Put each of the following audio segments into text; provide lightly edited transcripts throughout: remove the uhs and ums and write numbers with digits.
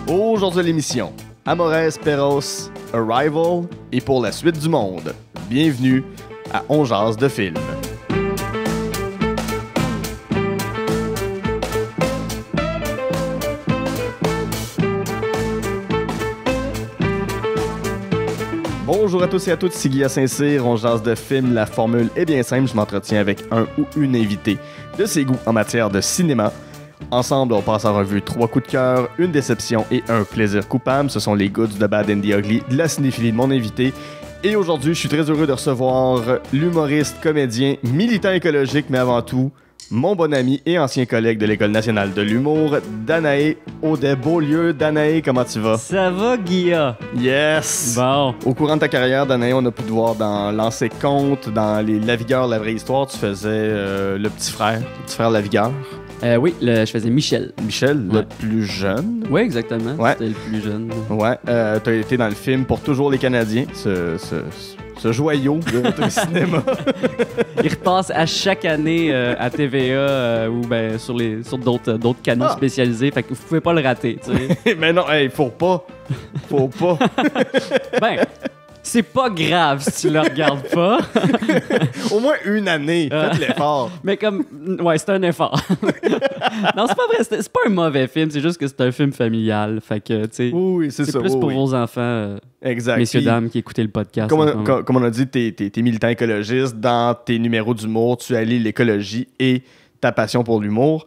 Aujourd'hui à l'émission, Amores Perros, Arrival et pour la suite du monde. Bienvenue à On jase de film. Bonjour à tous et à toutes, c'est Guy à Saint-Cyr, On jase de film. La formule est bien simple, je m'entretiens avec un ou une invitée de ses goûts en matière de cinéma. Ensemble, on passe en revue 3 coups de cœur, une déception et un plaisir coupable. Ce sont les goods, the bad and the ugly de la cinéphilie de mon invité. Et aujourd'hui, je suis très heureux de recevoir l'humoriste, comédien, militant écologique, mais avant tout, mon bon ami et ancien collègue de l'École nationale de l'humour, Danae Audet-Beaulieu. Danae, comment tu vas? Ça va, Guilla? Yes! Bon. Au courant de ta carrière, Danae, on a pu te voir dans Lancer Compte, dans les Lavigueur, la vraie histoire. Tu faisais le petit frère Lavigueur. Oui, je faisais Michel. Michel, Ouais. le plus jeune. Oui, exactement. Ouais. C'était le plus jeune. Ouais, t'as été dans le film Pour toujours les Canadiens, ce joyau de notre cinéma. Il repasse à chaque année à TVA ou ben, sur d'autres canaux spécialisés. Fait que vous pouvez pas le rater, tu sais. Mais non, hey, faut pas. Ben, c'est pas grave si tu le regardes pas. Au moins une année, faites l'effort. Mais comme, ouais, c'est un effort. Non, c'est pas vrai. C'est pas un mauvais film. C'est juste que c'est un film familial. Fait que, tu sais, Oui, c'est ça. plus oui, pour oui. vos enfants, Exact. messieurs, Puis, dames, qui écoutez le podcast. Comme on a dit, t'es militant écologiste. Dans tes numéros d'humour, tu allies l'écologie et ta passion pour l'humour.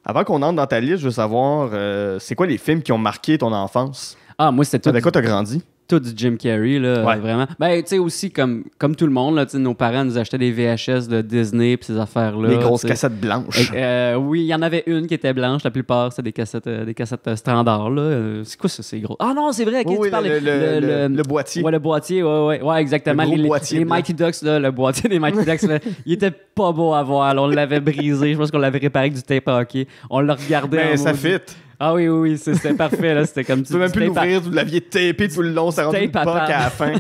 Avant qu'on entre dans ta liste, je veux savoir, c'est quoi les films qui ont marqué ton enfance? Moi, c'était tout. Avec quoi t'as grandi? Tout du Jim Carrey, là, Ouais. vraiment. Ben, tu sais, aussi, comme tout le monde, là, tu sais, nos parents nous achetaient des VHS de Disney pis ces affaires-là. Les grosses tu sais. cassettes blanches. Oui, il y en avait une qui était blanche. La plupart, c'était des cassettes standards, là. C'est quoi ça, c'est gros? Ah non, c'est vrai, Oui, tu parles... le boîtier. Ouais, le boîtier, ouais, exactement. Le gros les boîtier les blanc. Mighty Ducks, là, le boîtier des Mighty Ducks, là, il était pas beau à voir. Là, on l'avait brisé. Je pense qu'on l'avait réparé avec du tape à hockey. On le regardait. Ben, en ça maudit. fit. Ah oui, c'était parfait, là. C'était comme Tu peux même plus l'ouvrir, vous l'aviez tapé tout le long, ça rendu une tape à poque à la fin.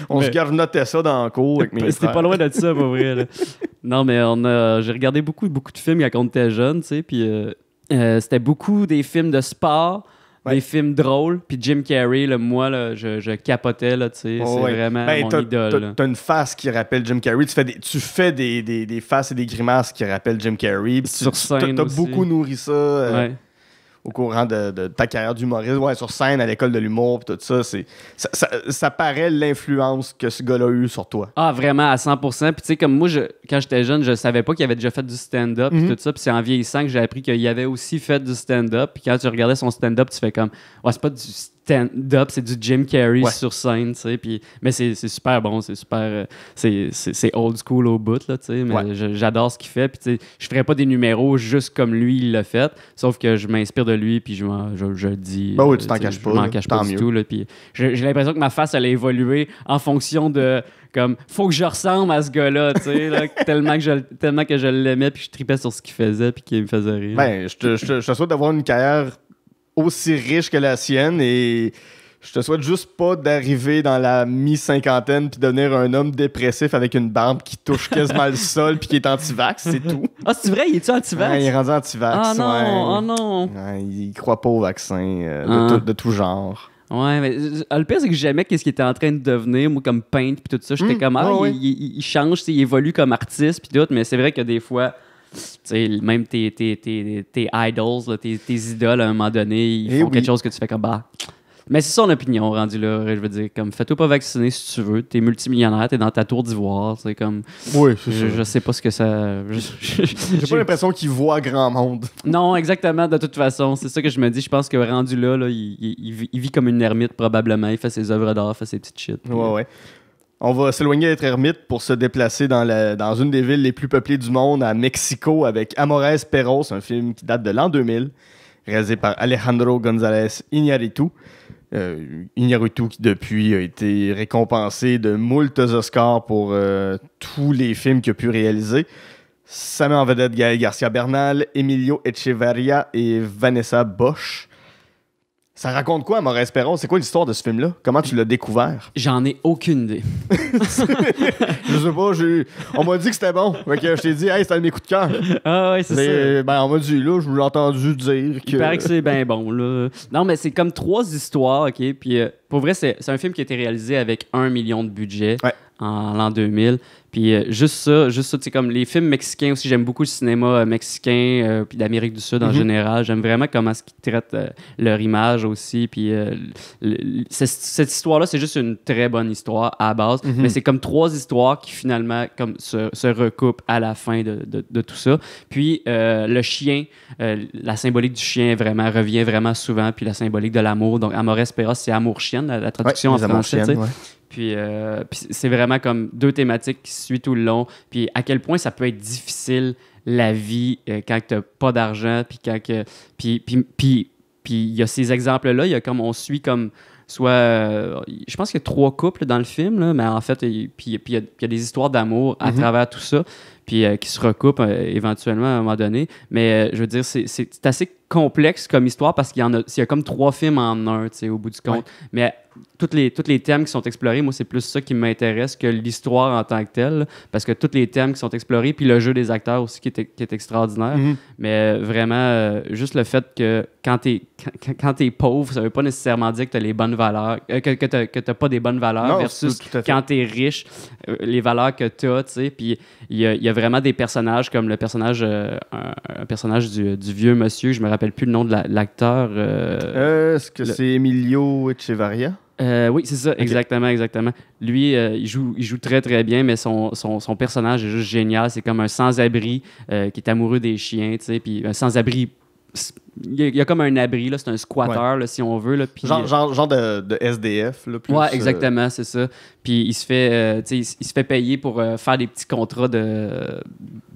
On se garnotait ça dans le cours avec mes C'était frères. pas loin de ça, pour vrai. Là. Non, mais j'ai regardé beaucoup de films quand on était jeune, tu sais, puis c'était beaucoup des films de sport, Ouais. des films drôles, puis Jim Carrey, là, moi, là, je capotais, là, tu sais, Oh, c'est ouais. vraiment Ben, mon idole. là. T'as une face qui rappelle Jim Carrey. Tu fais des faces et des grimaces qui rappellent Jim Carrey. Puis Sur scène t'as aussi. beaucoup nourri ça Ouais. au courant de ta carrière d'humoriste. Ouais, sur scène, à l'école de l'humour, puis tout ça. Ça paraît l'influence que ce gars-là a eu sur toi. Ah, vraiment, à 100%. Puis, tu sais, comme moi, quand j'étais jeune, je savais pas qu'il avait déjà fait du stand-up et tout ça. Puis, c'est en vieillissant que j'ai appris qu'il avait aussi fait du stand-up. Puis, quand tu regardais son stand-up, tu fais comme, ouais, c'est pas du stand-up, c'est du Jim Carrey Ouais. sur scène, tu sais. Puis, mais c'est super bon, c'est super. C'est old school au bout, là, tu sais. Mais Ouais. j'adore ce qu'il fait. Puis, tu sais, je ferais pas des numéros juste comme lui, il l'a fait. Sauf que je m'inspire de lui, puis je le dis. Ben oui, tu t'en sais, caches pas, Je m'en là. cache Tant pas du mieux. tout, là. Puis, j'ai l'impression que ma face, elle a évolué en fonction de. Comme, faut que je ressemble à ce gars-là, tu sais, là, tellement que je l'aimais, puis je tripais sur ce qu'il faisait, puis qu'il me faisait rire. Ben, je te souhaite d'avoir une carrière aussi riche que la sienne et je te souhaite juste pas d'arriver dans la mi-cinquantaine puis devenir un homme dépressif avec une barbe qui touche quasiment le sol puis qui est anti-vax, c'est tout. Ah, c'est vrai, il est-tu anti-vax? Ouais, il est rendu anti-vax. Ah non, ouais. oh non. Ouais, il croit pas au vaccin Ah. de tout genre. Ouais, mais le pire, c'est que j'aimais qu'est-ce qu'il était en train de devenir, moi, comme peintre, puis tout ça. J'étais comme, ouais. il change, tu sais, il évolue comme artiste, puis tout, mais c'est vrai que des fois, tu sais, même tes idols, là, tes idoles, à un moment donné, ils Eh font oui. quelque chose que tu fais comme, bah. Mais c'est son opinion, rendu là. Je veux dire, comme, fais-toi pas vacciner si tu veux. T'es multimillionnaire, t'es dans ta tour d'ivoire. C'est comme. Oui, c'est ça. Je sais pas ce que ça. J'ai pas l'impression qu'il voit grand monde. Non, exactement, de toute façon. C'est ça que je me dis. Je pense que rendu là, il vit comme une ermite, probablement. Il fait ses œuvres d'art, fait ses petites shit. Puis, Ouais. On va s'éloigner d'être ermite pour se déplacer dans une des villes les plus peuplées du monde, à Mexico, avec Amores Perros, un film qui date de l'an 2000, réalisé par Alejandro González Iñárritu. Iñárritu qui depuis a été récompensé de moultes Oscars pour tous les films qu'il a pu réaliser. Ça met en vedette Gaël Garcia Bernal, Emilio Echeverria et Vanessa Bosch. Ça raconte quoi, Maurice Perron? C'est quoi l'histoire de ce film-là? Comment tu l'as découvert? J'en ai aucune idée. Je sais pas, on m'a dit que c'était bon. Fait que je t'ai dit, hey, c'était un de mes coups de cœur. Ah ouais, c'est ça. Ben, on m'a dit, là, je l'ai entendu dire que... Il paraît que c'est bien bon, là. Non, mais c'est comme 3 histoires, OK? Puis, pour vrai, c'est un film qui a été réalisé avec 1 million de budget en l'an 2000. Puis, juste ça, tu sais, comme les films mexicains aussi, j'aime beaucoup le cinéma mexicain, puis d'Amérique du Sud en général. J'aime vraiment comment ils traitent leur image aussi. Puis, cette histoire-là, c'est juste une très bonne histoire à la base. Mais c'est comme 3 histoires qui, finalement, comme se recoupent à la fin de tout ça. Puis, le chien, la symbolique du chien revient vraiment souvent. Puis, la symbolique de l'amour. Donc, Amores Perros, c'est amour-chienne, la traduction en français, tu sais. Puis c'est vraiment comme 2 thématiques qui se suivent tout le long. Puis à quel point ça peut être difficile, la vie, quand tu n'as pas d'argent. Puis quand puis il y a ces exemples-là. Il y a comme, on suit comme soit... je pense qu'il y a 3 couples dans le film, là, mais en fait, il y a des histoires d'amour à travers tout ça. Puis qui se recoupent éventuellement à un moment donné. Mais je veux dire, c'est assez complexe comme histoire parce qu'il y a comme 3 films en un, tu sais, au bout du compte. Mais tous les thèmes qui sont explorés, moi, c'est plus ça qui m'intéresse que l'histoire en tant que telle, parce que tous les thèmes qui sont explorés, puis le jeu des acteurs aussi qui est extraordinaire. Mais vraiment, juste le fait que quand t'es pauvre, ça veut pas nécessairement dire que t'as les bonnes valeurs, que t'as pas des bonnes valeurs, non, versus quand t'es riche, les valeurs que t'as, tu sais. Puis il y a vraiment des personnages comme le personnage, un personnage du vieux monsieur, je me rappelle plus le nom de l'acteur. Est-ce que c'est Emilio Echevarria? Oui, c'est ça, exactement. Lui, il joue très, très bien, mais son personnage est juste génial. C'est comme un sans-abri qui est amoureux des chiens, tu sais, puis un sans-abri... Il y a comme un abri, là, c'est un squatter, là, si on veut. Là, puis, genre de SDF. Là, plus, exactement, c'est ça. Puis il se fait payer pour faire des petits contrats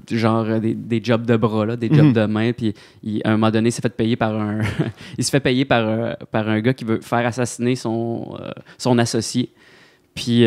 genre des jobs de bras, là, des jobs de main. Puis à un moment donné, il s'est fait payer par un... il se fait payer par un gars qui veut faire assassiner son associé. Puis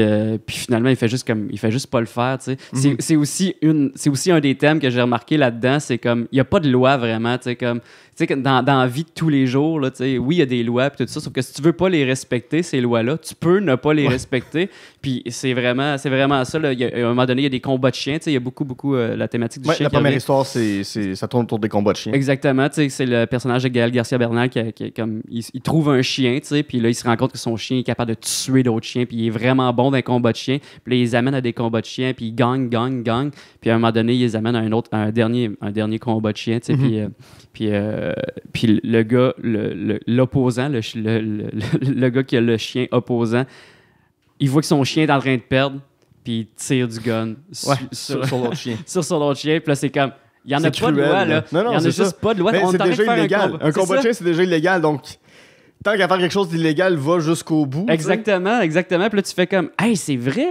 finalement, il fait juste pas le faire, tu sais. C'est aussi un des thèmes que j'ai remarqué là-dedans, c'est comme il y a pas de loi vraiment, tu sais, comme tu sais, dans la vie de tous les jours, là, tu sais, oui, il y a des lois puis tout ça, sauf que si tu veux pas les respecter, ces lois-là, tu peux ne pas les respecter. Puis c'est vraiment ça, là. À un moment donné, il y a des combats de chiens, tu sais, il y a beaucoup la thématique du chien. La première histoire, ça tourne autour des combats de chiens. Exactement, tu sais, c'est le personnage de Gaël Garcia Bernal qui comme il trouve un chien, tu sais, puis là il se rend compte que son chien est capable de tuer d'autres chiens, puis il est vraiment bon dans les combats de chiens. Puis là, ils les amènent à des combats de chiens, puis ils gagnent. Puis à un moment donné, ils les amènent à un dernier combat de chiens, tu sais, puis le gars, l'opposant, le gars qui a le chien opposant, il voit que son chien est en train de perdre, puis il tire du gun sur l'autre chien. Sur son autre chien, puis là, c'est comme... Il n'y en a pas de loi, là. Non, il n'y en a juste pas de loi. Mais c'est déjà illégal. Un combat de chien, c'est déjà illégal, donc... Tant qu'à faire quelque chose d'illégal, va jusqu'au bout. Exactement. Puis là, tu fais comme, hey, c'est vrai,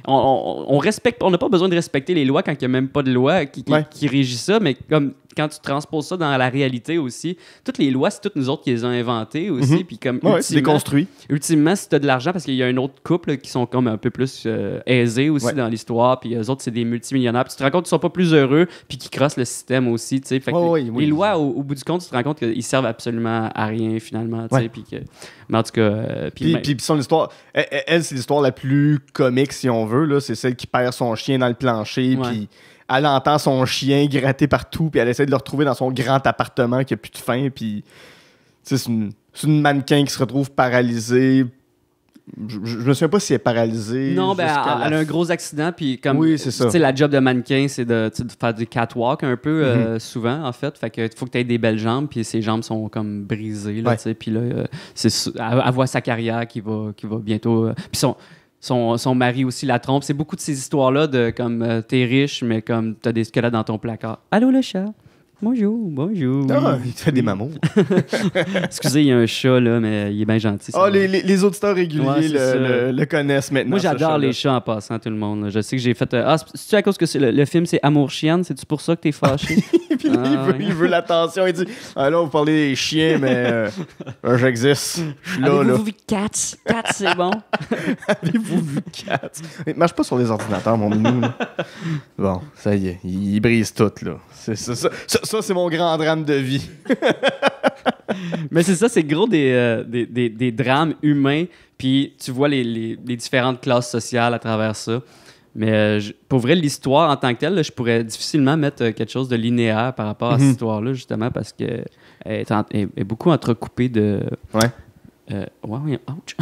on respecte, on n'a pas besoin de respecter les lois quand il n'y a même pas de loi qui régit ça, mais comme quand tu transposes ça dans la réalité aussi, toutes les lois, c'est toutes nous autres qui les ont inventées aussi. Puis comme, c'est déconstruit. Ultimement, si tu as de l'argent, parce qu'il y a un autre couple là, qui sont comme un peu plus aisés aussi dans l'histoire, puis eux autres, c'est des multimillionnaires. Puis tu te rends compte qu'ils sont pas plus heureux, puis qu'ils crossent le système aussi. Fait que les lois, au bout du compte, tu te rends compte qu'ils servent absolument à rien finalement. Mais en tout cas... Puis son histoire... Elle, c'est l'histoire la plus comique, si on veut. Là. C'est celle qui perd son chien dans le plancher, puis elle entend son chien gratter partout, puis elle essaie de le retrouver dans son grand appartement qui a plus de fin, puis c'est une mannequin qui se retrouve paralysée. Je me souviens pas si elle est paralysée. Non, elle a un gros accident, puis comme... Oui, c'est ça. Tu sais, la job de mannequin, c'est de faire du catwalk un peu, souvent, en fait. Fait que faut que tu aies des belles jambes, puis ses jambes sont comme brisées, là, tu sais. Puis là, elle voit sa carrière qui va bientôt... Puis son mari aussi la trompe. C'est beaucoup de ces histoires-là de comme t'es riche, mais comme t'as des squelettes dans ton placard. Allô, le chat? Bonjour. Ah, il te fait des mamours. Excusez, il y a un chat, là, mais il est bien gentil. Les auditeurs réguliers le connaissent maintenant. Moi, j'adore les chats en passant, tout le monde. Je sais que j'ai fait... c'est-tu à cause que le film, c'est Amour-chienne? C'est-tu pour ça que t'es fâché? Puis il veut l'attention. Il dit, là, vous parlez des chiens, mais j'existe. Je suis là. Avez-vous vu Cats? Cats, c'est bon. Avez-vous vu Cats? Il marche pas sur les ordinateurs, mon minou. Là. Bon, ça y est. Il brise tout, là. C'est ça, c'est mon grand drame de vie. Mais c'est ça, c'est gros des drames humains, puis tu vois les différentes classes sociales à travers ça. Mais pour vrai, l'histoire en tant que telle, là, je pourrais difficilement mettre quelque chose de linéaire par rapport à cette histoire-là, justement, parce qu'elle est beaucoup entrecoupée de... Ouais. Ouais, ouch.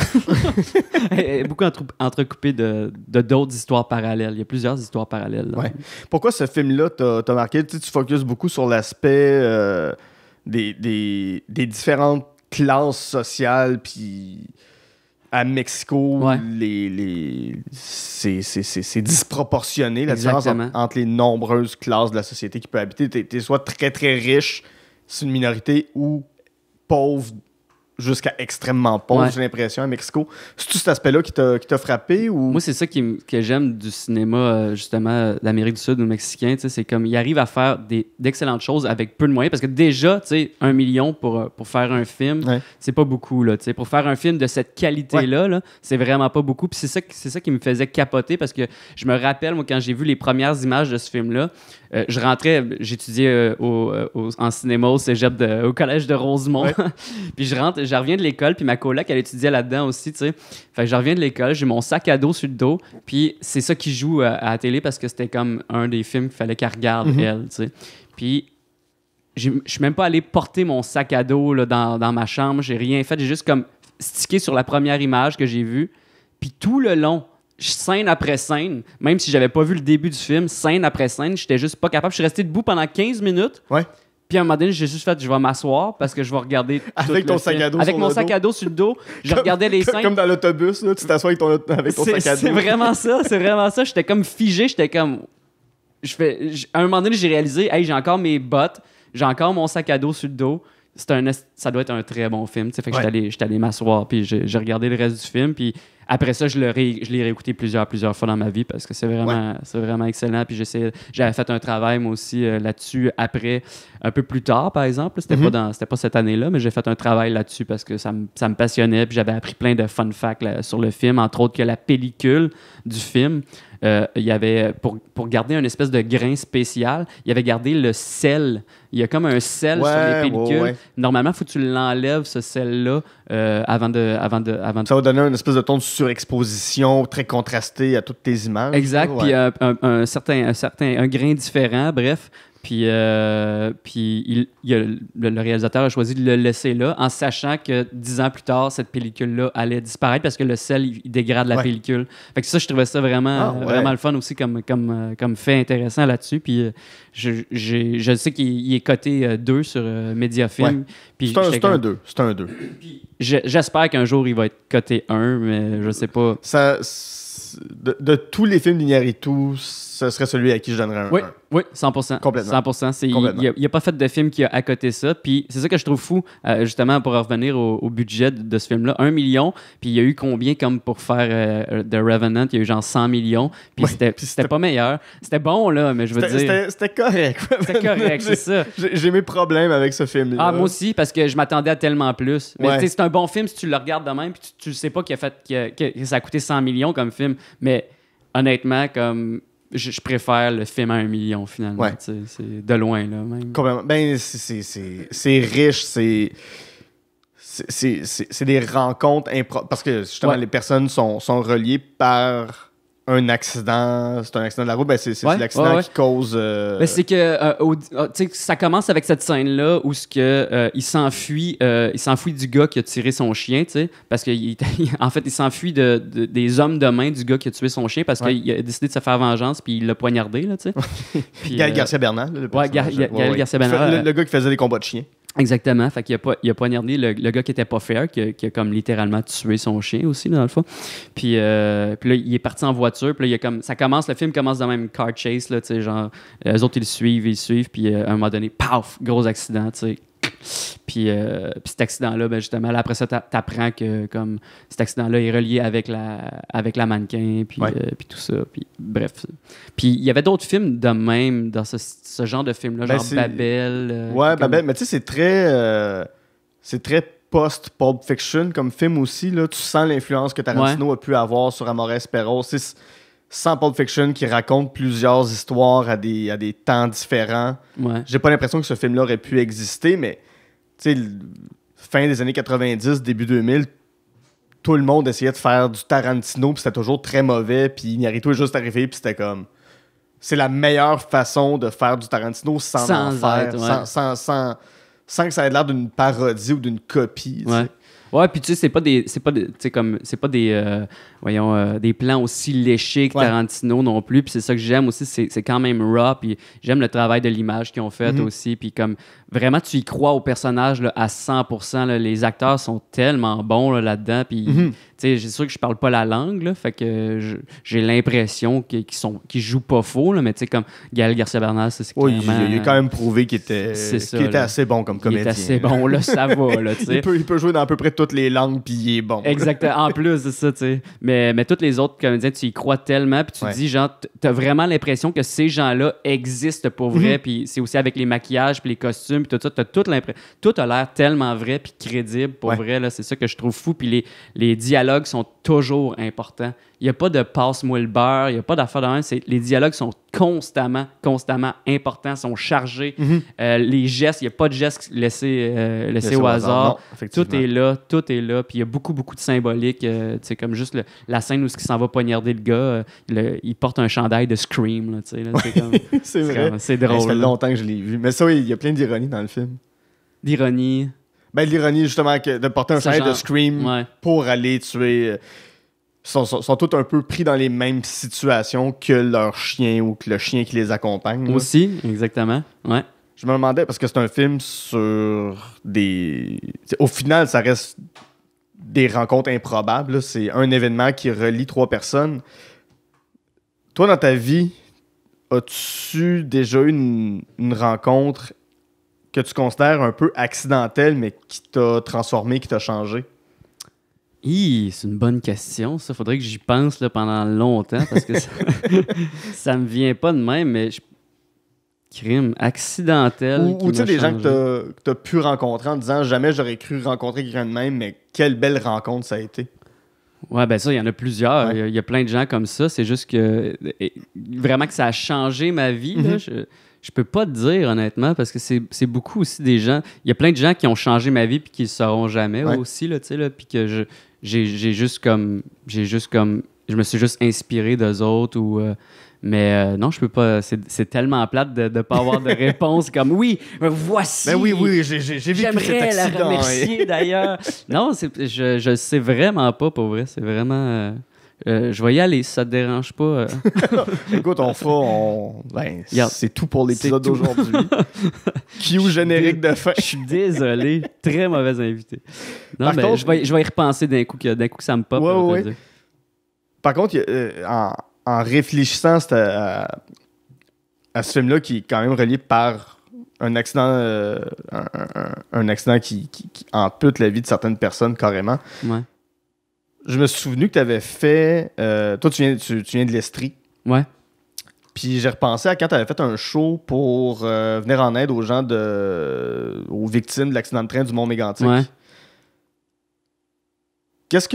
Elle est beaucoup entrecoupée de d'autres histoires parallèles. Il y a plusieurs histoires parallèles. Là. Ouais. Pourquoi ce film-là t'a marqué? Tu focuses beaucoup sur l'aspect des différentes classes sociales, puis à Mexico, c'est disproportionné, la différence entre les nombreuses classes de la société qui peut habiter. T'es soit très, très riche, c'est une minorité, ou pauvre, jusqu'à extrêmement pauvre, j'ai l'impression, à Mexico. C'est-tu cet aspect-là qui t'a frappé? Ou... Moi, c'est ça que j'aime du cinéma, justement, d'Amérique du Sud ou mexicain. C'est comme, il arrive à faire d'excellentes choses avec peu de moyens. Parce que déjà, 1 million pour faire un film, c'est pas beaucoup. Là, pour faire un film de cette qualité-là, là, c'est vraiment pas beaucoup. Puis c'est ça qui me faisait capoter, parce que je me rappelle, moi, quand j'ai vu les premières images de ce film-là, je rentrais, j'étudiais en cinéma au cégep au collège de Rosemont. Puis je reviens de l'école, puis ma coloc, elle étudiait là-dedans aussi, tu sais. Fait que je reviens de l'école, j'ai mon sac à dos sur le dos, puis c'est ça qui joue à la télé, parce que c'était comme un des films qu'il fallait qu'elle regarde, elle, tu sais. Puis je suis même pas allé porter mon sac à dos là, dans ma chambre, j'ai rien fait, j'ai juste comme stické sur la première image que j'ai vue, puis tout le long, scène après scène, même si j'avais pas vu le début du film, scène après scène, j'étais juste pas capable. Je suis resté debout pendant 15 minutes. Puis à un moment donné, j'ai juste fait, je vais m'asseoir parce que je vais regarder avec ton sac à dos avec mon sac à dos sur le dos. Je regardais les scènes. Comme dans l'autobus, là, tu t'assois avec ton sac à dos. C'est vraiment ça. J'étais comme figé, j'étais comme... À un moment donné, j'ai réalisé, hey, j'ai encore mes bottes, j'ai encore mon sac à dos sur le dos. Ça doit être un très bon film. Fait que j'étais allé m'asseoir, puis j'ai regardé le reste du film, puis après ça, je l'ai réécouté plusieurs fois dans ma vie, parce que c'est vraiment excellent. Puis j'avais fait un travail, moi aussi, là-dessus après, un peu plus tard, par exemple. C'était pas cette année-là, mais j'ai fait un travail là-dessus parce que ça me passionnait, puis j'avais appris plein de fun facts là, sur le film, entre autres que la pellicule du film, il y avait, pour garder une espèce de grain spécial, il avait gardé le sel. Il y a comme un sel sur les pellicules. Normalement, il faut que tu l'enlèves, ce sel-là, avant de... Ça va donner une espèce de ton de surexposition très contrasté à toutes tes images. Exact, puis un grain différent, bref. Puis le réalisateur a choisi de le laisser là, en sachant que 10 ans plus tard, cette pellicule-là allait disparaître parce que le sel, il dégrade la pellicule. Fait que ça, je trouvais ça vraiment le fun aussi comme fait intéressant là-dessus. Puis je sais qu'il est coté 2 sur Mediafilm. C'est un 2. C'est un 2. J'espère qu'un jour, il va être coté 1, mais je sais pas. De tous les films d'Iñárritu, ce serait celui à qui je donnerais un 1. Oui, 100%. Complètement. 100%. Il n'a pas fait de film qui a à côté ça. Puis c'est ça que je trouve fou, justement, pour revenir au budget de ce film-là. 1 million, puis il y a eu combien comme pour faire The Revenant? Il y a eu genre 100 millions, puis c'était pas meilleur. C'était bon, là, mais je veux dire... C'était correct. C'était correct, c'est ça. J'ai mes problèmes avec ce film-là. Ah, moi aussi, parce que je m'attendais à tellement plus. Mais c'est un bon film si tu le regardes de même, puis tu sais pas que ça a coûté 100 millions comme film. Mais honnêtement, comme... Je préfère le film à 1 million, finalement. C'est de loin, là, même. Complètement. Ben, c'est riche, c'est des rencontres parce que, justement, les personnes sont reliées par un accident. C'est un accident de la route. Ben, c'est l'accident qui cause... Ben, c'est que ça commence avec cette scène-là où il s'enfuit du gars qui a tiré son chien, parce qu'en fait, il s'enfuit des hommes de main du gars qui a tué son chien parce qu'il a décidé de se faire vengeance puis il l'a poignardé, là, tu sais. Gaël Garcia Bernal. Gaël Garcia Bernal. Le gars qui faisait des combats de chiens. Exactement. Fait qu'il a poignardé le gars qui était pas fair, qui a comme littéralement tué son chien aussi, dans le fond. Puis là, il est parti en voiture. Puis là, le film commence dans le même car chase, là, tu sais, genre, eux autres, ils suivent. Puis à un moment donné, paf, gros accident, tu sais. Puis cet accident-là, ben justement, là, après ça, t'apprends que comme cet accident-là est relié avec la mannequin, puis tout ça. Puis bref. Puis il y avait d'autres films de même dans ce genre de film-là, genre Babel. Babel, mais tu sais, c'est très post-Pulp Fiction comme film aussi. Là. Tu sens l'influence que Tarantino a pu avoir sur Amores Perros. C'est sans Pulp Fiction qui raconte plusieurs histoires à des temps différents. J'ai pas l'impression que ce film-là aurait pu exister, mais tu sais, fin des années 90, début 2000, tout le monde essayait de faire du Tarantino, puis c'était toujours très mauvais, puis Iñárritu est juste arrivé, puis c'était comme... C'est la meilleure façon de faire du Tarantino sans en faire, ouais. sans que ça ait l'air d'une parodie ou d'une copie. Ouais. Ouais, puis tu sais, c'est pas des des plans aussi léchés que Tarantino non plus, puis c'est ça que j'aime aussi, c'est quand même raw, puis j'aime le travail de l'image qu'ils ont fait aussi, puis comme vraiment tu y crois au personnage là, à 100%, là, les acteurs sont tellement bons là, là-dedans, puis tu sais, c'est sûr que je parle pas la langue, là, fait que j'ai l'impression qu'ils jouent pas faux, là, mais tu sais, comme Gaël Garcia Bernal, c'est clairement... il a quand même prouvé qu'il était assez bon comme comédien. Il est assez bon, là, ça va, là, tu sais. Il peut jouer dans à peu près toutes les langues, puis il est bon. Exactement, en plus de ça, tu sais. Mais tous les autres comédiens, tu y crois tellement, puis tu te dis, genre, t'as vraiment l'impression que ces gens-là existent pour vrai, puis c'est aussi avec les maquillages, puis les costumes, puis tout ça, t'as toute l'impression... Tout a l'air tellement vrai, puis crédible, pour vrai, là, c'est ça que je trouve fou, puis les dialogues sont toujours importants. Il n'y a pas de passe-moi le beurre, il n'y a pas d'affaire de même. Les dialogues sont constamment importants, sont chargés. Les gestes, il n'y a pas de gestes laissés au hasard. Non, tout est là. Puis il y a beaucoup de symbolique. C'est comme juste la scène où il s'en va poignarder le gars, il porte un chandail de Scream. Là, c'est vrai. C'est drôle. Ça fait longtemps que je l'ai vu. Mais ça, oui, il y a plein d'ironie dans le film. D'ironie? Ben, l'ironie, justement, de porter un chandail de Scream pour aller tuer... sont tous un peu pris dans les mêmes situations que leur chien ou que le chien qui les accompagne. Là. Aussi, exactement. Ouais. Je me demandais, parce que c'est un film sur des... Au final, ça reste des rencontres improbables. Là. C'est un événement qui relie 3 personnes. Toi, dans ta vie, as-tu déjà eu une rencontre que tu considères un peu accidentelle, mais qui t'a transformé, qui t'a changé? C'est une bonne question, ça. Faudrait que j'y pense là, pendant longtemps parce que ça me vient pas de même, mais crime accidentel. Ou tu sais, des gens que t'as pu rencontrer en disant jamais j'aurais cru rencontrer quelqu'un de même, mais quelle belle rencontre ça a été. Ouais, ben ça, il y en a plusieurs. Ouais. Il y a plein de gens comme ça. C'est juste que vraiment que ça a changé ma vie. Là. Je peux pas te dire, honnêtement, parce que c'est beaucoup aussi des gens... Il y a plein de gens qui ont changé ma vie puis qui le sauront jamais aussi, là, tu sais, là, puis que j'ai juste comme... Je me suis juste inspiré d'eux autres ou... mais non, je peux pas... C'est tellement plate de ne pas avoir de réponse comme « Oui, voici! » Ben oui, j'ai vécu cet accident. J'aimerais la remercier, d'ailleurs. Non, je sais vraiment pas, pour vrai. C'est vraiment... je vais y aller, si ça te dérange pas. Écoute, on fera... c'est tout pour l'épisode d'aujourd'hui. Cue générique de fin. Je suis désolé. Très mauvais invité. Non, Par contre, je vais y repenser d'un coup que ça me pop. Ouais. Par contre, en réfléchissant à ce film-là, qui est quand même relié par un accident, un accident qui ampute la vie de certaines personnes carrément, je me suis souvenu que tu avais fait... toi, tu viens de l'Estrie. Ouais. Puis j'ai repensé à quand tu avais fait un show pour venir en aide aux gens aux victimes de l'accident de train du Mont-Mégantic. Ouais. Qu'est-ce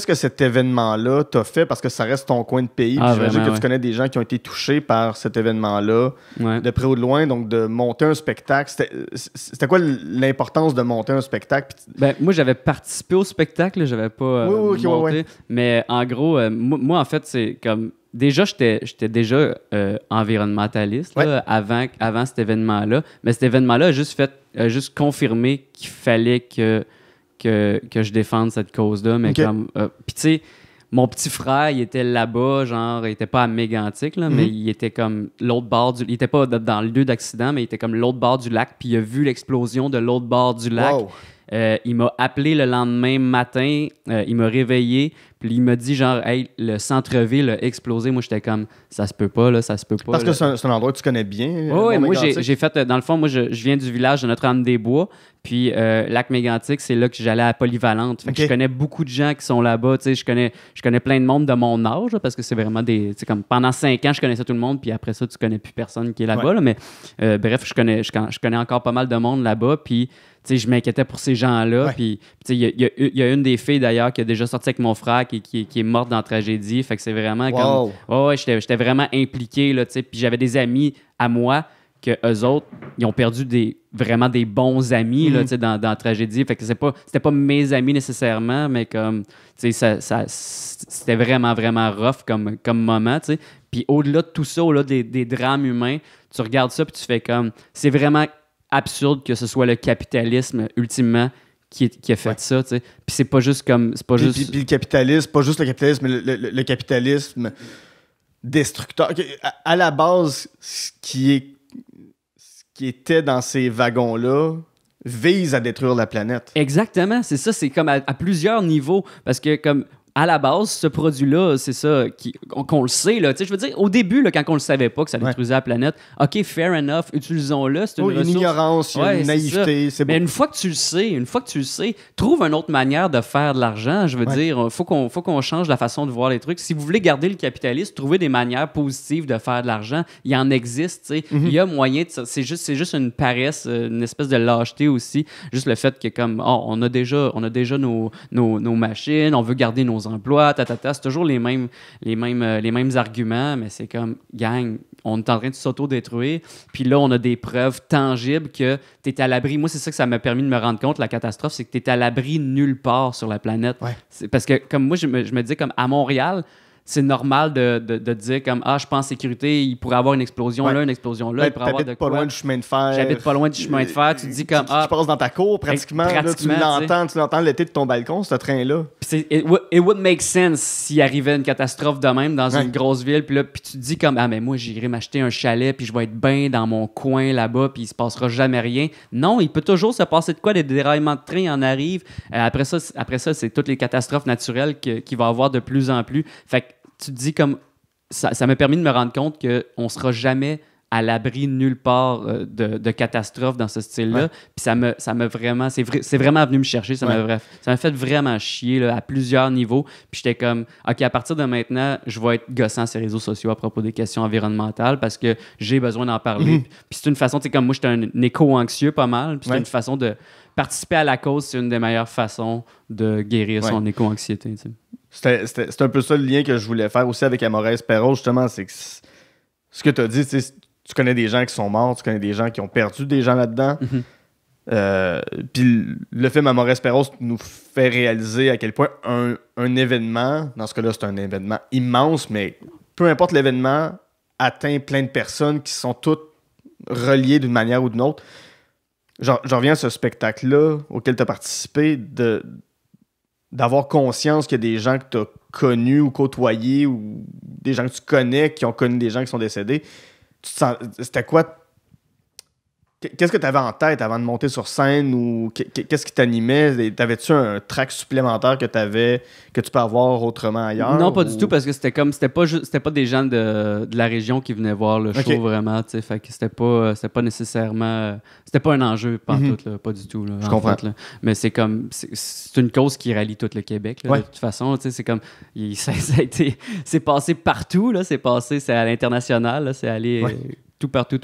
que cet événement-là t'a fait? Parce que ça reste ton coin de pays. Puis j'imagine que tu connais des gens qui ont été touchés par cet événement-là, de près ou de loin. Donc, de monter un spectacle. C'était quoi l'importance de monter un spectacle? Ben, moi, j'avais participé au spectacle. J'avais pas monté. Mais en gros, moi, en fait, c'est comme... Déjà, j'étais déjà environnementaliste là, avant cet événement-là. Mais cet événement-là a juste confirmé qu'il fallait que je défende cette cause-là. Mais comme... Puis tu sais, mon petit frère, il était là-bas, genre, il était pas à Mégantic, là, mais il était comme l'autre bord du... Il était pas dans le lieu d'accident, mais il était comme l'autre bord du lac, puis il a vu l'explosion de l'autre bord du lac. Wow. Il m'a appelé le lendemain matin, il m'a réveillé, puis il m'a dit genre, hey, le centre-ville a explosé. Moi, j'étais comme, ça se peut pas, là, ça se peut pas. Parce que c'est un endroit que tu connais bien. Oui, moi, j'ai fait, dans le fond, moi, je viens du village de Notre-Dame-des-Bois, puis Lac-Mégantic, c'est là que j'allais à Polyvalente. Fait que je connais beaucoup de gens qui sont là-bas, tu sais, je connais plein de monde de mon âge, là, parce que c'est vraiment des, tu sais, comme pendant 5 ans, je connaissais tout le monde, puis après ça, tu connais plus personne qui est là-bas, là, mais bref, je connais encore pas mal de monde là-bas, puis tu sais, je m'inquiétais pour ces gens-là. Puis, tu sais, il y a une des filles, d'ailleurs, qui a déjà sorti avec mon frère, qui est morte dans la tragédie. Fait que c'est vraiment comme... Ouais, j'étais vraiment impliqué, là, tu sais. Puis j'avais des amis à moi que eux autres, ils ont perdu vraiment des bons amis là, dans la tragédie. Fait que c'était pas mes amis nécessairement, mais comme c'était vraiment, vraiment rough comme moment. T'sais. Puis au-delà de tout ça, au-delà des drames humains, tu regardes ça puis tu fais comme... C'est vraiment absurde que ce soit le capitalisme, ultimement, qui a fait ça. T'sais. Puis c'est pas juste comme... Puis le capitalisme, pas juste le capitalisme, mais le capitalisme destructeur. À la base, ce qui était dans ces wagons-là vise à détruire la planète. Exactement, c'est ça. C'est comme à plusieurs niveaux. Parce que comme... À la base, ce produit-là, c'est ça qu'on le sait. Là. Je veux dire, au début, là, quand on le savait pas que ça détruisait la planète, OK, fair enough, utilisons-le. C'est une ressource. Une ignorance, une naïveté. C'est Mais une fois que tu le sais, trouve une autre manière de faire de l'argent. Je veux dire, faut qu'on change la façon de voir les trucs. Si vous voulez garder le capitalisme, trouvez des manières positives de faire de l'argent. Il y en existe. Il y a moyen de ça. C'est juste une paresse, une espèce de lâcheté aussi. Juste le fait que comme on a déjà nos machines, on veut garder nos emplois, c'est toujours les mêmes arguments, mais c'est comme, gang, on est en train de s'auto-détruire, puis là, on a des preuves tangibles que tu es à l'abri. Moi, c'est ça que ça m'a permis de me rendre compte, la catastrophe, c'est que tu es à l'abri nulle part sur la planète. Ouais. Parce que, comme moi, je me dis, comme à Montréal, c'est normal de dire comme je pense sécurité, il pourrait avoir une explosion là, une explosion là, il pourrait avoir de quoi. Pas loin du chemin de fer. J'habite pas loin du chemin de fer, tu te dis comme tu passes dans ta cour pratiquement là, tu l'entends l'été de ton balcon ce train là. It would make sense s'il arrivait une catastrophe de même dans une grosse ville puis tu te dis comme mais moi j'irai m'acheter un chalet puis je vais être bien dans mon coin là-bas puis il se passera jamais rien. Non, il peut toujours se passer de quoi, des déraillements de train en arrivent. Après ça c'est toutes les catastrophes naturelles qu'il va y avoir de plus en plus. Fait que tu te dis comme ça m'a permis de me rendre compte qu'on ne sera jamais à l'abri nulle part de catastrophes dans ce style-là. Puis ça m'a vraiment... C'est vraiment venu me chercher. Ça m'a fait vraiment chier là, à plusieurs niveaux. Puis j'étais comme, OK, à partir de maintenant, je vais être gossant sur les réseaux sociaux à propos des questions environnementales parce que j'ai besoin d'en parler. Puis c'est une façon, tu sais, comme moi, j'étais un éco-anxieux pas mal. Puis c'est une façon de participer à la cause. C'est une des meilleures façons de guérir son éco-anxiété, tu sais. C'est un peu ça le lien que je voulais faire aussi avec Amorès Perrault, justement, c'est que ce que tu as dit, tu connais des gens qui sont morts, tu connais des gens qui ont perdu des gens là-dedans. Puis le film Amorès Perrault nous fait réaliser à quel point un événement, dans ce cas-là, c'est un événement immense, mais peu importe l'événement, atteint plein de personnes qui sont toutes reliées d'une manière ou d'une autre. J'en reviens à ce spectacle-là auquel tu as participé, d'avoir conscience qu'il y a des gens que tu as connus ou côtoyés ou des gens que tu connais qui ont connu des gens qui sont décédés. C'était quoi? Qu'est-ce que tu avais en tête avant de monter sur scène ou qu'est-ce qui t'animait? T'avais-tu un track supplémentaire que tu peux avoir autrement ailleurs? Non, pas du tout, parce que c'était pas des gens de la région qui venaient voir le show vraiment, tu sais, fait que c'était pas nécessairement, c'était pas un enjeu pantoute, là, pas du tout. Là, je comprends. Fait, là. Mais c'est comme, c'est une cause qui rallie tout le Québec, là, de toute façon, tu sais, c'est comme, c'est passé partout, là, c'est à l'international, là, c'est allé... Tout partout.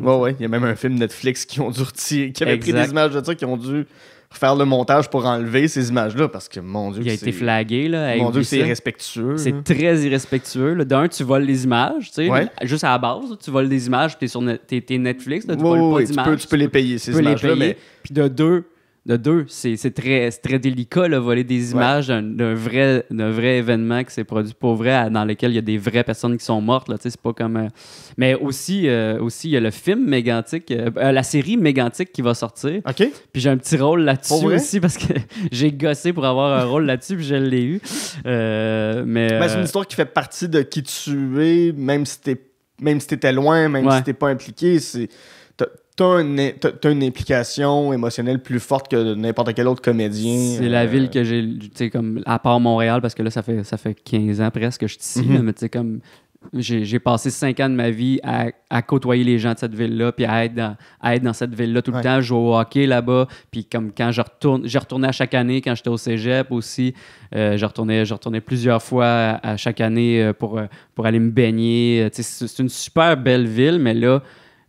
Ouais. Il y a même un film Netflix qui avait pris des images de ça, qui ont dû faire le montage pour enlever ces images-là, parce que, mon Dieu, il a été flagué, là. Mon Dieu, c'est irrespectueux. C'est très irrespectueux. Là. D'un, tu voles les images, tu sais, juste à la base, tu voles des images, t'es Netflix, là, tu voles pas d'images. Tu peux les payer, ces images-là, mais... Puis de deux, c'est très délicat, là, voler des images d'un vrai événement qui s'est produit pour vrai, dans lequel il y a des vraies personnes qui sont mortes. Là, c'est pas comme... Mais aussi, il y a le film Mégantic, la série Mégantic qui va sortir. OK. Puis j'ai un petit rôle là-dessus aussi parce que j'ai gossé pour avoir un rôle là-dessus, puis je l'ai eu. Mais c'est une histoire qui fait partie de qui tu es, même si t'étais loin, même si t'es pas impliqué. T'as une implication émotionnelle plus forte que n'importe quel autre comédien. C'est la ville que j'ai, tu sais, comme, à part Montréal, parce que là, ça fait 15 ans presque que je suis ici, là, mais tu sais, comme, j'ai passé 5 ans de ma vie à côtoyer les gens de cette ville-là, puis à être dans cette ville-là tout le temps, jouer au hockey là-bas, puis comme quand j'ai retourné à chaque année quand j'étais au cégep aussi, je retournais plusieurs fois à chaque année pour aller me baigner. Tu sais, c'est une super belle ville, mais là,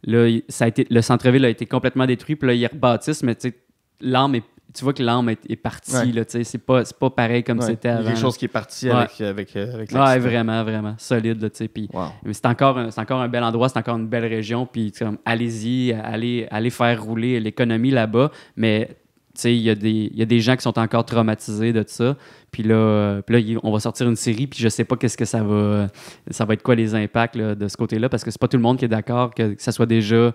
le centre-ville a été complètement détruit, puis là, ils rebâtissent, mais tu sais, l'âme est... tu vois que l'âme est partie. Ouais. Là, c'est pas pareil comme c'était Il y a avant. quelque chose qui est parti Ouais. avec Ouais, l'accident. vraiment, vraiment. Solide. Là, puis, Wow. mais c'est encore un bel endroit, c'est encore une belle région. Puis comme, allez-y, allez faire rouler l'économie là-bas. Mais il y a des gens qui sont encore traumatisés de ça. Puis là, on va sortir une série, puis je sais pas qu'est-ce que ça va être quoi les impacts là, de ce côté-là, parce que c'est pas tout le monde qui est d'accord que ça soit déjà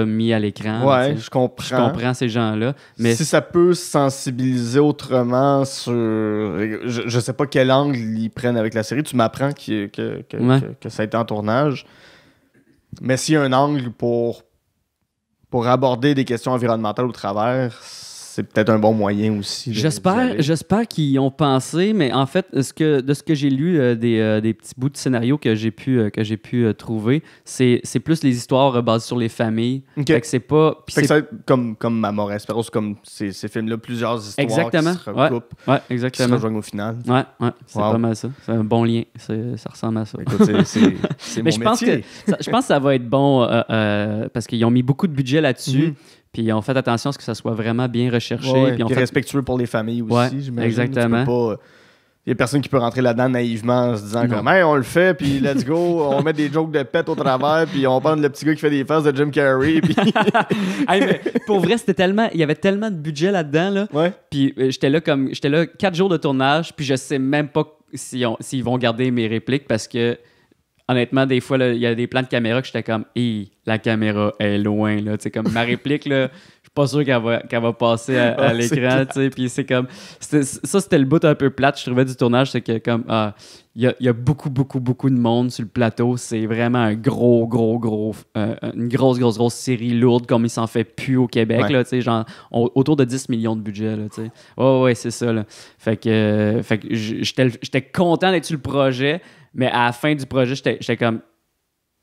mis à l'écran. Ouais, là, je comprends. Je comprends ces gens-là. Mais Si ça peut sensibiliser autrement sur... Je sais pas quel angle ils prennent avec la série. Tu m'apprends que ça a été en tournage. Mais s'il y a un angle pour aborder des questions environnementales au travers, c'est peut-être un bon moyen aussi. J'espère qu'ils y ont pensé, mais en fait, de ce que j'ai lu des petits bouts de scénario que j'ai pu trouver, c'est plus les histoires basées sur les familles. Ok. Fait que c'est pas... puis Fait que c'est- ça, comme Mort Esperos, comme ces films-là, plusieurs histoires Exactement. qui se recoupent, Ouais, qui se exactement. rejoignent au final. Ouais, c'est Wow. pas mal ça. C'est un bon lien. Ça ressemble à ça. Écoute, c'est Mais mon je pense métier. je pense que ça va être bon parce qu'ils ont mis beaucoup de budget là-dessus. Mhm. Puis ils ont fait attention à ce que ça soit vraiment bien recherché. Ouais, Puis ils ont puis fait- respectueux pour les familles aussi, Ouais, j'imagine. exactement. Il y a personne qui peut rentrer là-dedans naïvement en se disant Non. comme hey, on le fait, puis let's go, on met des jokes de pète au travers, puis on parle le petit gars qui fait des faces de Jim Carrey, puis Hey, mais pour vrai, il y avait tellement de budget là-dedans. Là. ouais. Puis j'étais là 4 jours de tournage, puis je sais même pas s'ils vont garder mes répliques parce que honnêtement, des fois, là, il y a des plans de caméra que j'étais comme la caméra est loin. Là. Tu sais, comme ma réplique, là, je suis pas sûr qu'elle va passer à Ouais, c'est l'écran. clair. Tu sais, puis c'est comme. C'était le bout un peu plate, je trouvais, du tournage. C'est que comme. Il y a beaucoup, beaucoup, beaucoup de monde sur le plateau. C'est vraiment un gros, une grosse série lourde comme il s'en fait plus au Québec. Ouais. Là, tu sais, genre, autour de 10 millions de budget. Là, tu sais. Ouais, c'est ça. Là. Fait que j'étais content d'être sur le projet, mais à la fin du projet, j'étais comme,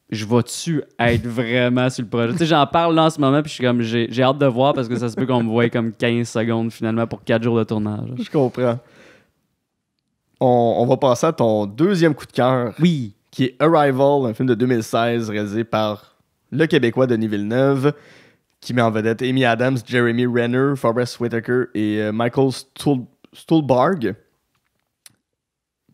je vais-tu être vraiment sur le projet? Tu sais, j'en parle là en ce moment, puis je suis comme, j'ai hâte de voir parce que ça se peut qu'on me voie comme 15 secondes finalement pour 4 jours de tournage. Je comprends. On va passer à ton deuxième coup de cœur, Oui. qui est Arrival, un film de 2016 réalisé par le Québécois Denis Villeneuve, qui met en vedette Amy Adams, Jeremy Renner, Forrest Whitaker et Michael Stuhlbarg.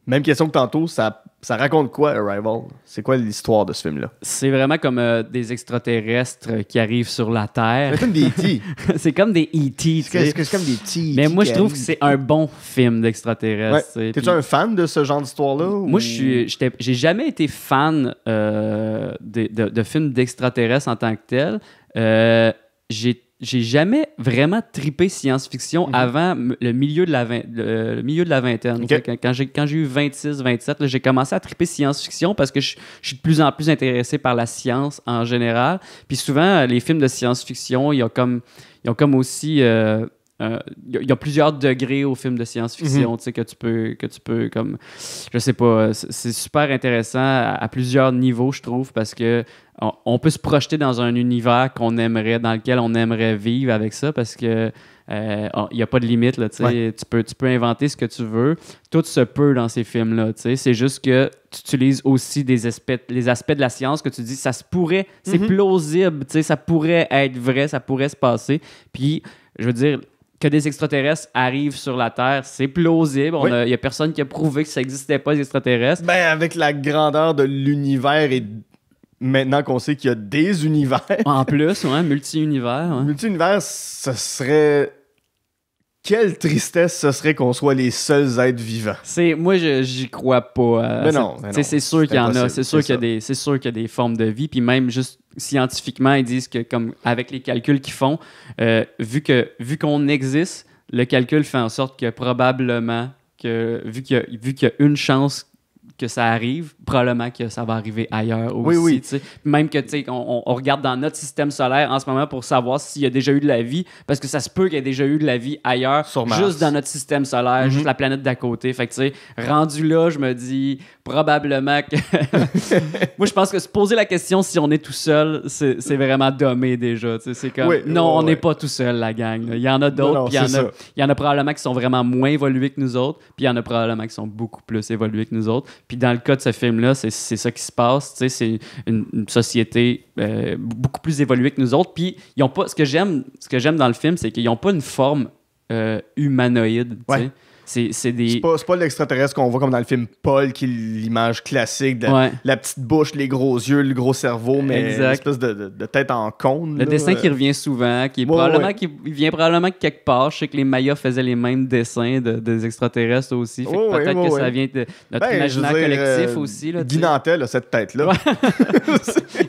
Même question que tantôt, ça raconte quoi, Arrival? C'est quoi l'histoire de ce film-là? C'est vraiment comme des extraterrestres qui arrivent sur la Terre. C'est comme des E.T. C'est comme des E.T. tu sais. C'est comme des petits. Mais moi, je trouve que c'est un bon film d'extraterrestres. tu sais. T'es-tu Puis- un fan de ce genre d'histoire-là? Moi, j'ai jamais été fan de films d'extraterrestres en tant que tel. J'ai jamais vraiment trippé science-fiction avant le milieu de la vingtaine. Ok. Quand j'ai eu 26, 27, là, j'ai commencé à tripper science-fiction parce que je suis de plus en plus intéressé par la science en général. Puis souvent, les films de science-fiction, ils ont comme aussi... il y a plusieurs degrés aux films de science-fiction, tu sais, que tu peux comme, je sais pas, c'est super intéressant à plusieurs niveaux, je trouve, parce que on peut se projeter dans un univers dans lequel on aimerait vivre avec ça, parce que il n'y a pas de limite, là, tu sais. Ouais. Tu peux inventer ce que tu veux. Tout se peut dans ces films-là, tu sais. C'est juste que tu utilises aussi les aspects de la science que tu dis, ça se pourrait, c'est plausible, tu sais, ça pourrait être vrai, ça pourrait se passer. Puis, je veux dire, que des extraterrestres arrivent sur la Terre, c'est plausible. Oui. Il n'y a personne qui a prouvé que ça n'existait pas, les extraterrestres. Ben, avec la grandeur de l'univers et maintenant qu'on sait qu'il y a des univers, En plus, ouais, multi-univers. Ouais. multi-univers, ce serait... Quelle tristesse ce serait qu'on soit les seuls êtres vivants. Moi, j'y crois pas. Mais non, c'est sûr qu'il y en a. impossible, C'est sûr c'est qu'il y a des formes de vie. Puis même juste scientifiquement, ils disent que comme avec les calculs qu'ils font, vu qu'on existe, le calcul fait en sorte que probablement vu qu'il y a une chance que ça arrive, probablement que ça va arriver ailleurs aussi. Oui. tu sais. Même que, tu sais, on regarde dans notre système solaire en ce moment pour savoir s'il y a déjà eu de la vie, parce que ça se peut qu'il y ait déjà eu de la vie ailleurs, Sur Mars. juste dans notre système solaire, juste la planète d'à côté. Fait que, tu sais, rendu là, je me dis probablement que... Moi, je pense que se poser la question si on est tout seul, c'est vraiment dommé déjà. Tu sais, c'est comme, Oui, non, on ouais. n'est pas tout seul, la gang. là. Il y en a Non, d'autres, puis c'est ça. il y en a probablement qui sont vraiment moins évolués que nous autres, puis il y en a probablement qui sont beaucoup plus évolués que nous autres. Puis dans le cas de ce film-là, c'est ça qui se passe. Tu sais, c'est une société beaucoup plus évoluée que nous autres. Puis ils ont pas. Ce que j'aime dans le film, c'est qu'ils n'ont pas une forme humanoïdes. Ouais. C'est des... C'est pas l'extraterrestre qu'on voit comme dans le film Paul, qui est l'image classique de la petite bouche, les gros yeux, le gros cerveau, mais une espèce de tête en cône. Le dessin qui revient souvent, qui vient probablement de quelque part. Je sais que les Mayas faisaient les mêmes dessins des extraterrestres aussi. Fait que peut-être que ça vient de notre imaginaire collectif aussi. Là, Guy Nantel a cette tête-là. Ouais.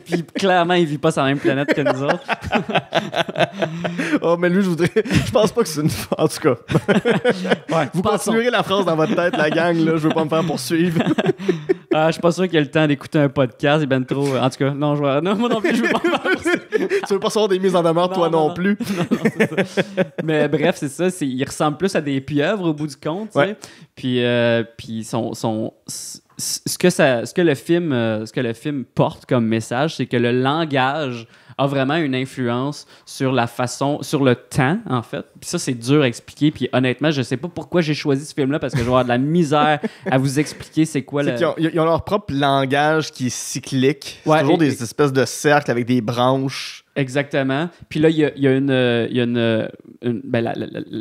Puis clairement, il vit pas sur la même planète que nous autres. Oh, mais lui, je pense pas que c'est une... En tout cas. Vous continuerez la phrase dans votre tête, la gang, là. Je veux pas me faire poursuivre. Je suis pas sûr qu'il ait le temps d'écouter un podcast. Il est ben trop... En tout cas, non, moi non plus, je veux pas me faire poursuivre. Tu veux pas savoir des mises en demeure, toi non plus. Non, c'est ça. Mais bref, c'est ça. Il ressemble plus à des pieuvres au bout du compte. Ouais. Puis ce que le film porte comme message, c'est que le langage a vraiment une influence sur la façon, sur le temps, en fait. Puis ça, c'est dur à expliquer. Puis honnêtement, je sais pas pourquoi j'ai choisi ce film-là, parce que je vais avoir de la misère à vous expliquer c'est quoi le... Ils ont leur propre langage qui est cyclique. C'est toujours des espèces de cercles avec des branches. Exactement. Puis là, il y a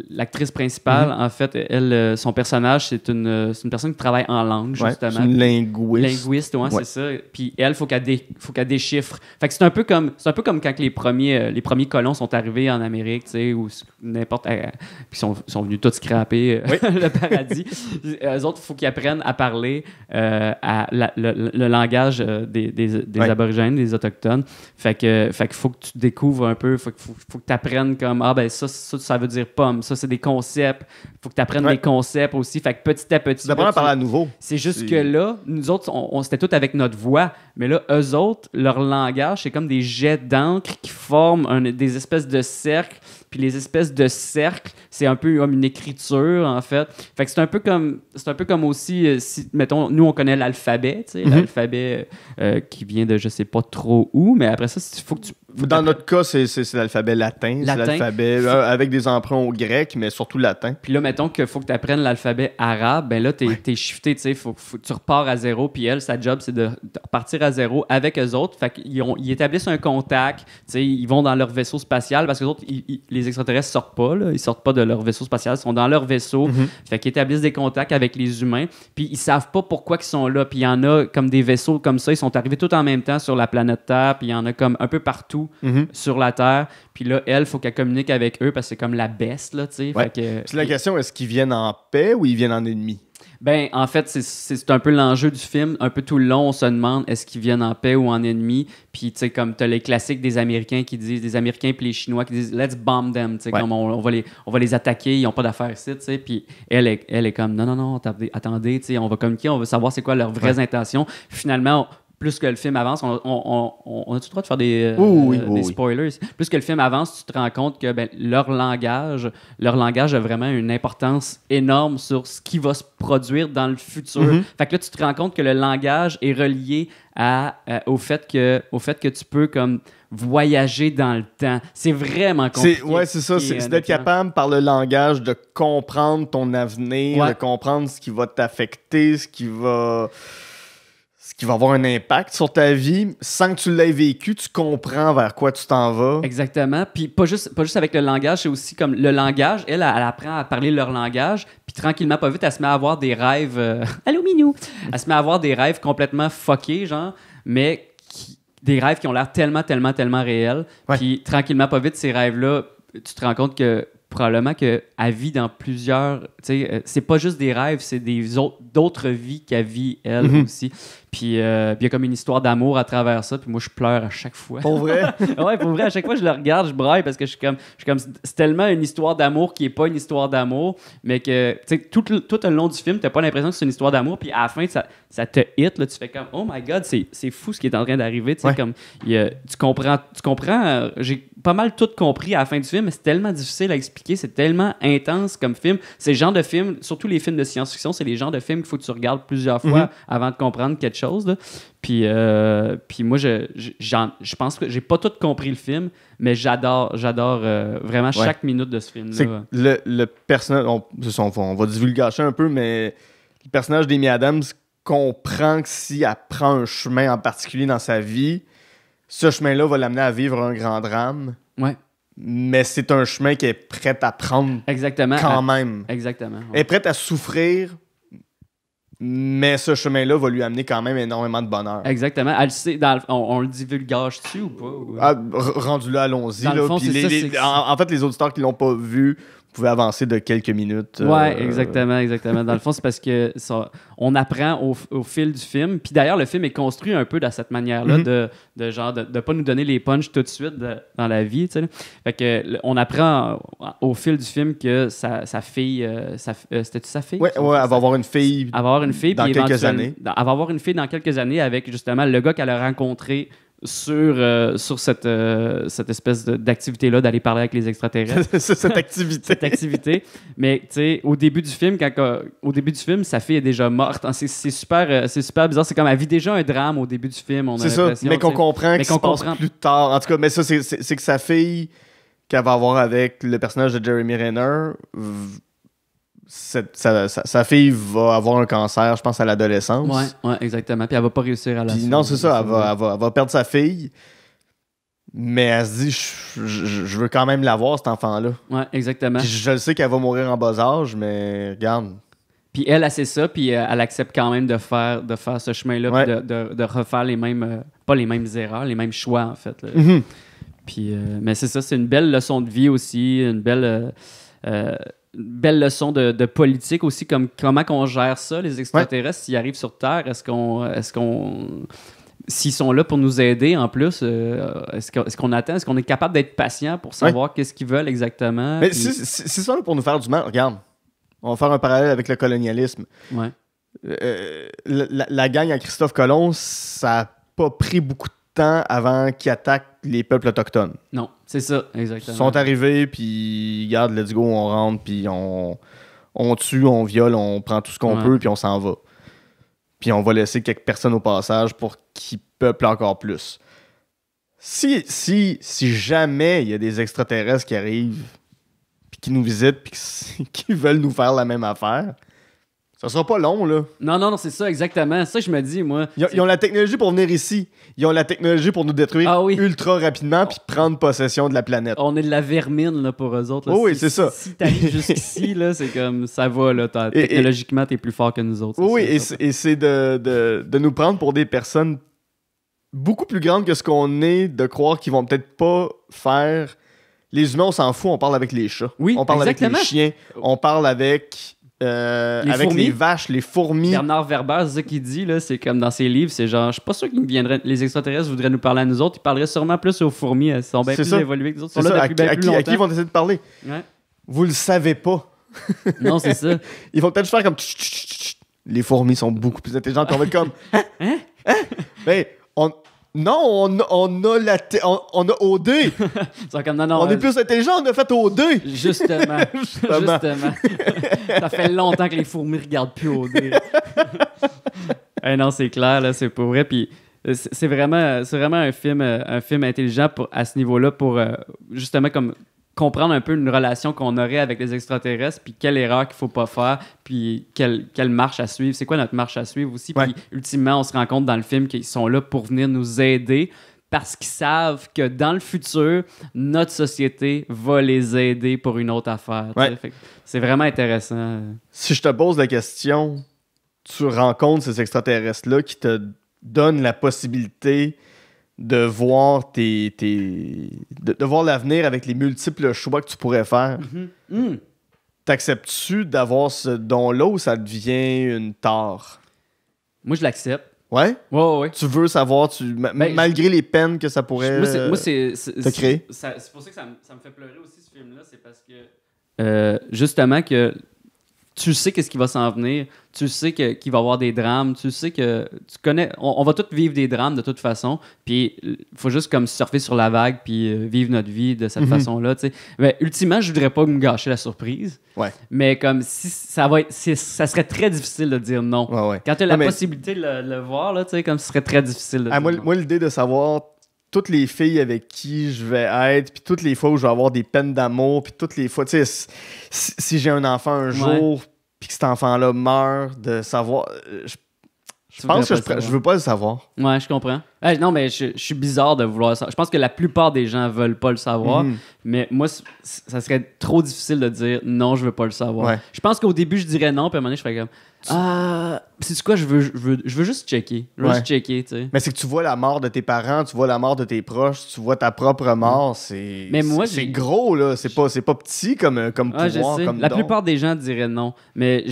l'actrice principale, en fait, elle, son personnage, c'est une personne qui travaille en langue, justement. C'est une linguiste. Linguiste, c'est ça. Puis elle, faut qu'elle déchiffre. Fait que c'est un peu comme quand les premiers colons sont arrivés en Amérique, tu sais, ou n'importe... Puis sont venus tous scraper le paradis. Eux autres, il faut qu'ils apprennent à parler le langage des aborigènes, des autochtones. Fait que faut que tu découvres un peu, faut que tu apprennes comme ça veut dire pomme, ça c'est des concepts, faut que tu apprennes des concepts aussi, fait que petit à petit tu apprends à parler à nouveau. C'est juste que là, nous autres on c'était tout avec notre voix, mais là eux autres, leur langage c'est comme des jets d'encre qui forment des espèces de cercles, puis les espèces de cercles, c'est un peu comme une écriture en fait. Fait que c'est un peu comme aussi si mettons nous on connaît l'alphabet, tu sais, l'alphabet qui vient de je sais pas trop où, mais après ça il faut que tu... Dans notre cas, c'est l'alphabet latin. C'est l'alphabet avec des emprunts au grec, mais surtout latin. Puis là, mettons qu'il faut que tu apprennes l'alphabet arabe, ben là, t'es shifté, tu sais, faut que tu repars à zéro. Puis elle, sa job, c'est de repartir à zéro avec eux autres. Fait qu'ils établissent un contact, tu sais, ils vont dans leur vaisseau spatial parce que les autres, les extraterrestres sortent pas, là. Ils sortent pas de leur vaisseau spatial, ils sont dans leur vaisseau. Fait qu'ils établissent des contacts avec les humains. Puis ils savent pas pourquoi ils sont là. Puis il y en a comme des vaisseaux comme ça, ils sont arrivés tout en même temps sur la planète Terre. Puis il y en a comme un peu partout sur la Terre. Puis là, elle, faut qu'elle communique avec eux parce que c'est comme la best, là, tu sais. Ouais. Puis la question, est-ce qu'ils viennent en paix ou ils viennent en ennemi? Ben, en fait, c'est un peu l'enjeu du film. Un peu tout le long, on se demande est-ce qu'ils viennent en paix ou en ennemi. Puis, tu sais, comme t'as les classiques des Américains des Américains puis les Chinois qui disent let's bomb them, tu sais, comme on va les attaquer, ils n'ont pas d'affaires ici, tu sais. Puis elle est comme non, attendez, tu sais, on va communiquer, on va savoir c'est quoi leurs vraies intentions. Finalement, plus que le film avance, on a-tu le droit de faire des spoilers? Plus que le film avance, tu te rends compte que leur langage a vraiment une importance énorme sur ce qui va se produire dans le futur. Fait que là, tu te rends compte que le langage est relié au fait que tu peux comme voyager dans le temps. C'est vraiment compliqué. C'est ça. C'est d'être capable, par le langage, de comprendre ton avenir, de comprendre ce qui va t'affecter, ce qui va avoir un impact sur ta vie, sans que tu l'aies vécu, tu comprends vers quoi tu t'en vas. Exactement. Puis pas juste avec le langage, c'est aussi comme le langage, elle apprend à parler leur langage, puis tranquillement, pas vite, elle se met à avoir des rêves... Allô, Minou! Elle se met à avoir des rêves complètement fuckés, genre, mais des rêves qui ont l'air tellement, tellement, tellement réels. Puis tranquillement, pas vite, ces rêves-là, tu te rends compte que probablement qu'elle vit dans plusieurs... Tu sais, c'est pas juste des rêves, c'est d'autres vies qu'elle vit, elle aussi. Puis il y a comme une histoire d'amour à travers ça. Puis moi, je pleure à chaque fois. Pour vrai? Ouais, pour vrai. À chaque fois que je le regarde, je braille parce que je suis comme c'est tellement une histoire d'amour qui est pas une histoire d'amour, mais que, tu sais, tout le long du film, t'as pas l'impression que c'est une histoire d'amour. Puis à la fin, ça te hit, là. Tu fais comme, oh my God, c'est fou ce qui est en train d'arriver. Tu sais, comme, tu comprends. J'ai pas mal tout compris à la fin du film, mais c'est tellement difficile à expliquer. C'est tellement intense comme film. C'est le genre de film, surtout les films de science-fiction, c'est les genres de films qu'il faut que tu regardes plusieurs fois avant de comprendre quelque chose, là. Puis moi, je pense que j'ai pas tout compris le film, mais j'adore vraiment chaque minute de ce film-là. C'est le personnage, on va divulgacher un peu, mais le personnage d'Amy Adams comprend que si elle prend un chemin en particulier dans sa vie, ce chemin-là va l'amener à vivre un grand drame. Ouais. mais c'est un chemin qu'elle est prête à prendre Exactement. quand même. Exactement. Elle est prête à souffrir, mais ce chemin-là va lui amener quand même énormément de bonheur. Exactement. Elle sait, on le divulgage-tu ou pas? Ou... Rendu là, allons-y. Dans le Là, fond, puis c'est ça, en fait, les auditeurs qui l'ont pas vu, vous pouvez avancer de quelques minutes. Ouais, exactement. Dans le fond, c'est parce que on apprend au fil du film. Puis d'ailleurs, le film est construit un peu de cette manière-là, de genre de pas nous donner les punchs tout de suite dans la vie, tu sais. Fait que on apprend au fil du film que sa fille, c'était-tu sa fille? Ouais, elle va avoir une fille. Elle va avoir une fille dans puis quelques années. Elle va avoir une fille dans quelques années avec justement le gars qu'elle a rencontré sur cette espèce d'activité-là, d'aller parler avec les extraterrestres. Cette activité. Cette activité. Mais, tu sais, au début du film, sa fille est déjà morte. C'est super bizarre. C'est comme, elle vit déjà un drame au début du film. C'est ça, mais qu'on comprend que ça se passe plus tard. En tout cas, mais ça, c'est que sa fille, qu'elle va avoir avec le personnage de Jeremy Renner, sa fille va avoir un cancer, je pense, à l'adolescence. Ouais, exactement. Puis elle va pas réussir à la non, c'est ça, elle va perdre sa fille, mais elle se dit, je veux quand même l'avoir, cet enfant-là. Ouais, exactement. Puis je le sais qu'elle va mourir en bas âge, mais regarde. Puis elle sait ça, puis elle accepte quand même de faire ce chemin-là, Ouais. puis de refaire les mêmes, pas les mêmes erreurs, les mêmes choix, en fait. Là. Mm-hmm. Puis, mais c'est ça, c'est une belle leçon de vie aussi, une belle leçon de politique aussi, comme comment qu'on gère ça, les extraterrestres, s'ils arrivent sur Terre, s'ils sont là pour nous aider en plus, est-ce qu'on attend, est-ce qu'on est capable d'être patient pour savoir qu'est-ce qu'ils veulent exactement? Mais c'est ça là, pour nous faire du mal. Regarde, on va faire un parallèle avec le colonialisme. Ouais. La gang à Christophe Colomb, ça n'a pas pris beaucoup de temps avant qu'ils attaquent les peuples autochtones. Non, c'est ça, exactement. Ils sont arrivés, puis regarde, let's go, on rentre, puis on tue, on viole, on prend tout ce qu'on peut, puis on s'en va. Puis on va laisser quelques personnes au passage pour qu'ils peuplent encore plus. Si jamais il y a des extraterrestres qui arrivent, puis qui nous visitent, puis qui veulent nous faire la même affaire, ça sera pas long, là. Non, c'est ça, exactement. Ça, je me dis, moi... Ils ont la technologie pour venir ici. Ils ont la technologie pour nous détruire ultra rapidement puis prendre possession de la planète. On est de la vermine, là, pour eux autres. Là. Oui, c'est ça. Si t'arrives jusqu'ici, là, c'est comme, ça va, là. Technologiquement, t'es plus fort que nous autres. Oui, et c'est de nous prendre pour des personnes beaucoup plus grandes que ce qu'on est, de croire qu'ils vont peut-être pas faire... Les humains, on s'en fout, on parle avec les chats. Oui, on parle exactement. avec les chiens. On parle avec les vaches, les fourmis. Bernard Werber, c'est ça qu'il dit, là, c'est comme dans ses livres, c'est genre, je suis pas sûr les extraterrestres voudraient nous parler à nous autres, ils parleraient sûrement plus aux fourmis, elles sont bien plus évoluées que nous autres. C'est ça, à qui ils vont essayer de parler? Ouais. Vous le savez pas. Non, c'est ça. Ils vont peut-être faire comme... Les fourmis sont beaucoup plus intelligentes, on va être comme... Ben, on a OD. Comme, non, on est plus intelligent, on a fait OD. Justement. Ça fait longtemps que les fourmis regardent plus OD. Non, c'est clair, là, c'est pour vrai. Puis c'est vraiment un film intelligent à ce niveau-là pour justement comme comprendre un peu une relation qu'on aurait avec les extraterrestres, puis quelle erreur qu'il faut pas faire, puis quelle marche à suivre. C'est quoi notre marche à suivre aussi? Puis ultimement, on se rend compte dans le film qu'ils sont là pour venir nous aider parce qu'ils savent que dans le futur, notre société va les aider pour une autre affaire. Fait que c'est vraiment intéressant. Si je te pose la question, tu rencontres ces extraterrestres-là qui te donnent la possibilité de voir de voir l'avenir avec les multiples choix que tu pourrais faire. T'acceptes-tu d'avoir ce don-là ou ça devient une tare? Moi, je l'accepte. Ouais? Ouais. Tu veux savoir, malgré les peines que ça pourrait te créer? C'est pour ça que ça me fait pleurer aussi, ce film-là. C'est parce que, justement, que tu sais qu'est-ce qui va s'en venir, tu sais qu'il va y avoir des drames, tu sais que tu connais, on va tous vivre des drames de toute façon, puis il faut juste comme surfer sur la vague puis vivre notre vie de cette façon-là, tu sais. Mais ultimement, je voudrais pas me gâcher la surprise. Ouais. Mais comme si ça serait très difficile de dire non. Ouais. Quand tu as la possibilité de le voir là, tu sais, comme ce serait très difficile de dire non. Moi, l'idée de savoir toutes les filles avec qui je vais être, puis toutes les fois où je vais avoir des peines d'amour, puis toutes les fois, tu sais, si j'ai un enfant un jour, puis que cet enfant-là meurt, de savoir... Je pense que je veux pas le savoir. Ouais, je comprends. Non, mais je suis bizarre de vouloir ça. Je pense que la plupart des gens veulent pas le savoir, mais moi, ça serait trop difficile de dire non, je veux pas le savoir. Ouais. Je pense qu'au début, je dirais non, puis à un moment donné, je ferais comme c'est quoi, je veux juste checker. Je veux juste checker, tu sais. Mais c'est que tu vois la mort de tes parents, tu vois la mort de tes proches, tu vois ta propre mort, c'est gros, là. C'est pas petit comme pouvoir, je sais. comme La don. plupart des gens diraient non, mais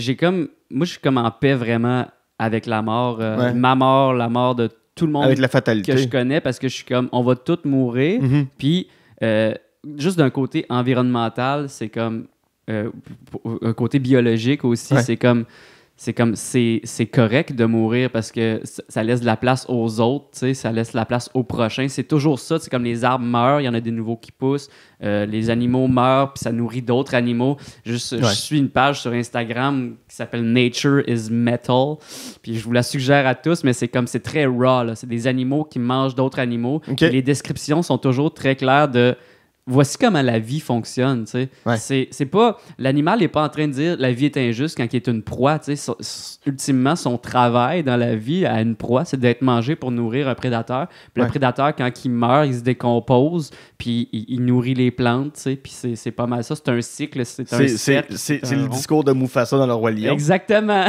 moi, je suis comme en paix vraiment avec la mort, ma mort, la mort de tout le monde avec la fatalité que je connais, parce que je suis comme, on va tous mourir. Puis, juste d'un côté environnemental, c'est comme, un côté biologique aussi, c'est correct de mourir parce que ça laisse de la place aux autres, tu sais, ça laisse de la place aux prochains. C'est toujours ça, c'est comme les arbres meurent, il y en a des nouveaux qui poussent, les animaux meurent, puis ça nourrit d'autres animaux. Je suis une page sur Instagram qui s'appelle Nature is Metal, puis je vous la suggère à tous, mais c'est très raw, là. C'est des animaux qui mangent d'autres animaux. Okay. Les descriptions sont toujours très claires de... Voici comment la vie fonctionne, tu sais. Ouais. C'est pas... L'animal n'est pas en train de dire la vie est injuste quand il est une proie, tu sais. Ultimement, son travail dans la vie à une proie, c'est d'être mangé pour nourrir un prédateur. Puis le prédateur, quand il meurt, il se décompose, puis il nourrit les plantes, tu sais. Puis c'est pas mal ça. C'est un cycle, c'est un cercle. C'est le discours de Mufasa dans le Roi Lion. Exactement.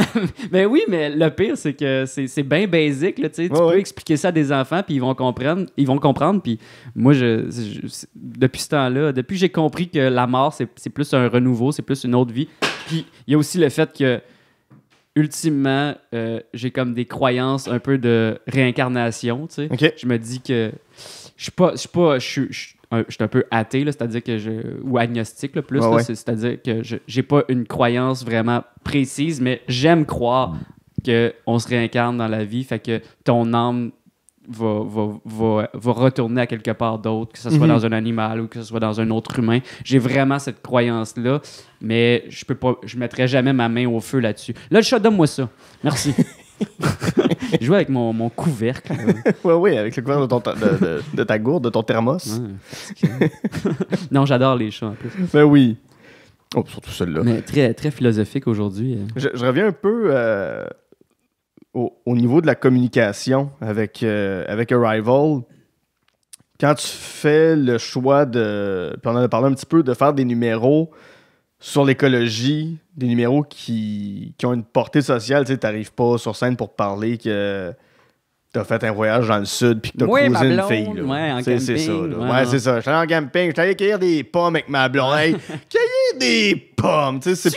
Mais oui, mais le pire, c'est que c'est bien basique, là, tu sais. Tu peux expliquer ça à des enfants, puis ils vont comprendre. Puis moi, depuis ce temps-là, depuis que j'ai compris que la mort, c'est plus un renouveau, c'est plus une autre vie. Puis il y a aussi le fait que, ultimement, j'ai comme des croyances un peu de réincarnation, tu sais. Okay. Je me dis que je suis un peu athée, là, c'est-à-dire que ou agnostique, là, plus, là, c'est-à-dire que j'ai pas une croyance vraiment précise, mais j'aime croire qu'on se réincarne dans la vie, fait que ton âme va retourner à quelque part d'autre, que ce soit dans un animal ou que ce soit dans un autre humain. J'ai vraiment cette croyance-là, mais je mettrai jamais ma main au feu là-dessus. Là, le chat, donne-moi ça. Merci. Je joue avec mon couvercle. Oui, avec le couvercle de ta gourde, de ton thermos. Ouais, non, j'adore les chats en plus. Ben oui. Oh, surtout celle-là. Mais très, très philosophique aujourd'hui. Je reviens un peu au niveau de la communication avec Arrival. Quand tu fais le choix de... Puis on en a parlé un petit peu, de faire des numéros sur l'écologie, des numéros qui ont une portée sociale. Tu sais, t'arrives pas sur scène pour parler que t'as fait un voyage dans le sud puis que t'as croisé une fille. Là. Ouais, en c'est camping. ça. Ouais, c'est ça. J'étais en camping, j'étais allé cueillir des pommes avec ma blonde. Hey, cueillir des pommes! Tu sais,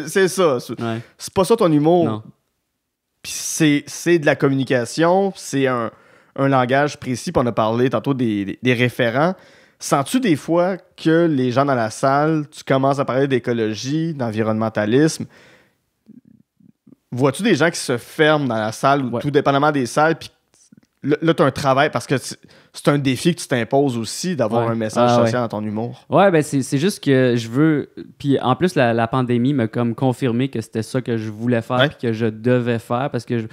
c'est ça. C'est pas ça ton humour. Non. Puis c'est de la communication, c'est un langage précis. Puis on a parlé tantôt des référents. Sens-tu des fois que les gens dans la salle, tu commences à parler d'écologie, d'environnementalisme, vois-tu des gens qui se ferment dans la salle, ou tout dépendamment des salles, puis là, tu as un travail, parce que c'est un défi que tu t'imposes aussi, d'avoir un message social dans ton humour. Ouais, ben c'est juste que je veux... Puis en plus, la pandémie m'a comme confirmé que c'était ça que je voulais faire, puis que je devais faire, parce que,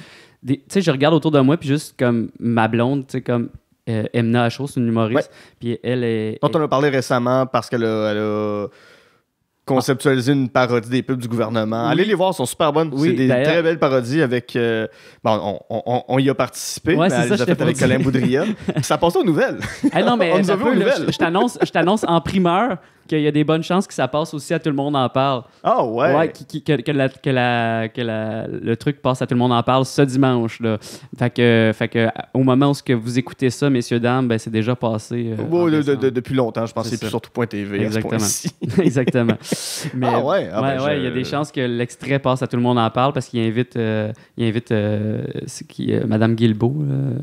tu sais, je regarde autour de moi, puis juste comme ma blonde, tu sais, comme... Emna Achot, c'est une humoriste. Puis elle est... Dont on a parlé récemment parce qu'elle a conceptualisé une parodie des pubs du gouvernement. Oui. Allez les voir, elles sont super bonnes. Oui, c'est des très belles parodies avec... on y a participé, mais elle les a faites avec Colin Boudria. Ça passe aux nouvelles. Ah non, mais on nous a vu aux nouvelles. Je t'annonce en primeur qu'il y a des bonnes chances que ça passe aussi à Tout le monde en parle. Ah ouais? Ouais, que le truc passe à Tout le monde en parle ce dimanche. Là. Fait que au moment où ce que vous écoutez ça, messieurs, dames, ben, c'est déjà passé. Depuis longtemps, je pense que c'est plus sur tout.tv. Exactement. Exactement. Mais, il y a des chances que l'extrait passe à Tout le monde en parle parce qu'il invite Madame Guilbeault.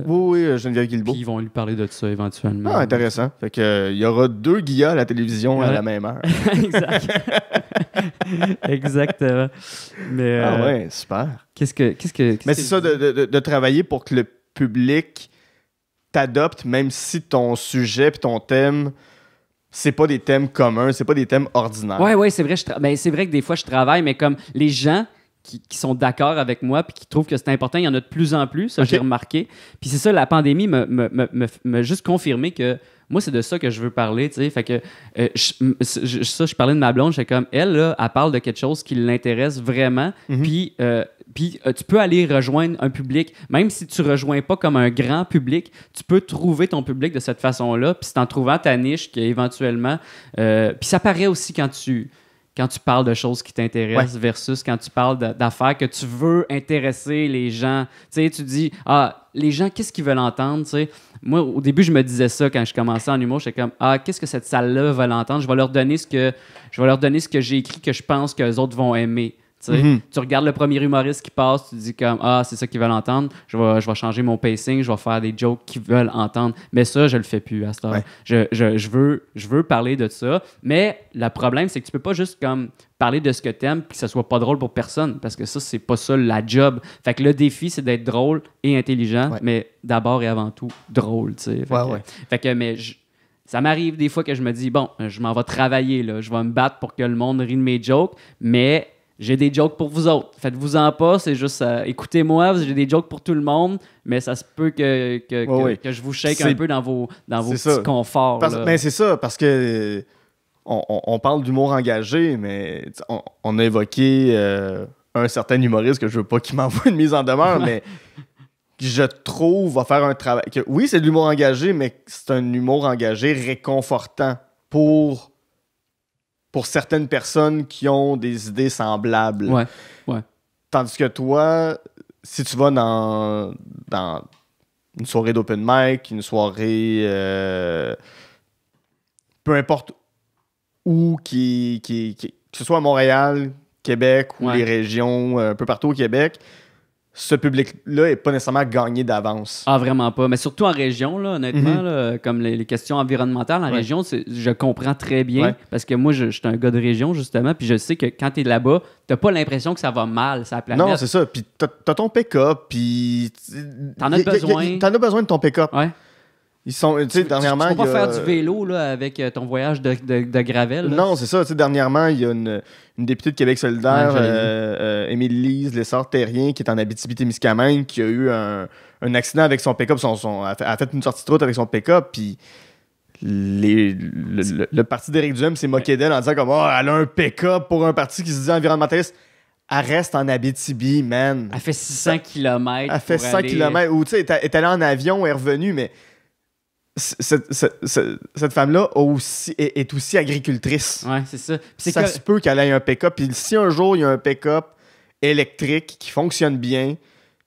Oui, Geneviève Guilbeault. Puis ils vont lui parler de ça éventuellement. Ah, intéressant. Fait que il y aura 2 Guilla à la télévision à la même heure. Exact. Exactement. Mais, ouais, super. Mais c'est ça, de travailler pour que le public t'adopte, même si ton sujet et ton thème, c'est pas des thèmes communs, c'est pas des thèmes ordinaires. Ouais, c'est vrai. C'est vrai que des fois, je travaille, mais comme les gens qui sont d'accord avec moi puis qui trouvent que c'est important, il y en a de plus en plus, ça, j'ai remarqué. Puis c'est ça, la pandémie m'a juste confirmé que moi, c'est de ça que je veux parler, tu sais. Fait que je parlais de ma blonde, j'étais comme, elle, là, elle parle de quelque chose qui l'intéresse vraiment. Puis Puis tu peux aller rejoindre un public, même si tu ne rejoins pas comme un grand public, tu peux trouver ton public de cette façon-là. Puis c'est en trouvant ta niche qu'éventuellement... puis ça paraît aussi quand tu parles de choses qui t'intéressent versus quand tu parles d'affaires que tu veux intéresser les gens. Tu sais, tu dis, les gens, qu'est-ce qu'ils veulent entendre? Tu sais? Moi, au début, je me disais ça quand je commençais en humour. J'étais comme, qu'est-ce que cette salle-là veut entendre? Je vais leur donner ce que j'ai écrit que je pense qu'eux autres vont aimer. Tu regardes le premier humoriste qui passe, tu dis comme c'est ça qu'ils veulent entendre, je vais changer mon pacing, je vais faire des jokes qu'ils veulent entendre, mais ça je le fais plus à cette heure. Je veux parler de ça, mais le problème c'est que tu peux pas juste comme parler de ce que t'aimes puis que ça soit pas drôle pour personne, parce que ça c'est pas ça la job. Fait que le défi c'est d'être drôle et intelligent, mais d'abord et avant tout drôle, tu sais. Fait que mais ça m'arrive des fois que je me dis bon, je m'en vais travailler là, je vais me battre pour que le monde rie de mes jokes, mais j'ai des jokes pour vous autres. Faites-vous-en pas, c'est juste écoutez-moi, j'ai des jokes pour tout le monde, mais ça se peut que je vous shake un peu dans vos petits conforts. Mais c'est ça, parce que on parle d'humour engagé, mais on a évoqué un certain humoriste que je veux pas qu'il m'envoie une mise en demeure, mais je trouve va faire un travail. Oui, c'est de l'humour engagé, mais c'est un humour engagé réconfortant pour certaines personnes qui ont des idées semblables. Ouais. Tandis que toi, si tu vas dans une soirée d'open mic, une soirée peu importe où, que ce soit à Montréal, Québec ou les régions un peu partout au Québec, ce public-là n'est pas nécessairement gagné d'avance. Vraiment pas. Mais surtout en région, là, honnêtement, là, comme les questions environnementales en région, je comprends très bien parce que moi, je suis un gars de région, justement, puis je sais que quand tu es là-bas, t'as pas l'impression que ça va mal, ça planète. Non, c'est ça. Puis t'as ton pick-up, puis... T'en as besoin. T'en as besoin de ton pick-up. Ouais. Ils sont, tu sais, dernièrement... Tu peux pas faire du vélo là, avec ton voyage de gravel. Là. Non, c'est ça. Tu sais, dernièrement, il y a une députée de Québec solidaire, Émilie Lise Lessard-Terrien, qui est en Abitibi-Témiscamingue, qui a eu un accident avec son pick-up. Elle a fait une sortie de route avec son pick-up, puis le parti d'Éric Duhem s'est moqué d'elle en disant comme elle a un pick-up pour un parti qui se dit environnementaliste. Elle reste en Abitibi, man. Elle fait 600 km. Elle fait 100 km. Ou tu sais, elle est allée en avion, elle est revenue, mais... Cette femme-là est aussi agricultrice. Ouais, c'est ça. Ça se peut qu'elle ait un pick-up. Puis si un jour, il y a un pick-up électrique qui fonctionne bien,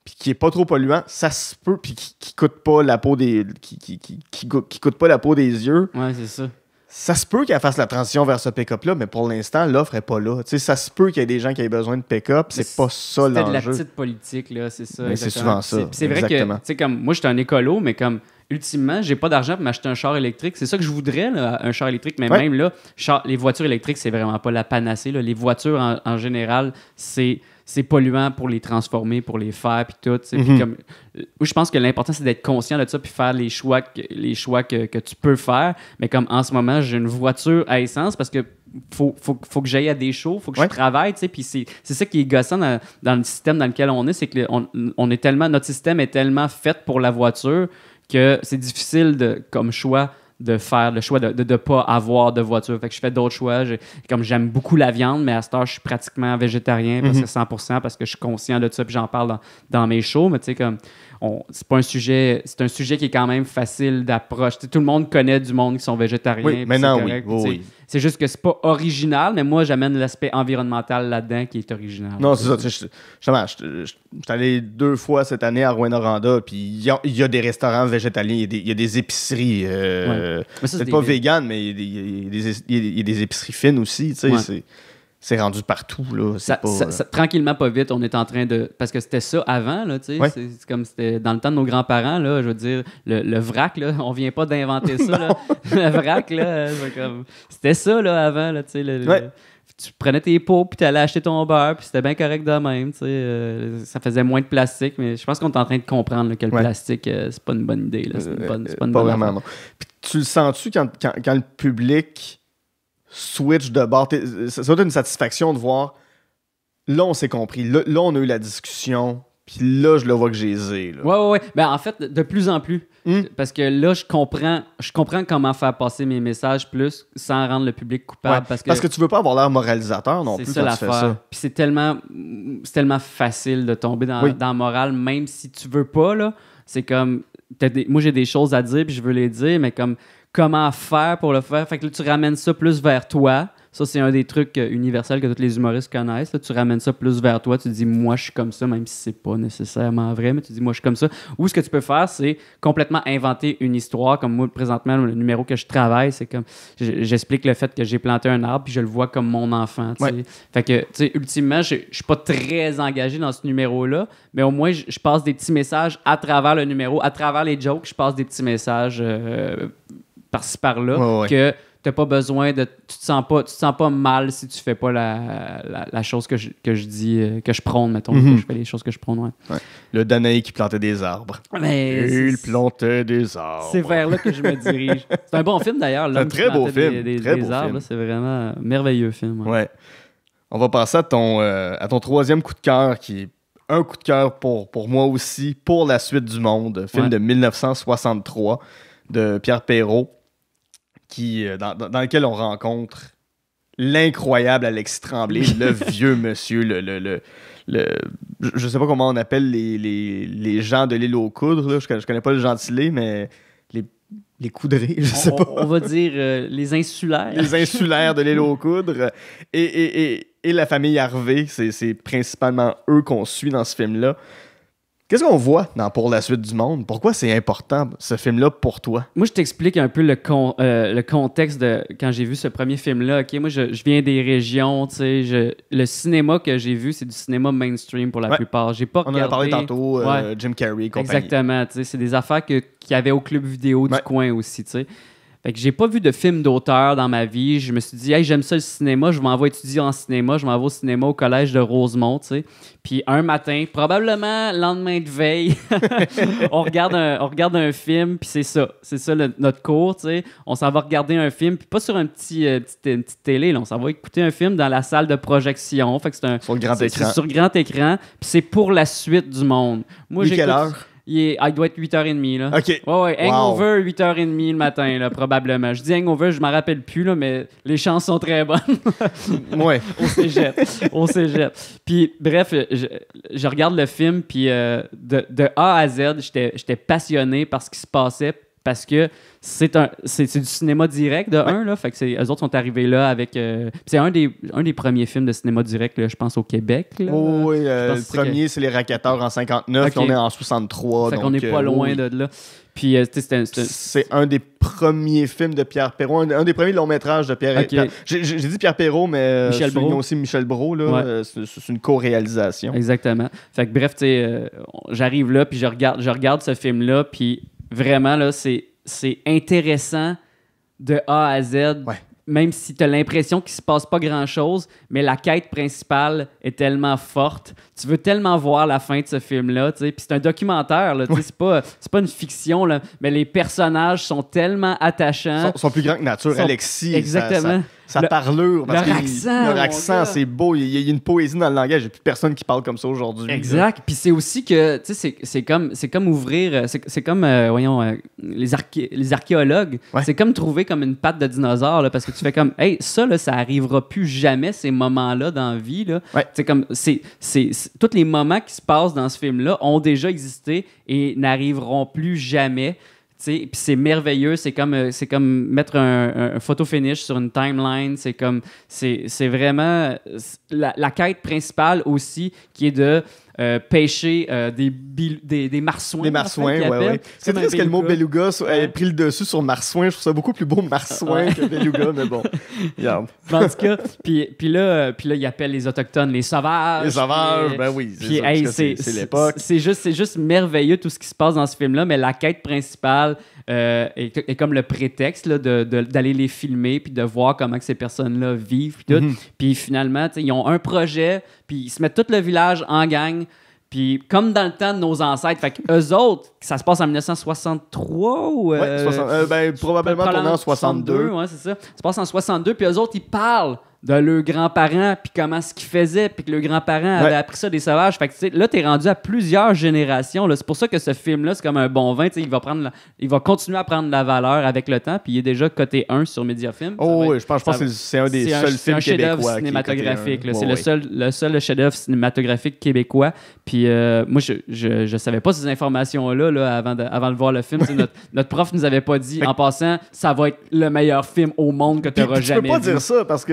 puis qui est pas trop polluant, ça se peut, puis qui coûte pas la peau des... qui coûte pas la peau des yeux. Ouais, c'est ça. Ça se peut qu'elle fasse la transition vers ce pick-up-là, mais pour l'instant, l'offre n'est pas là. Tu sais, ça se peut qu'il y ait des gens qui aient besoin de pick-up, c'est pas ça l'enjeu. C'est de la petite politique, là, c'est ça. Mais c'est souvent ça. C'est vrai que, tu sais, comme moi, j'étais un écolo, mais comme ultimement, j'ai pas d'argent pour m'acheter un char électrique. C'est ça que je voudrais, là, un char électrique, mais même là, les voitures électriques, c'est vraiment pas la panacée. Là. Les voitures, en général, c'est polluant pour les transformer, pour les faire, puis tout. Puis comme, je pense que l'important, c'est d'être conscient de ça, puis faire les choix que tu peux faire. Mais comme en ce moment, j'ai une voiture à essence parce que faut que j'aille à des shows, faut que je travaille, tu sais. Puis c'est ça qui est gossant dans le système dans lequel on est, c'est que on est tellement, notre système est tellement fait pour la voiture que c'est difficile comme choix de faire le choix de ne pas avoir de voiture. Fait que je fais d'autres choix. Comme j'aime beaucoup la viande, mais à cette heure, je suis pratiquement végétarien parce que 100%, parce que je suis conscient de ça puis j'en parle dans mes shows. Mais tu sais, comme c'est pas un sujet, c'est un sujet qui est quand même facile d'approche. T'sais, tout le monde connaît du monde qui sont végétariens. Oui, maintenant, oui. C'est juste que c'est pas original, mais moi, j'amène l'aspect environnemental là-dedans qui est original. Non, c'est ça. Justement, je suis allé 2 fois cette année à Rouyn-Noranda, puis il y a des restaurants végétaliens, il y a des épiceries. C'est pas vegan, mais il y a des épiceries fines aussi. Tu sais, c'est rendu partout. Là. Tranquillement, pas vite, on est en train de... Parce que c'était ça avant, là, tu sais. C'est comme c'était dans le temps de nos grands-parents, là, je veux dire, le vrac, là, on vient pas d'inventer ça, là. Le vrac, là, c'était ça, là, avant, là, tu sais. Tu prenais tes pots, puis tu allais acheter ton beurre, puis c'était bien correct de même, tu sais. Ça faisait moins de plastique, mais je pense qu'on est en train de comprendre là, que le plastique, c'est pas une bonne idée, là. C'est pas une bonne vraiment, non. Puis tu le sens-tu quand le public... switch de bord. Ça doit être une satisfaction de voir. Là, on s'est compris. Là, on a eu la discussion. Puis là, je le vois que j'ai zé. Là. Ouais. Ben, en fait, de plus en plus. Parce que là, je comprends comment faire passer mes messages plus sans rendre le public coupable. Ouais, parce que tu veux pas avoir l'air moralisateur non plus ça, quand tu fais ça. Puis c'est tellement facile de tomber dans la morale, même si tu veux pas, là. C'est comme... moi, j'ai des choses à dire, puis je veux les dire, mais comme comment faire pour le faire? Fait que là, tu ramènes ça plus vers toi. Ça, c'est un des trucs universels que tous les humoristes connaissent. Là. Tu ramènes ça plus vers toi. Tu dis, moi, je suis comme ça, même si c'est pas nécessairement vrai, mais tu dis, moi, je suis comme ça. Ou ce que tu peux faire, c'est complètement inventer une histoire. Comme moi, présentement, le numéro que je travaille, c'est comme... J'explique le fait que j'ai planté un arbre, puis je le vois comme mon enfant. Ouais. Fait que, tu sais, ultimement, je suis pas très engagé dans ce numéro-là, mais au moins, je passe des petits messages à travers le numéro, à travers les jokes, je passe des petits messages par-ci, par-là, que... T'as pas besoin de... Tu te sens pas mal si tu fais pas la chose que je dis, que je prône, mettons. Que je fais les choses que je prône, ouais. Le Danaï qui plantait des arbres. Il plantait des arbres. C'est vers là que je me dirige. C'est un bon film, d'ailleurs. C'est un très beau film. Des arbres, là, c'est vraiment un merveilleux film. Ouais. On va passer à ton troisième coup de cœur, qui est un coup de cœur pour moi aussi, pour la suite du monde. Film de 1963 de Pierre Perrault. Dans lequel on rencontre l'incroyable Alexis Tremblay, le vieux monsieur, je sais pas comment on appelle les gens de l'île aux coudres, là. Je connais pas le gentilé, mais les coudrés, je sais pas. On va dire les insulaires. Les insulaires de l'île aux coudres. Et la famille Harvey, c'est principalement eux qu'on suit dans ce film-là. Qu'est-ce qu'on voit dans Pour la suite du monde? Pourquoi c'est important, ce film-là, pour toi? Moi, je t'explique un peu le contexte de quand j'ai vu ce premier film-là. OK, moi, je viens des régions, tu sais, le cinéma que j'ai vu, c'est du cinéma mainstream pour la plupart. J'ai pas regardé... On en a parlé tantôt, Jim Carrey, compagnie. Exactement, tu sais, c'est des affaires qu'il y avait au club vidéo du coin aussi, tu sais. Fait que j'ai pas vu de film d'auteur dans ma vie. Je me suis dit, hey, j'aime ça le cinéma, je m'en vais étudier en cinéma, je m'en vais au cinéma au collège de Rosemont, tu sais. Puis un matin, probablement lendemain de veille, on regarde un film, puis c'est ça notre cours, tu sais. On s'en va regarder un film, puis pas sur une petite télé, là, on s'en va écouter un film dans la salle de projection. Fait que sur le grand écran. Sur grand écran, puis c'est Pour la suite du monde. Moi, quelle heure? Il doit être 8h30, là. OK. Ouais, Hangover, 8h30 le matin, là, probablement. Je dis Hangover, je m'en rappelle plus, là, mais les chances sont très bonnes. Ouais. Au cégep. Puis, bref, je regarde le film, puis de A à Z, j'étais passionné par ce qui se passait, parce que c'est du cinéma direct, là. Fait que eux autres sont arrivés là avec... c'est un des premiers films de cinéma direct, là, je pense, au Québec. Là. Oui, le premier, c'est Les Racketteurs en 59, puis on est en 63. Fait qu'on n'est pas loin de là. Puis, c'est un des premiers films de Pierre Perrault, un des premiers longs-métrages de Pierre. J'ai dit Pierre Perrault, mais Michel Brault. aussi Michel Brault, là. C'est une co-réalisation. Exactement. Fait que bref, tu sais, j'arrive là, puis je regarde ce film-là, puis vraiment, là, c'est intéressant de A à Z, même si tu as l'impression qu'il se passe pas grand-chose, mais la quête principale est tellement forte. Tu veux tellement voir la fin de ce film-là, tu sais. Puis c'est un documentaire, là, tu sais, c'est pas une fiction, là, mais les personnages sont tellement attachants. Sont plus grands que nature. Alexis, exactement. Sa parlure, leur accent, c'est beau. Il y a une poésie dans le langage. Il n'y a plus personne qui parle comme ça aujourd'hui. Exact. Puis c'est aussi que, tu sais, c'est comme ouvrir... C'est comme, les archéologues. Ouais. C'est comme trouver comme une patte de dinosaure, là, parce que tu fais comme, hey, ça, là, ça arrivera plus jamais, ces moments-là dans la vie, là. Ouais. C'est comme, tous les moments qui se passent dans ce film-là ont déjà existé et n'arriveront plus jamais. Puis c'est merveilleux, c'est comme mettre un photo finish sur une timeline, c'est vraiment la quête principale aussi qui est de pêcher des marsouins. Des marsouins, oui. C'est triste que le mot beluga ait pris le dessus sur marsouin. Je trouve ça beaucoup plus beau marsouin que beluga, mais bon. Regarde. En tout cas, puis là, il appelle les Autochtones les sauvages. Les sauvages, ben oui. C'est l'époque. C'est juste merveilleux tout ce qui se passe dans ce film-là, mais la quête principale est comme le prétexte là, d'aller les filmer puis de voir comment que ces personnes-là vivent. Puis tout. Puis finalement, ils ont un projet, puis ils se mettent tout le village en gang. Puis, comme dans le temps de nos ancêtres, fait qu'eux autres, ça se passe en 1963 ou... probablement tourné en 62. Ouais, c'est ça. Ça se passe en 62, puis eux autres, ils parlent de leurs grands-parents, puis comment ce qu'ils faisaient, puis que leurs grands-parents avaient appris ça des sauvages. Fait que, tu sais, là, t'es rendu à plusieurs générations. Là. C'est pour ça que ce film-là, c'est comme un bon vin. Tu sais, il va continuer à prendre la valeur avec le temps, puis il est déjà coté 1 sur Mediafilm. Oh oui, je pense que c'est un des seuls films québécois cinématographique. C'est le seul chef-d'œuvre cinématographique québécois. Puis moi, je savais pas ces informations-là là, avant de voir le film. notre prof nous avait pas dit, en passant, ça va être le meilleur film au monde que tu auras jamais vu. Tu peux pas dire ça parce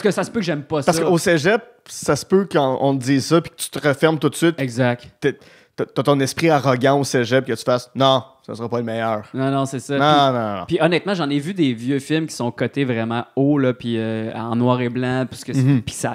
que ça se peut que j'aime pas ça. Parce qu'au cégep, ça se peut qu'on te dise ça puis que tu te refermes tout de suite. Exact. T'as ton esprit arrogant au cégep que tu fasses « Non, ça sera pas le meilleur. » Non, c'est ça. Non. Puis honnêtement, j'en ai vu des vieux films qui sont cotés vraiment haut, là, puis en noir et blanc, puis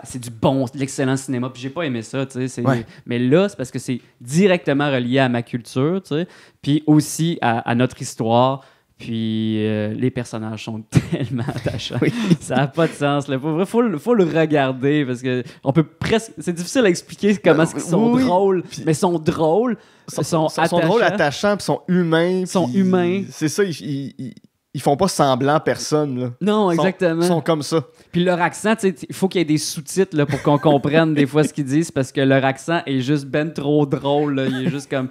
c'est du bon, de l'excellent cinéma, puis j'ai pas aimé ça, tu sais. Mais là, c'est parce que c'est directement relié à ma culture, tu sais, puis aussi à notre histoire. Puis les personnages sont tellement attachants. Oui. Ça n'a pas de sens. Là. Faut le regarder parce que on peut presque. C'est difficile à expliquer comment ils sont drôles, mais ils sont drôles. Ils sont drôles, attachants, puis sont humains. Ils sont humains. C'est ça, ils font pas semblant personne. Là. Non, exactement. Ils sont comme ça. Puis leur accent, il faut qu'il y ait des sous-titres là, pour qu'on comprenne des fois ce qu'ils disent parce que leur accent est juste ben trop drôle. Là. Il est juste comme.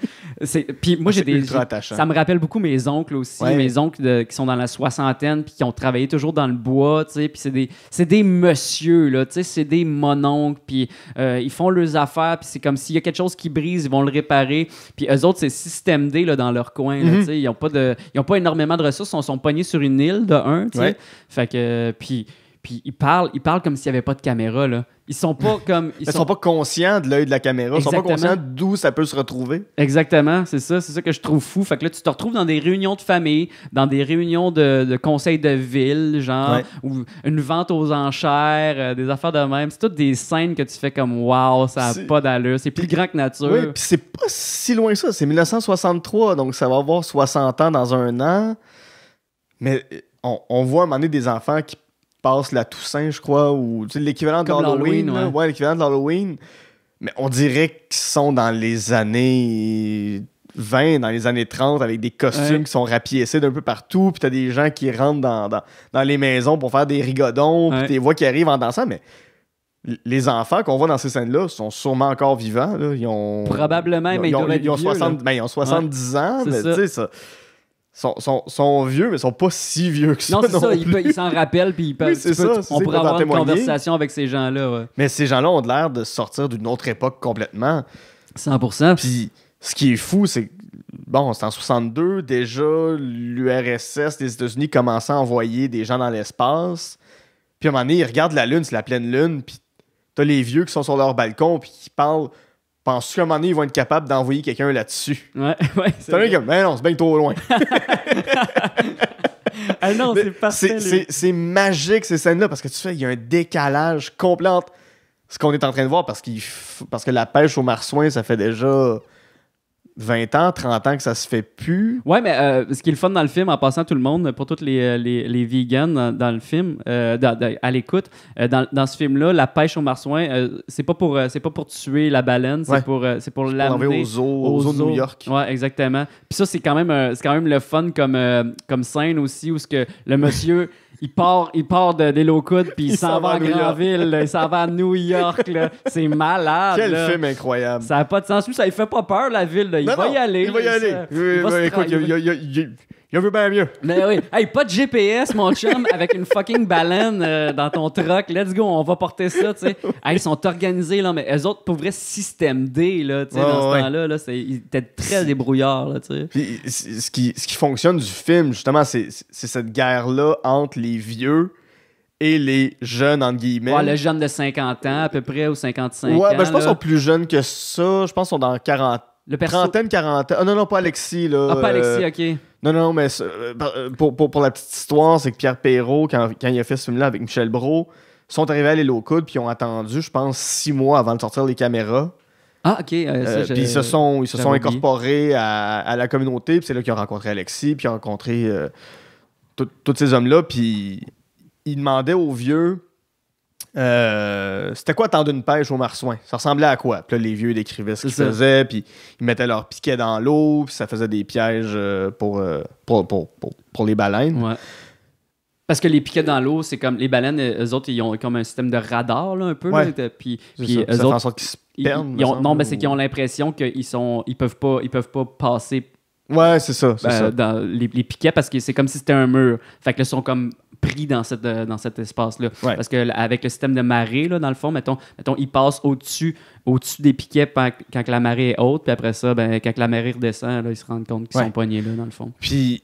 Puis moi, ça me rappelle beaucoup mes oncles aussi. Ouais. Mes oncles qui sont dans la soixantaine puis qui ont travaillé toujours dans le bois. Puis c'est des messieurs, là, c'est des mononcles. Puis ils font leurs affaires. Puis c'est comme s'il y a quelque chose qui brise, ils vont le réparer. Puis eux autres, c'est système D là, dans leur coin. Là, ils n'ont pas énormément de ressources. Ils sont pognés sur une île de un. Fait que. Puis ils parlent comme s'il n'y avait pas de caméra, là. Ils sont pas comme... Ils sont pas conscients de l'œil de la caméra. Exactement. Ils sont pas conscients d'où ça peut se retrouver. Exactement, c'est ça que je trouve fou. Fait que là, tu te retrouves dans des réunions de famille, dans des réunions de conseils de ville, genre, ou une vente aux enchères, des affaires de même. C'est toutes des scènes que tu fais comme « Wow, ça n'a pas d'allure. » C'est plus grand que nature. Oui, puis c'est pas si loin que ça. C'est 1963, donc ça va avoir 60 ans dans un an. Mais on voit à un moment donné des enfants qui passe la Toussaint, je crois, ou l'équivalent de l'Halloween. Ouais, l'équivalent de l'Halloween. Mais on dirait qu'ils sont dans les années 20, dans les années 30, avec des costumes qui sont rapiécés d'un peu partout, puis t'as des gens qui rentrent dans les maisons pour faire des rigodons, puis t'es vois qui arrivent en dansant, mais les enfants qu'on voit dans ces scènes-là sont sûrement encore vivants. Là. Ils ont, probablement, mais ils ont 70 ans, mais tu sais, ça... sont vieux, mais ils sont pas si vieux que ça. Non, c'est ça. Ils s'en rappellent, puis on pourrait avoir une conversation avec ces gens-là. Ouais. Mais ces gens-là ont l'air de sortir d'une autre époque complètement. 100%. Puis ce qui est fou, c'est que, bon, c'est en 62, déjà, l'URSS, les États-Unis commençaient à envoyer des gens dans l'espace. Puis à un moment donné, ils regardent la Lune, c'est la pleine Lune, puis t'as les vieux qui sont sur leur balcon, puis qui parlent. Penses-tu qu'à un moment donné, ils vont être capables d'envoyer quelqu'un là-dessus? Ouais. C'est vrai comme, mais non, c'est bien trop loin. Ah non, c'est parfait. C'est magique, ces scènes-là, parce que tu fais, il y a un décalage complet entre ce qu'on est en train de voir, parce que la pêche au marsouin, ça fait déjà 20 ans, 30 ans que ça se fait plus. Ouais, mais ce qui est le fun dans le film, en passant tout le monde, pour tous les vegans dans le film, à l'écoute, dans ce film-là, la pêche au marsouin, c'est pas pour tuer la baleine, c'est pour l'amener au zoo de New York. Ouais, exactement. Puis ça, c'est quand même le fun comme scène aussi, où le monsieur... Il part de l'Élocoud puis il s'en va à Granville, il s'en va à New York. Là. C'est malade. Quel film incroyable. Ça n'a pas de sens. Lui, ça ne fait pas peur, la ville. Là. Il va y aller. Il va y aller. Écoute, il veut bien mieux. Mais oui. Hey, pas de GPS, mon chum, avec une fucking baleine dans ton truck. Let's go, on va porter ça. T'sais. Hey, ils sont organisés, là, mais eux autres, pour vrai, système D, là, dans ce temps-là, là, ils étaient très débrouillards. Là, puis, ce qui fonctionne du film, justement, c'est cette guerre-là entre les vieux et les jeunes, entre guillemets. Ouais, le jeune de 50 ans, à peu près, ou 55 ans. Ouais, ben, je pense qu'ils sont plus jeunes que ça. Je pense qu'ils sont dans 40. Trentaine, quarantaine. Ah non, pas Alexis, là. Ah, pas Alexis, OK. Non, mais pour la petite histoire, c'est que Pierre Perrault, quand il a fait ce film-là avec Michel Brault, sont arrivés à l'Élocoud puis ils ont attendu, je pense, 6 mois avant de sortir les caméras. Ah, OK. Puis ils se sont incorporés à la communauté, puis c'est là qu'ils ont rencontré Alexis, puis ils ont rencontré tous ces hommes-là, puis ils demandaient aux vieux c'était quoi attendre une pêche au marsouin? Ça ressemblait à quoi? Puis là, les vieux décrivaient ce qu'ils faisaient, puis ils mettaient leur piquet dans l'eau, puis ça faisait des pièges pour les baleines. Ouais. Parce que les piquets dans l'eau, c'est comme les baleines, eux autres, ils ont comme un système de radar, là, un peu. Ouais. Là, puis Ça eux fait autres, en sorte qu'ils se perdent. non, mais c'est qu'ils ont l'impression ils peuvent pas passer Ouais, c'est ça. dans les piquets parce que c'est comme si c'était un mur. Fait que là, ils sont comme pris dans cet espace-là. Ouais. Parce que avec le système de marée, là, dans le fond, mettons ils passent au-dessus des piquets quand la marée est haute, puis après ça, quand la marée redescend, là, ils se rendent compte qu'ils sont pognés là, dans le fond. Puis,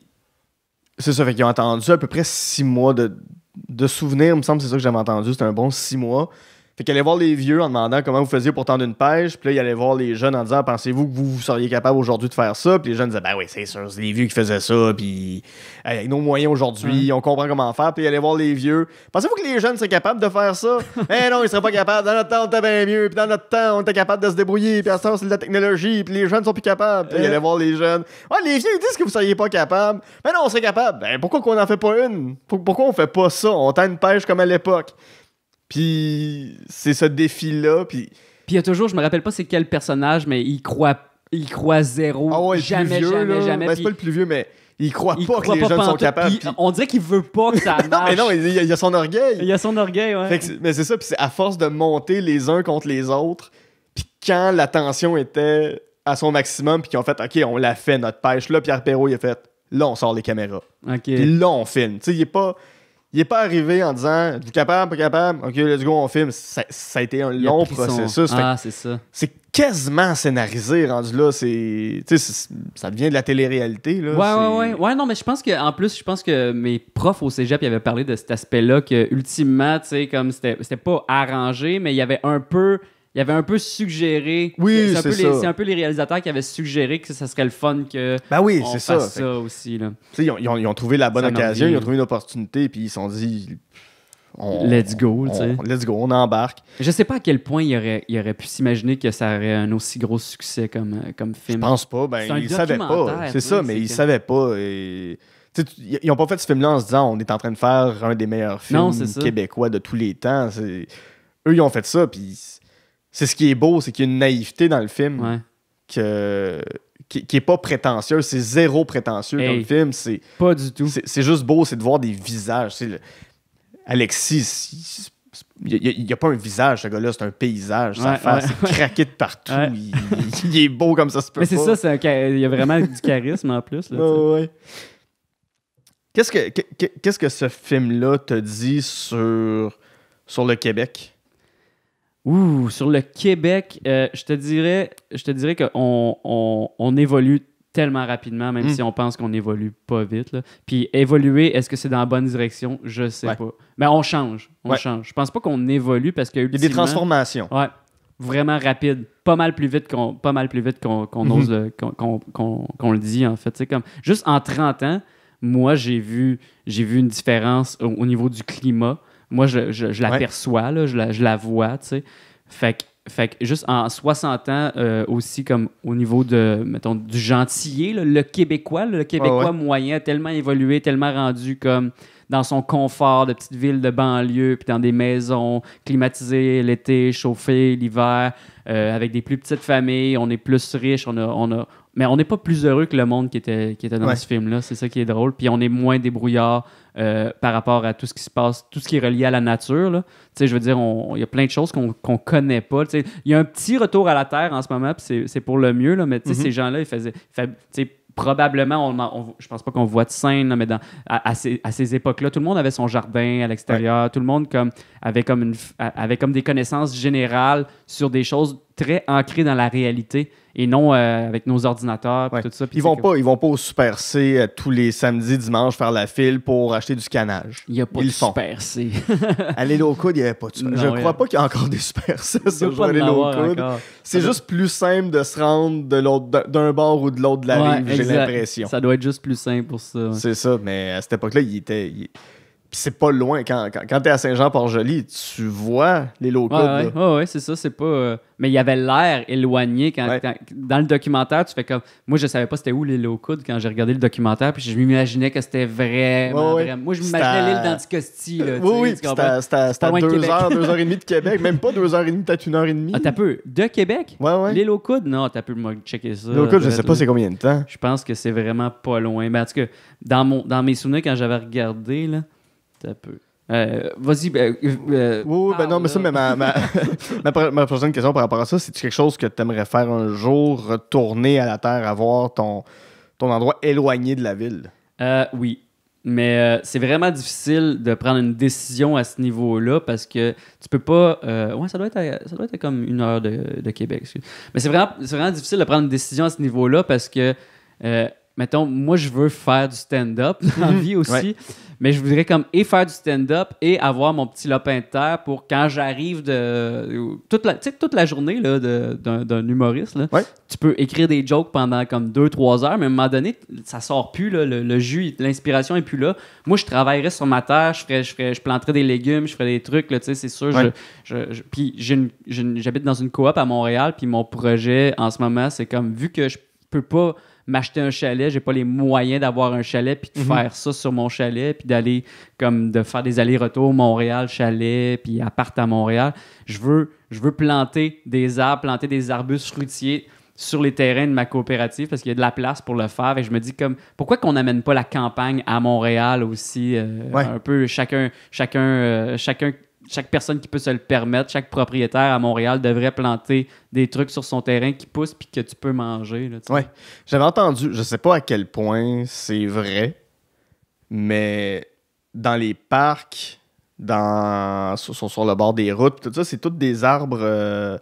c'est ça, fait qu'ils ont attendu à peu près 6 mois de souvenirs, il me semble, c'est ça que j'avais entendu, c'était un bon 6 mois. Fait qu'il allait voir les vieux en demandant comment vous faisiez pour tendre une pêche. Puis là, il allait voir les jeunes en disant pensez-vous que vous seriez capable aujourd'hui de faire ça? Puis les jeunes disaient ben oui, c'est sûr, c'est les vieux qui faisaient ça. Puis avec nos moyens aujourd'hui, on comprend comment faire. Puis il allait voir les vieux. Pensez-vous que les jeunes seraient capables de faire ça? Eh non, ils seraient pas capables. Dans notre temps, on était bien mieux. Puis dans notre temps, on était capable de se débrouiller. Puis à ce temps, c'est de la technologie. Puis les jeunes sont plus capables. Puis il allait voir les jeunes. Ouais, les vieux, ils disent que vous seriez pas capables. Mais non, on serait capable. Ben pourquoi qu'on en fait pas une? Pourquoi on fait pas ça? On tend une pêche comme à l'époque. Puis c'est ce défi-là. Puis il y a toujours, je me rappelle pas c'est quel personnage, mais il croit zéro. Ah ouais, jamais, le plus vieux, jamais. Ben, c'est pas le plus vieux, mais il croit pas que les pas jeunes sont pantoute, capables. puis on dirait qu'il veut pas que ça marche. Non, mais non, il a son orgueil. Il a son orgueil, ouais. Mais c'est ça, puis c'est à force de monter les uns contre les autres, puis quand la tension était à son maximum, puis qu'ils ont fait OK, on l'a fait, notre pêche. Là, Pierre Perrault, il a fait là, on sort les caméras. OK. Puis là, on filme. Tu sais, il est pas arrivé en disant êtes-vous capable, pas capable? OK, let's go, on filme. Ça a été un long processus. C'est ça. C'est quasiment scénarisé rendu là. Ça devient de la télé-réalité. Là. Ouais, non, mais je pense que mes profs au cégep ils avaient parlé de cet aspect-là que, ultimement, tu sais, comme c'était pas arrangé, mais il y avait un peu suggéré. Oui, c'est un peu les réalisateurs qui avaient suggéré que ça serait le fun que oui, on c'est fasse ça. ça aussi. Là. Ils ont trouvé la bonne occasion, revient. ils ont trouvé une opportunité, puis ils se sont dit let's go, tu sais. Let's go, on embarque. Je sais pas à quel point il aurait pu s'imaginer que ça aurait un aussi gros succès comme film. Je pense pas, ils savaient pas. C'est ça, mais ils savaient pas. Et... Ils n'ont pas fait ce film-là en se disant on est en train de faire un des meilleurs films québécois de tous les temps. Eux, ils ont fait ça, puis c'est ce qui est beau, c'est qu'il y a une naïveté dans le film qui est pas prétentieuse, c'est zéro prétentieux dans le film. Pas du tout. C'est juste beau, c'est de voir des visages. Alexis, il n'y a pas un visage, ce gars-là, c'est un paysage. Sa face est craquée de partout. Il est beau comme ça se peut. Mais c'est ça, il y a vraiment du charisme en plus. Là, Qu'est-ce que ce film-là te dit sur le Québec? Sur le Québec, je te dirais qu'on évolue tellement rapidement, même si on pense qu'on évolue pas vite. Là. Puis évoluer, est-ce que c'est dans la bonne direction? Je sais pas. Mais on change. Je pense pas qu'on évolue parce que il y a des transformations. Ouais, vraiment rapide. Pas mal plus vite qu'on ose qu'on le dit, en fait. C'est comme, juste en 30 ans, moi, j'ai vu une différence au niveau du climat. Moi, je l'aperçois, là, je la vois, tu sais. Fait que juste en 60 ans, aussi comme au niveau mettons, du gentillet, là, le Québécois moyen a tellement évolué, tellement rendu comme dans son confort de petite ville de banlieue, puis dans des maisons climatisées l'été, chauffées l'hiver, avec des plus petites familles, on est plus riche, mais on n'est pas plus heureux que le monde qui était dans ce film-là. C'est ça qui est drôle. Puis on est moins débrouillard par rapport à tout ce qui se passe, tout ce qui est relié à la nature. Tu sais, je veux dire, il y a plein de choses qu'on connaît pas. Il y a un petit retour à la Terre en ce moment, puis c'est pour le mieux. Là, mais tu sais, ces gens-là, ils faisaient... Probablement, je pense pas qu'on voit de scène, là, mais à ces époques-là, tout le monde avait son jardin à l'extérieur. Tout le monde avait comme des connaissances générales sur des choses très ancrées dans la réalité et non avec nos ordinateurs et tout ça. Ils vont pas au Super C tous les samedis, dimanches faire la file pour acheter du canage. Il n'y a pas de Super C. À l'île au coude, il n'y avait pas de Super C. Je crois pas qu'il y a encore des Super C sur l'île au coude. C'est juste plus simple de se rendre d'un bord ou de l'autre de la rive, j'ai l'impression. Ça doit être juste plus simple pour ça. Ouais. C'est ça, mais à cette époque-là, Puis c'est pas loin. Quand t'es à Saint-Jean-Port-Joli, tu vois les low-coudes. Ouais, c'est ça. C'est pas... Mais il y avait l'air éloigné. Dans le documentaire, tu fais comme... Moi, je savais pas c'était où les low-coudes quand j'ai regardé le documentaire. Puis je m'imaginais que c'était vraiment... Moi, je m'imaginais l'île d'Anticosti. Oui, c'était à 2 heures, 2 heures et demie de Québec. Même pas 2 heures et demie, peut-être 1 heure et demie. Ah, t'as peu. De Québec? Ouais. L'île aux coudes? Non, t'as peu. Moi, checker ça. L'île aux coudes, je sais pas c'est combien de temps. Je pense que c'est vraiment pas loin. Mais en tout cas, dans mes souvenirs, quand j'avais regardé, là... un peu. Vas-y. Oui, ben non, mais ça, mais ma prochaine question par rapport à ça, c'est-tu quelque chose que tu aimerais faire un jour, retourner à la Terre, avoir ton endroit éloigné de la ville? Oui. Mais c'est vraiment difficile de prendre une décision à ce niveau-là parce que tu peux pas. Ouais, ça doit être comme 1 heure de Québec. Excuse. Mais c'est vraiment difficile de prendre une décision à ce niveau-là parce que, mettons, moi, je veux faire du stand-up dans la vie aussi, mais je voudrais comme faire du stand-up et avoir mon petit lopin de terre pour quand j'arrive toute la journée là, d'un humoriste. Là, tu peux écrire des jokes pendant comme 2-3 heures, mais à un moment donné, ça sort plus, là, le jus, l'inspiration est plus là. Moi, je travaillerais sur ma terre, je planterais des légumes, je ferais des trucs, là, c'est sûr. Puis j'habite dans une coop à Montréal, puis mon projet en ce moment, c'est comme, vu que je peux pas m'acheter un chalet, j'ai pas les moyens d'avoir un chalet puis de faire ça sur mon chalet puis de faire des allers-retours Montréal, chalet puis appart à Montréal. Je veux planter des arbres, planter des arbustes fruitiers sur les terrains de ma coopérative parce qu'il y a de la place pour le faire et je me dis comme pourquoi qu'on n'amène pas la campagne à Montréal aussi un peu chaque personne qui peut se le permettre, chaque propriétaire à Montréal devrait planter des trucs sur son terrain qui poussent puis que tu peux manger. Oui, j'avais entendu, je sais pas à quel point c'est vrai, mais dans les parcs, sur le bord des routes, tout ça, c'est tous des arbres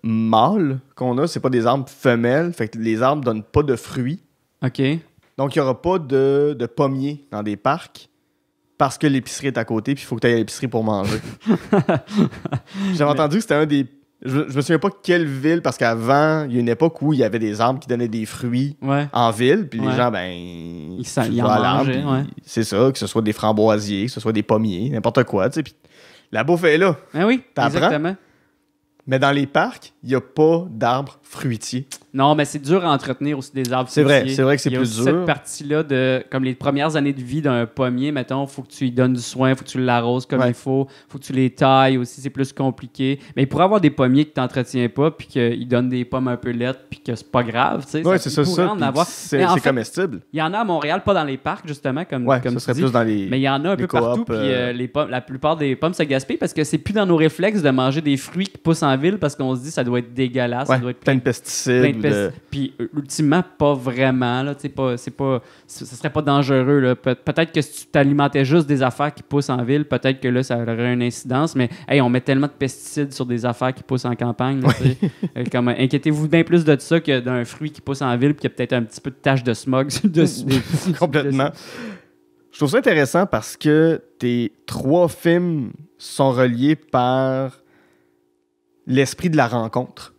mâles qu'on a, c'est pas des arbres femelles, fait que les arbres donnent pas de fruits. OK. Donc, il n'y aura pas de pommiers dans des parcs. Parce que l'épicerie est à côté, puis il faut que tu ailles à l'épicerie pour manger. J'avais entendu que c'était un des... Je me souviens pas quelle ville, parce qu'avant, il y a une époque où il y avait des arbres qui donnaient des fruits en ville, puis les gens, ils en mangeaient, c'est ça, que ce soit des framboisiers, que ce soit des pommiers, n'importe quoi, tu sais, puis la bouffe est là. Oui, exactement. Mais dans les parcs, il n'y a pas d'arbres fruitiers. Non, mais c'est dur à entretenir aussi des arbres fruitiers. C'est vrai que c'est plus dur. Il y a aussi cette partie-là de, comme les premières années de vie d'un pommier, mettons, il faut que tu lui donnes du soin, il faut que tu l'arroses comme il faut que tu les tailles aussi, c'est plus compliqué. Mais il pourrait avoir des pommiers que tu n'entretiens pas, puis qu'ils donnent des pommes un peu laides, puis que c'est pas grave, tu sais. Oui, c'est ça. C'est comestible. Il y en a à Montréal, pas dans les parcs, justement, comme ça serait plus dans les mais il y en a un peu partout, puis la plupart des pommes se gaspillent parce que c'est plus dans nos réflexes de manger des fruits qui poussent en ville parce qu'on se dit ça doit être dégueulasse, ça doit être plein de pesticides. Puis ultimement, pas vraiment. Là, ce serait pas dangereux. Là. Peut-être que si tu t'alimentais juste des affaires qui poussent en ville, peut-être que là, ça aurait une incidence. Mais on met tellement de pesticides sur des affaires qui poussent en campagne. Là, comme, inquiétez-vous bien plus de ça que d'un fruit qui pousse en ville puis qu'il y a peut-être un petit peu de tache de smog dessus. Complètement. Je trouve ça intéressant parce que tes 3 films sont reliés par l'esprit de la rencontre.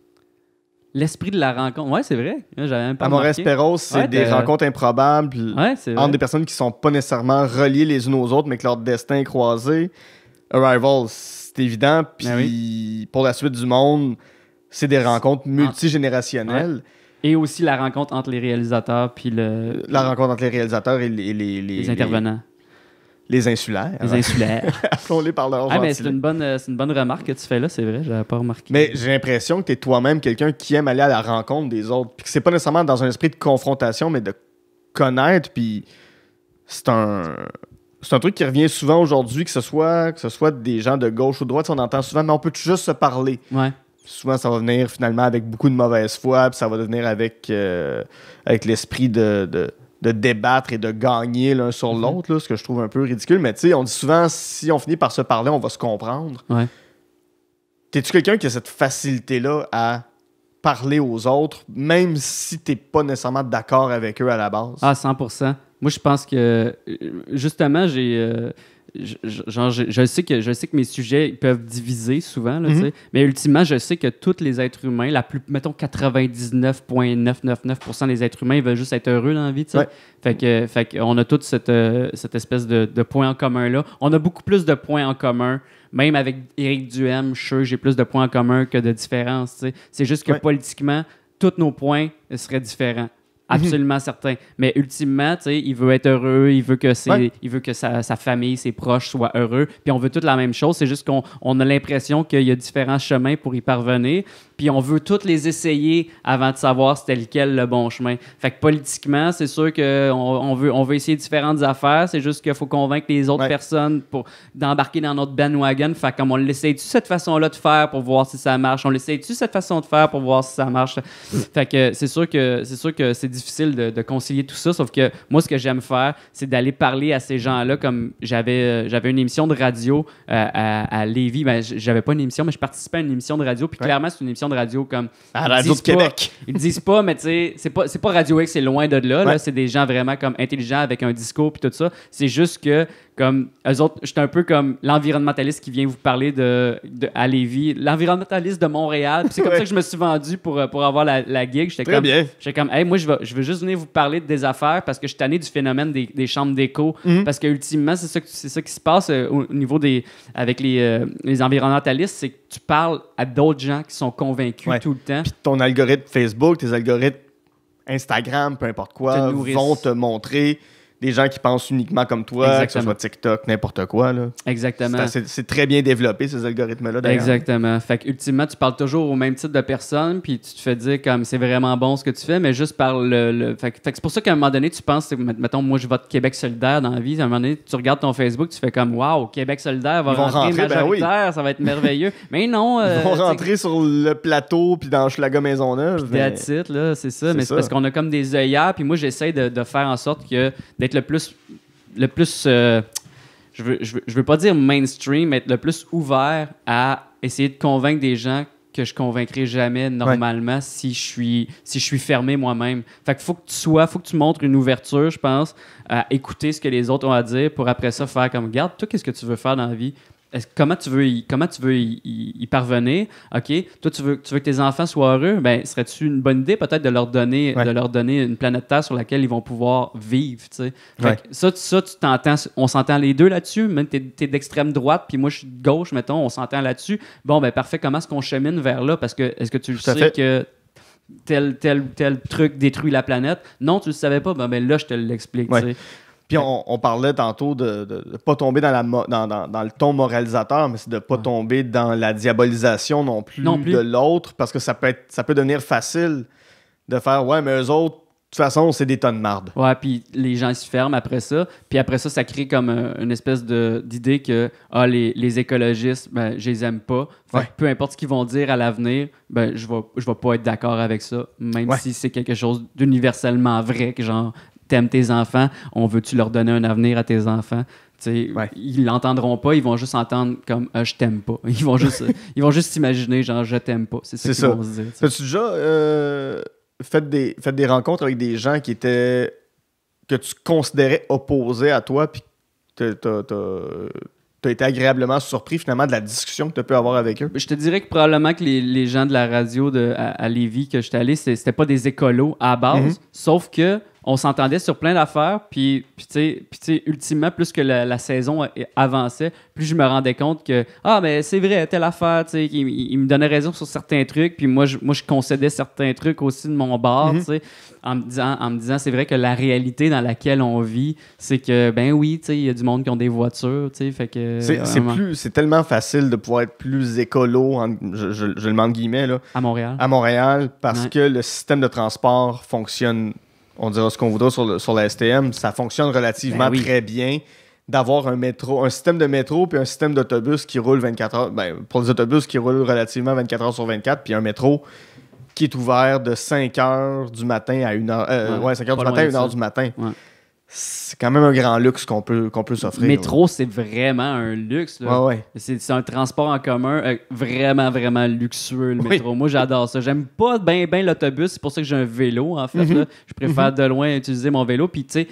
L'esprit de la rencontre. Ouais, c'est vrai. J'avais même pas Amour-Esperos, c'est des rencontres improbables entre des personnes qui sont pas nécessairement reliées les unes aux autres, mais que leur destin est croisé. Arrival, c'est évident. Puis pour la suite du monde, c'est des rencontres multigénérationnelles. Ouais. Et aussi la rencontre entre les réalisateurs puis la rencontre entre les réalisateurs et les intervenants. Les insulaires. Les insulaires. Appelons-les par leur gentilé. Mais c'est une bonne remarque que tu fais là, c'est vrai, j'avais pas remarqué. Mais j'ai l'impression que tu es toi-même quelqu'un qui aime aller à la rencontre des autres. Puis que c'est pas nécessairement dans un esprit de confrontation, mais de connaître. Puis c'est un truc qui revient souvent aujourd'hui, que ce soit des gens de gauche ou de droite, on entend souvent, mais on peut juste se parler. Ouais. Souvent, ça va venir finalement avec beaucoup de mauvaise foi, puis ça va devenir avec l'esprit de débattre et de gagner l'un sur l'autre, là, ce que je trouve un peu ridicule. Mais tu sais, on dit souvent, si on finit par se parler, on va se comprendre. Ouais. T'es-tu quelqu'un qui a cette facilité-là à parler aux autres, même si t'es pas nécessairement d'accord avec eux à la base? 100%. Moi, je pense que, justement, je sais que mes sujets peuvent diviser souvent, là, mais ultimement, je sais que tous les êtres humains, mettons 99,999% des êtres humains veulent juste être heureux dans la vie. Ouais. Fait qu'on a toute cette espèce de points en commun-là. On a beaucoup plus de points en commun. Même avec Éric Duhem, je suis sûr que j'ai plus de points en commun que de différences. T'sais. C'est juste que politiquement, tous nos points seraient différents. absolument certain. Mais ultimement, tu sais, il veut être heureux, il veut que, il veut que sa famille, ses proches soient heureux. Puis on veut toute la même chose. C'est juste qu'on a l'impression qu'il y a différents chemins pour y parvenir. Puis on veut tous les essayer avant de savoir c'était lequel le bon chemin. Fait que politiquement, c'est sûr qu'on veut essayer différentes affaires. C'est juste qu'il faut convaincre les autres personnes d'embarquer dans notre bandwagon. Fait comme on l'essaye-tu cette façon-là de faire pour voir si ça marche? On l'essaye-tu cette façon de faire pour voir si ça marche? Fait que c'est sûr que c'est difficile de concilier tout ça. Sauf que moi, ce que j'aime faire, c'est d'aller parler à ces gens-là. Comme j'avais une émission de radio à Lévis. Ben, j'avais pas une émission, mais je participais à une émission de radio. Puis clairement, c'est une émission de radio comme à Radio de Québec. Ils le disent pas, mais tu sais, c'est pas Radio X, c'est loin de là. Là, c'est des gens vraiment comme intelligents avec un discours puis tout ça. C'est juste que comme eux autres, j'étais un peu comme l'environnementaliste qui vient vous parler à Lévis, l'environnementaliste de Montréal. Puis c'est comme ça que je me suis vendu pour avoir la gig. J'étais comme, hey, moi je veux juste venir vous parler des affaires parce que je suis tanné du phénomène des chambres d'écho. Parce que ultimement, c'est ça qui se passe au niveau avec les environnementalistes, c'est que tu parles à d'autres gens qui sont convaincus tout le temps. Puis ton algorithme Facebook, tes algorithmes Instagram, peu importe quoi, vont te montrer des gens qui pensent uniquement comme toi, exactement. Que ce soit TikTok, n'importe quoi. Là. Exactement. C'est très bien développé, ces algorithmes-là, d'ailleurs. Exactement. Fait qu'ultimement, tu parles toujours au même type de personnes, puis tu te fais dire comme c'est vraiment bon ce que tu fais, mais juste par Fait que c'est pour ça qu'à un moment donné, tu penses, mettons, moi, je vote Québec solidaire dans la vie. À un moment donné, tu regardes ton Facebook, tu fais comme, waouh, Québec solidaire va rentrer majoritaire, ça va être merveilleux. Mais non. Ils vont rentrer sur le plateau, puis dans Hochelaga Maisonneuve. That's it, là, c'est ça. Mais c'est parce qu'on a comme des œillères, puis moi, j'essaie de faire en sorte d'être le plus je veux pas dire mainstream, mais être le plus ouvert à essayer de convaincre des gens que je convaincrai jamais normalement si je suis fermé moi-même. Fait que faut que tu montres une ouverture, je pense, à écouter ce que les autres ont à dire pour après ça faire comme, regarde, toi, qu'est-ce que tu veux faire dans la vie? Comment tu veux y parvenir? OK, toi, tu veux que tes enfants soient heureux? Ben, serait-tu une bonne idée peut-être de leur donner une planète Terre sur laquelle ils vont pouvoir vivre, tu sais? Ça, tu t'entends, on s'entend les deux là-dessus, même t'es d'extrême droite, puis moi, je suis de gauche, mettons, on s'entend là-dessus. Bon, ben parfait, comment est-ce qu'on chemine vers là? Parce que, est-ce que tu le sais que tel truc détruit la planète? Non, tu le savais pas? Ben là, je te l'explique, tu sais. Puis on parlait tantôt de ne pas tomber dans le ton moralisateur, mais c'est de ne pas tomber dans la diabolisation non plus de l'autre, parce que ça peut devenir facile de faire « Ouais, mais eux autres, de toute façon, c'est des tonnes de marde. » Ouais, puis les gens se ferment après ça. Puis après ça, ça crée comme une espèce d'idée que les écologistes, ben, je les aime pas. Fait que peu importe ce qu'ils vont dire à l'avenir, ben, je vais pas être d'accord avec ça, même si c'est quelque chose d'universellement vrai, que genre... T'aimes tes enfants, on veut-tu leur donner un avenir à tes enfants? Ils l'entendront pas, ils vont juste entendre comme je t'aime pas. Ils vont juste s'imaginer genre je t'aime pas. C'est ça qu'ils vont se dire. As-tu déjà fait des rencontres avec des gens que tu considérais opposés à toi, puis t'as été agréablement surpris finalement de la discussion que tu as pu avoir avec eux? Je te dirais que probablement que les gens de la radio à Lévis que j'étais allé, c'était pas des écolos à la base, sauf que on s'entendait sur plein d'affaires, puis tu sais, ultimement, plus que la saison avançait, plus je me rendais compte que mais c'est vrai, telle affaire, tu sais, il me donnait raison sur certains trucs, puis moi je concédais certains trucs aussi de mon bord, tu sais, en me disant c'est vrai que la réalité dans laquelle on vit, c'est que ben oui, tu sais, il y a du monde qui ont des voitures, tu sais, fait que c'est tellement facile de pouvoir être plus écolo, je le mets en guillemets là, à Montréal, parce que le système de transport fonctionne. On dira ce qu'on voudra sur la STM, ça fonctionne relativement très bien d'avoir un système de métro puis un système d'autobus qui roule 24 heures. Ben, pour les autobus qui roulent relativement 24 heures sur 24, puis un métro qui est ouvert de 5 heures du matin à 1 heure. 5 heures du matin à 1 heure du matin. Ouais. C'est quand même un grand luxe qu'on peut s'offrir. Le métro, c'est vraiment un luxe. Là. C'est un transport en commun vraiment, vraiment luxueux, le métro. Moi, j'adore ça. J'aime pas bien l'autobus. C'est pour ça que j'ai un vélo, en fait. Là. Je préfère de loin utiliser mon vélo. Puis, tu sais,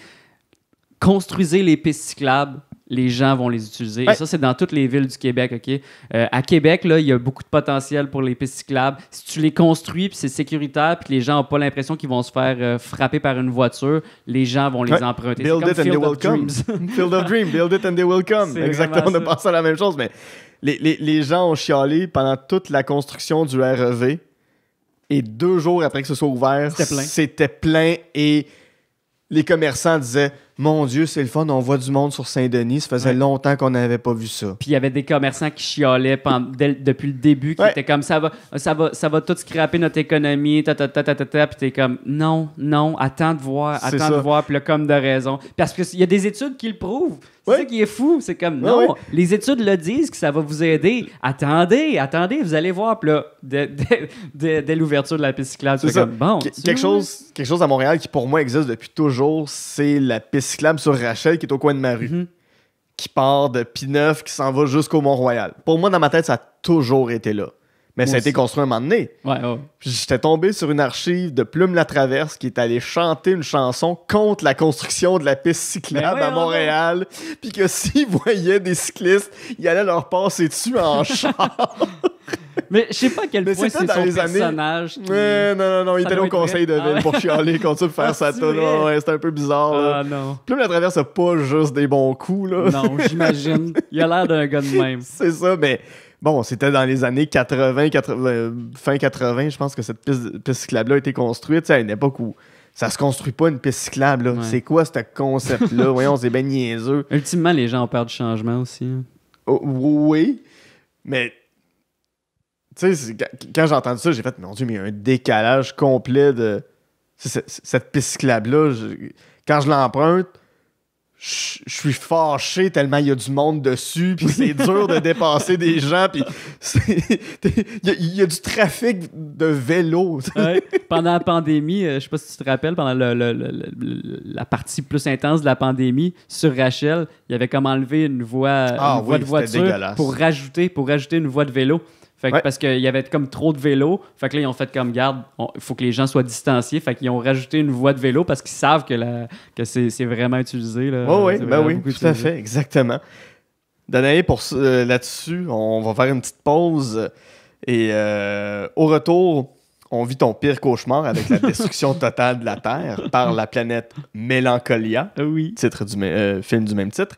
construisez les pistes cyclables. Les gens vont les utiliser. Et ça, c'est dans toutes les villes du Québec, OK? À Québec, là, il y a beaucoup de potentiel pour les pistes cyclables. Si tu les construis, puis c'est sécuritaire, puis les gens n'ont pas l'impression qu'ils vont se faire frapper par une voiture, les gens vont les emprunter. Build it and they will come. Field of Dream, build it and they will come. Exactement, on a pensé à la même chose, mais les gens ont chialé pendant toute la construction du REV. Et 2 jours après que ce soit ouvert, C'était plein. c'était plein et les commerçants disaient « Mon Dieu, c'est le fun, on voit du monde sur Saint-Denis. Ça faisait longtemps qu'on n'avait pas vu ça. » Puis il y avait des commerçants qui chialaient depuis le début, qui étaient comme ça va tout scraper notre économie, Puis t'es comme non, attends de voir. Puis là, comme de raison. Parce qu'il y a des études qui le prouvent. C'est ça qui est fou. C'est comme non, les études le disent que ça va vous aider. Attendez, vous allez voir. Puis là, dès l'ouverture de la piste cyclable, c'est comme bon. Quelque chose à Montréal qui pour moi existe depuis toujours, c'est la piste cyclable sur Rachel qui est au coin de ma rue. Qui part de P9, qui s'en va jusqu'au Mont-Royal. Pour moi, dans ma tête, ça a toujours été là. Mais ça a été construit un moment donné. Puis j'étais tombé sur une archive de Plume Latraverse qui est allé chanter une chanson contre la construction de la piste cyclable à Montréal. Puis que s'ils voyaient des cyclistes, ils allaient leur passer dessus en char. Mais je sais pas à quel point c'est son personnage. Non, il était au conseil de ville pour chialer, continuer de faire sa tonne. C'était un peu bizarre. Là. Non. Plume Latraverse a pas juste des bons coups. Là. Non, j'imagine. Il a l'air d'un gars de même. C'est ça, mais bon, c'était dans les années 80, fin 80, je pense que cette piste cyclable-là a été construite à une époque où ça se construit pas une piste cyclable. Là. C'est quoi ce concept-là? Voyons, c'est bien niaiseux. Ultimement, les gens ont peur du changement aussi. Oh, oui, mais tu sais, quand j'ai entendu ça, j'ai fait, mon Dieu, mais il y a un décalage complet de cette piste cyclable-là. Quand je l'emprunte, je suis fâché tellement il y a du monde dessus, puis c'est dur de dépasser des gens, puis il y a du trafic de vélos. Pendant la pandémie, je sais pas si tu te rappelles, pendant la partie plus intense de la pandémie, sur Rachel, il y avait comme enlevé une voie de voiture pour rajouter une voie de vélo. Fait que parce qu'il y avait comme trop de vélos. Fait que là, ils ont fait comme garde, il faut que les gens soient distanciés. Fait qu'ils ont rajouté une voie de vélo parce qu'ils savent que c'est vraiment utilisé. Là. Oui, tout à fait, exactement. Danae, là-dessus, on va faire une petite pause. Et au retour, on vit ton pire cauchemar avec la destruction totale de la Terre par la planète Mélancolia. Titre film du même titre.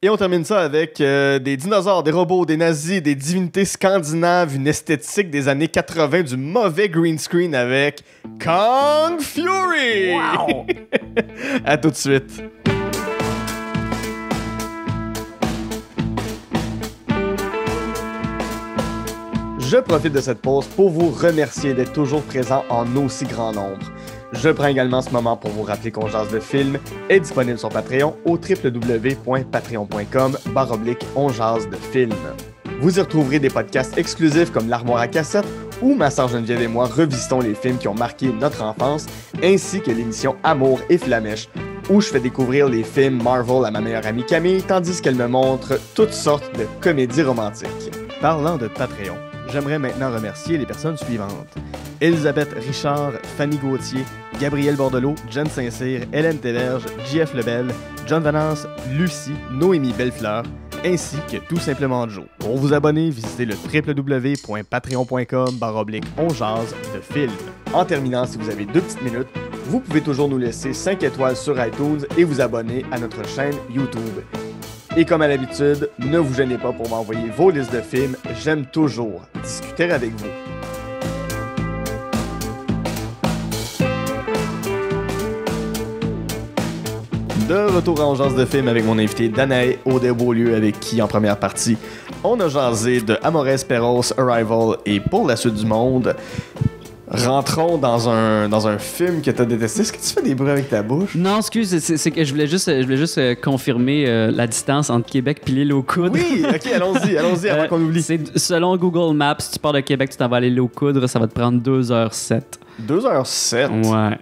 Et on termine ça avec des dinosaures, des robots, des nazis, des divinités scandinaves, une esthétique des années 80, du mauvais green screen avec Kong Fury! Wow! À tout de suite. Je profite de cette pause pour vous remercier d'être toujours présent en aussi grand nombre. Je prends également ce moment pour vous rappeler qu'on jase de film est disponible sur Patreon au www.patreon.com/on jase de film. Vous y retrouverez des podcasts exclusifs comme l'Armoire à cassette où ma sœur Geneviève et moi revisitons les films qui ont marqué notre enfance, ainsi que l'émission Amour et Flamèche où je fais découvrir les films Marvel à ma meilleure amie Camille tandis qu'elle me montre toutes sortes de comédies romantiques. Parlant de Patreon, j'aimerais maintenant remercier les personnes suivantes. Elisabeth Richard, Fanny Gauthier, Gabriel Bordelot, Jen Saint-Cyr, Hélène Téverge, JF Lebel, John Valence, Lucie, Noémie Bellefleur, ainsi que tout simplement Joe. Pour vous abonner, visitez le www.patreon.com/on jase de film. En terminant, si vous avez 2 petites minutes, vous pouvez toujours nous laisser 5 étoiles sur iTunes et vous abonner à notre chaîne YouTube. Et comme à l'habitude, ne vous gênez pas pour m'envoyer vos listes de films, j'aime toujours discuter avec vous. De retour en jase de film avec mon invité Danae Audet-Beaulieu, avec qui, en première partie, on a jasé de Amores Perros, Arrival et Pour la suite du monde. Rentrons dans un film que t'as détesté. Est-ce que tu fais des bruits avec ta bouche? Non, excuse, c'est que je voulais juste confirmer la distance entre Québec et l'île aux Coudres. Oui, ok, allons-y avant qu'on oublie. Selon Google Maps, si tu pars de Québec, tu t'en vas à l'île aux Coudres, ça va te prendre 2h07. 2h07? Ouais.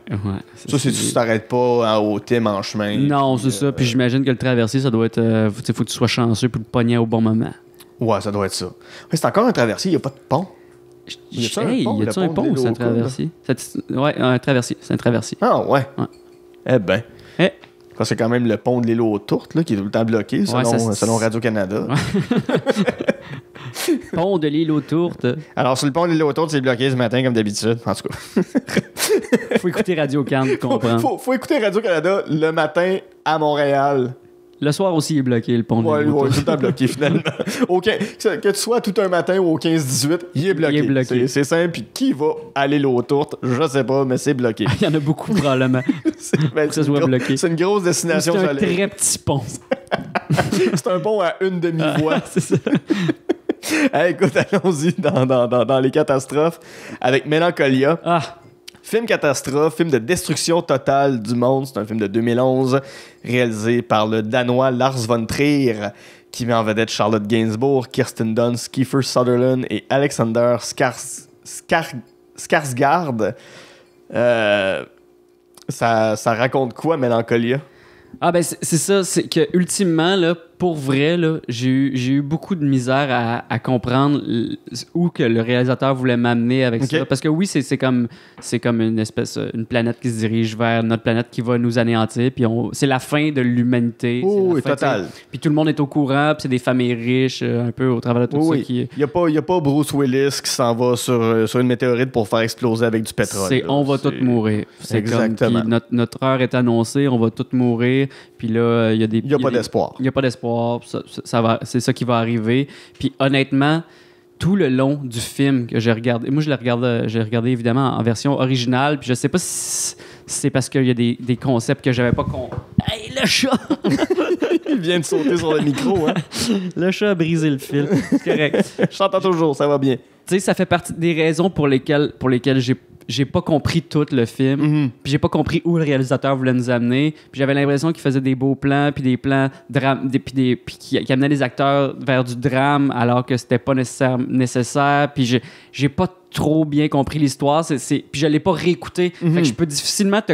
Ça, c'est tu t'arrêtes pas au Tim en chemin. Non, c'est ça. Puis j'imagine que le traversier, ça doit être... faut que tu sois chanceux pour le pogner au bon moment. Ouais, ça doit être ça. Ouais, c'est encore un traversier, il n'y a pas de pont. Y a-tu un pont ou c'est un traversier? Ouais, un traversier. C'est un traversier. Ah, ouais. Eh ben. C'est quand même le pont de l'île aux Tourtes là, qui est tout le temps bloqué, selon Radio-Canada. Ouais. Pont de l'île aux Tourtes. Alors, sur le pont de l'île aux Tourtes, c'est bloqué ce matin, comme d'habitude. En tout cas. Faut écouter Radio-Can pour comprendre. Faut écouter Radio-Canada le matin à Montréal. Le soir aussi, il est bloqué, le pont de Ouais, Limoto. tout le temps bloqué, finalement. Que tu sois tout un matin ou au 15-18, il est bloqué. Il est bloqué. C'est simple. Puis qui va aller l'eau tourte? Je sais pas, mais c'est bloqué. Il y en a beaucoup, probablement. Ben, que ça soit bloqué. C'est une grosse destination. C'est un très petit pont. C'est un pont à une demi-voie. C'est ça. Hey, écoute, allons-y dans les catastrophes avec Mélancolia. Ah, Film catastrophe, film de destruction totale du monde. C'est un film de 2011 réalisé par le Danois Lars von Trier qui met en vedette Charlotte Gainsbourg, Kirsten Dunst, Kiefer Sutherland et Alexander Skarsgård. Ça raconte quoi, Mélancolia? Ah ben c'est ça, c'est que ultimement là, pour vrai là, j'ai eu beaucoup de misère à comprendre où que le réalisateur voulait m'amener avec ça, parce que oui c'est comme une planète qui se dirige vers notre planète qui va nous anéantir, puis c'est la fin de l'humanité. Oui, total. Puis tout le monde est au courant, puis c'est des familles riches un peu au travers de tout ça qui. Il y a pas Bruce Willis qui s'en va sur une météorite pour faire exploser avec du pétrole. On va tous mourir. C'est exactement. Comme, notre heure est annoncée, on va tous mourir. Puis là, il y a des. Il y a pas d'espoir. Il y a pas d'espoir. C'est ça qui va arriver. Puis honnêtement, tout le long du film que j'ai regardé, moi j'ai regardé évidemment en version originale, puis je sais pas si c'est parce qu'il y a des concepts que j'avais pas compris. Hey, le chat! Il vient de sauter sur le micro, hein? Le chat a brisé le fil. C'est correct. Je t'entends toujours, ça va bien. Tu sais, ça fait partie des raisons pour lesquelles j'ai pas compris tout le film, puis j'ai pas compris où le réalisateur voulait nous amener, puis j'avais l'impression qu'il faisait des beaux plans, puis des plans puis qui amenait les acteurs vers du drame alors que c'était pas nécessaire, puis j'ai pas trop bien compris l'histoire, puis je l'ai pas réécouté. Fait que je peux difficilement te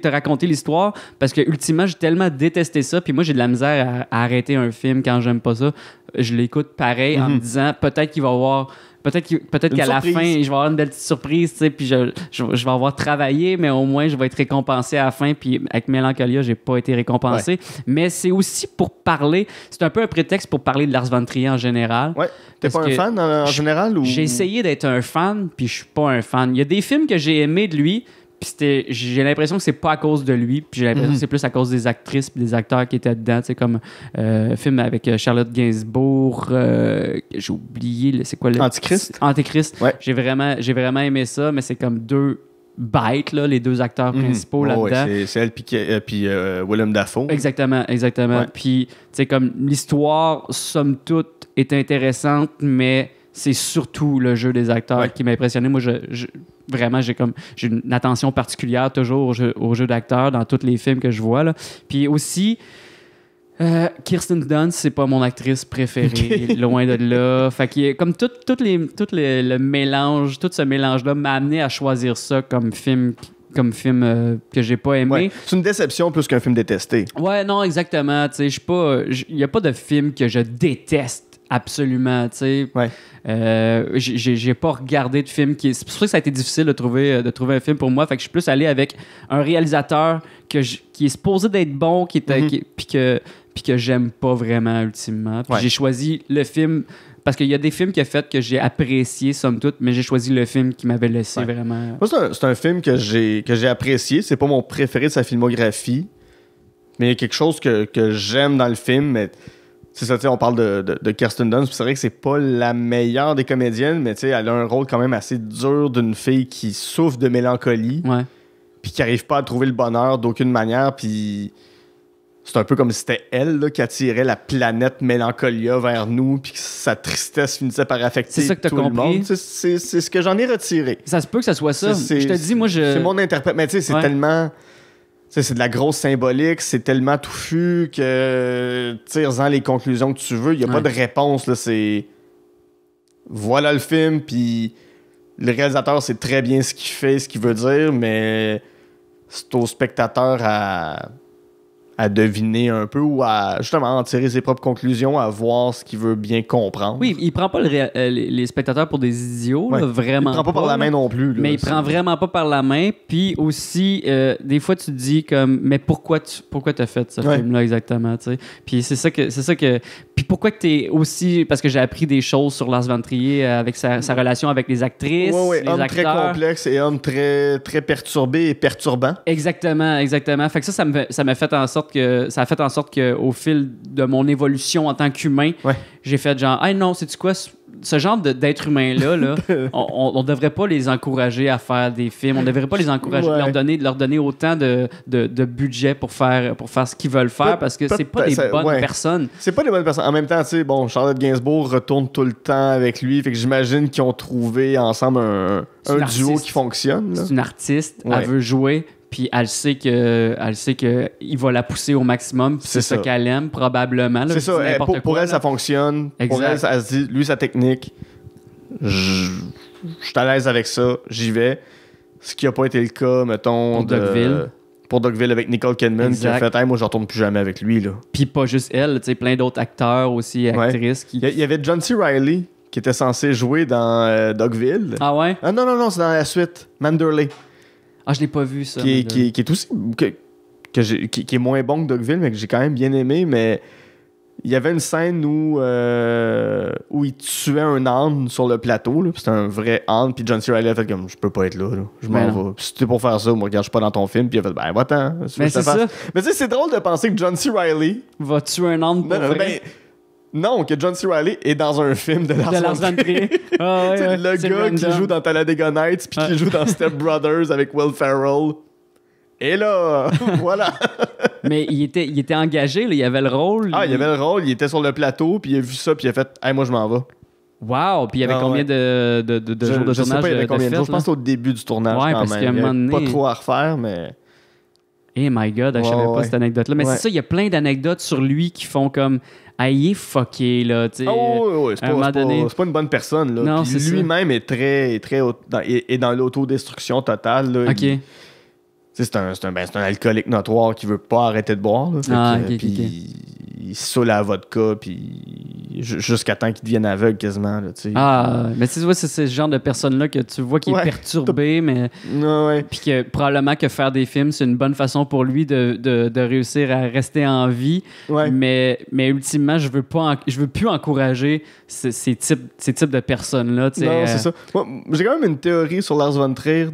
raconter l'histoire, parce que ultimement j'ai tellement détesté ça, puis moi j'ai de la misère à arrêter un film quand j'aime pas ça. Je l'écoute pareil en me disant peut-être qu'il va y avoir qu'à la fin, je vais avoir une belle petite surprise, tu sais, puis je vais avoir travaillé, mais au moins, je vais être récompensé à la fin. Puis avec Mélancolia, j'ai pas été récompensé. Ouais. Mais c'est aussi pour parler... C'est un peu un prétexte pour parler de Lars von Trier en général. Ouais. T'es pas un fan en général? Ou... J'ai essayé d'être un fan, puis je suis pas un fan. Il y a des films que j'ai aimés de lui, puis j'ai l'impression que c'est pas à cause de lui, puis j'ai l'impression que c'est plus à cause des actrices et des acteurs qui étaient dedans, tu sais, comme film avec Charlotte Gainsbourg, j'ai oublié, c'est quoi le... Antéchrist. Ouais. J'ai vraiment aimé ça, mais c'est comme deux bêtes, là, les deux acteurs principaux là-dedans. Ouais, c'est elle puis Willem Dafoe. Exactement. Ouais. Puis, tu sais, comme l'histoire, somme toute, est intéressante, mais c'est surtout le jeu des acteurs qui m'a impressionné. Moi, vraiment, j'ai une attention particulière toujours au jeu d'acteurs dans tous les films que je vois, là. Puis aussi, Kirsten Dunst, c'est pas mon actrice préférée, loin de là. Fait que comme tout le mélange, tout ce mélange-là m'a amené à choisir ça comme film que j'ai pas aimé. Ouais. C'est une déception plus qu'un film détesté. Ouais, non, exactement. Tu sais, il y a pas de film que je déteste absolument, tu sais. Ouais. J'ai pas regardé de film c'est pour ça que ça a été difficile de trouver un film pour moi. Fait que je suis plus allé avec un réalisateur qui est supposé d'être bon, puis que j'aime pas vraiment ultimement. Puis j'ai choisi le film parce qu'il y a des films qu'il a fait que j'ai apprécié somme toute, mais j'ai choisi le film qui m'avait laissé vraiment. Moi, c'est un film que j'ai apprécié. C'est pas mon préféré de sa filmographie, mais il y a quelque chose que j'aime dans le film. Mais c'est ça, tu sais, on parle de Kirsten Dunst, puis c'est vrai que c'est pas la meilleure des comédiennes, mais tu sais, elle a un rôle quand même assez dur d'une fille qui souffre de mélancolie, puis qui arrive pas à trouver le bonheur d'aucune manière, puis c'est un peu comme si c'était elle là, qui attirait la planète Mélancolia vers nous, puis que sa tristesse finissait par affecter tout le monde. C'est ce que j'en ai retiré. Ça se peut que ça soit ça. Je te dis, moi, c'est mon interprète, mais tu sais, c'est tellement... c'est de la grosse symbolique, c'est tellement touffu que tire-en les conclusions que tu veux. Il n'y a pas de réponse. Là, c'est voilà le film, puis le réalisateur sait très bien ce qu'il fait, ce qu'il veut dire, mais c'est au spectateur à deviner un peu ou à justement en tirer ses propres conclusions, à voir ce qu'il veut bien comprendre. Oui, il prend pas les spectateurs pour des idiots, là, vraiment. Il prend pas par la main non plus. Là, mais il prend vraiment pas par la main. Puis aussi, des fois, tu te dis comme, mais pourquoi t'as fait ce film-là exactement, tu sais? Puis c'est ça que. Puis pourquoi que t'es aussi... Parce que j'ai appris des choses sur Lars von Trier avec sa relation avec les actrices, les homme acteurs. très complexe et homme très, très perturbé et perturbant. Exactement. Fait que ça m'a fait en sorte que... Ça a fait en sorte qu'au fil de mon évolution en tant qu'humain, j'ai fait genre, hey non, sais-tu quoi? Ce genre d'être humain-là, on devrait pas les encourager à faire des films. On devrait pas les encourager, leur donner autant de budget pour faire ce qu'ils veulent faire parce que c'est pas des bonnes personnes. C'est pas des bonnes personnes. En même temps, tu sais, bon, Charlotte Gainsbourg retourne tout le temps avec lui. Fait que j'imagine qu'ils ont trouvé ensemble un duo qui fonctionne. Là. C'est une artiste. Elle veut jouer. Puis elle sait que il va la pousser au maximum. C'est ça qu'elle aime, probablement. Là, c'est ça. Pour elle, ça fonctionne. Exact. Pour elle, elle se dit, lui, sa technique, je suis à l'aise avec ça, j'y vais. Ce qui n'a pas été le cas, mettons, pour Dogville avec Nicole Kidman, qui a fait, hey, moi, je retourne plus jamais avec lui. Là. Puis pas juste elle, tu sais, plein d'autres acteurs aussi, actrices. Qui... Il y avait John C. Reilly qui était censé jouer dans Dogville. Ah ouais? Ah non, c'est dans la suite. Manderley. Ah, je l'ai pas vu, ça. Qui est aussi... qui est moins bon que Dogville, mais que j'ai quand même bien aimé, mais il y avait une scène où il tuait un âne sur le plateau, là, puis c'était un vrai âne, puis John C. Reilly a fait comme, je peux pas être là, je m'en vais. Puis si t'es pour faire ça, moi, regarde, je suis pas dans ton film, puis il a fait, ben, va-t'en. Mais c'est ça. Mais tu sais, c'est drôle de penser que John C. Reilly... va tuer un âne pour vrai. Non, que John C. Reilly est dans un film de Lars von Trier. Ah, le gars qui joue dans Talladega Nights puis qui joue dans Step Brothers avec Will Ferrell. Et là, voilà. Mais il était engagé, là, il avait le rôle. Ah, il avait le rôle, il était sur le plateau, puis il a vu ça, puis il a fait « Hey, moi, je m'en vais ». Wow! Puis il y avait combien de jours de tournage? Je sais pas, il y avait combien de jours. Je pense que c'était au début du tournage quand même. Il n'y avait pas trop à refaire, mais... Eh my God, je savais pas cette anecdote-là. Mais c'est ça, il y a plein d'anecdotes sur lui qui font comme... Ah, il est fucké, là, tu sais. Oui, c'est pas une bonne personne, là. Non, puis lui-même est très dans l'autodestruction totale, là. OK. C'est un alcoolique notoire qui veut pas arrêter de boire, là. Puis il saoule la vodka, puis jusqu'à temps qu'il devienne aveugle quasiment, là, tu sais. Ah, mais tu vois, c'est ce genre de personne-là que tu vois qui est perturbé, mais... Puis que probablement que faire des films, c'est une bonne façon pour lui de réussir à rester en vie. Mais ultimement, je veux plus encourager ces types de personnes-là, tu sais. Non, c'est ça. Moi, j'ai quand même une théorie sur Lars von Trier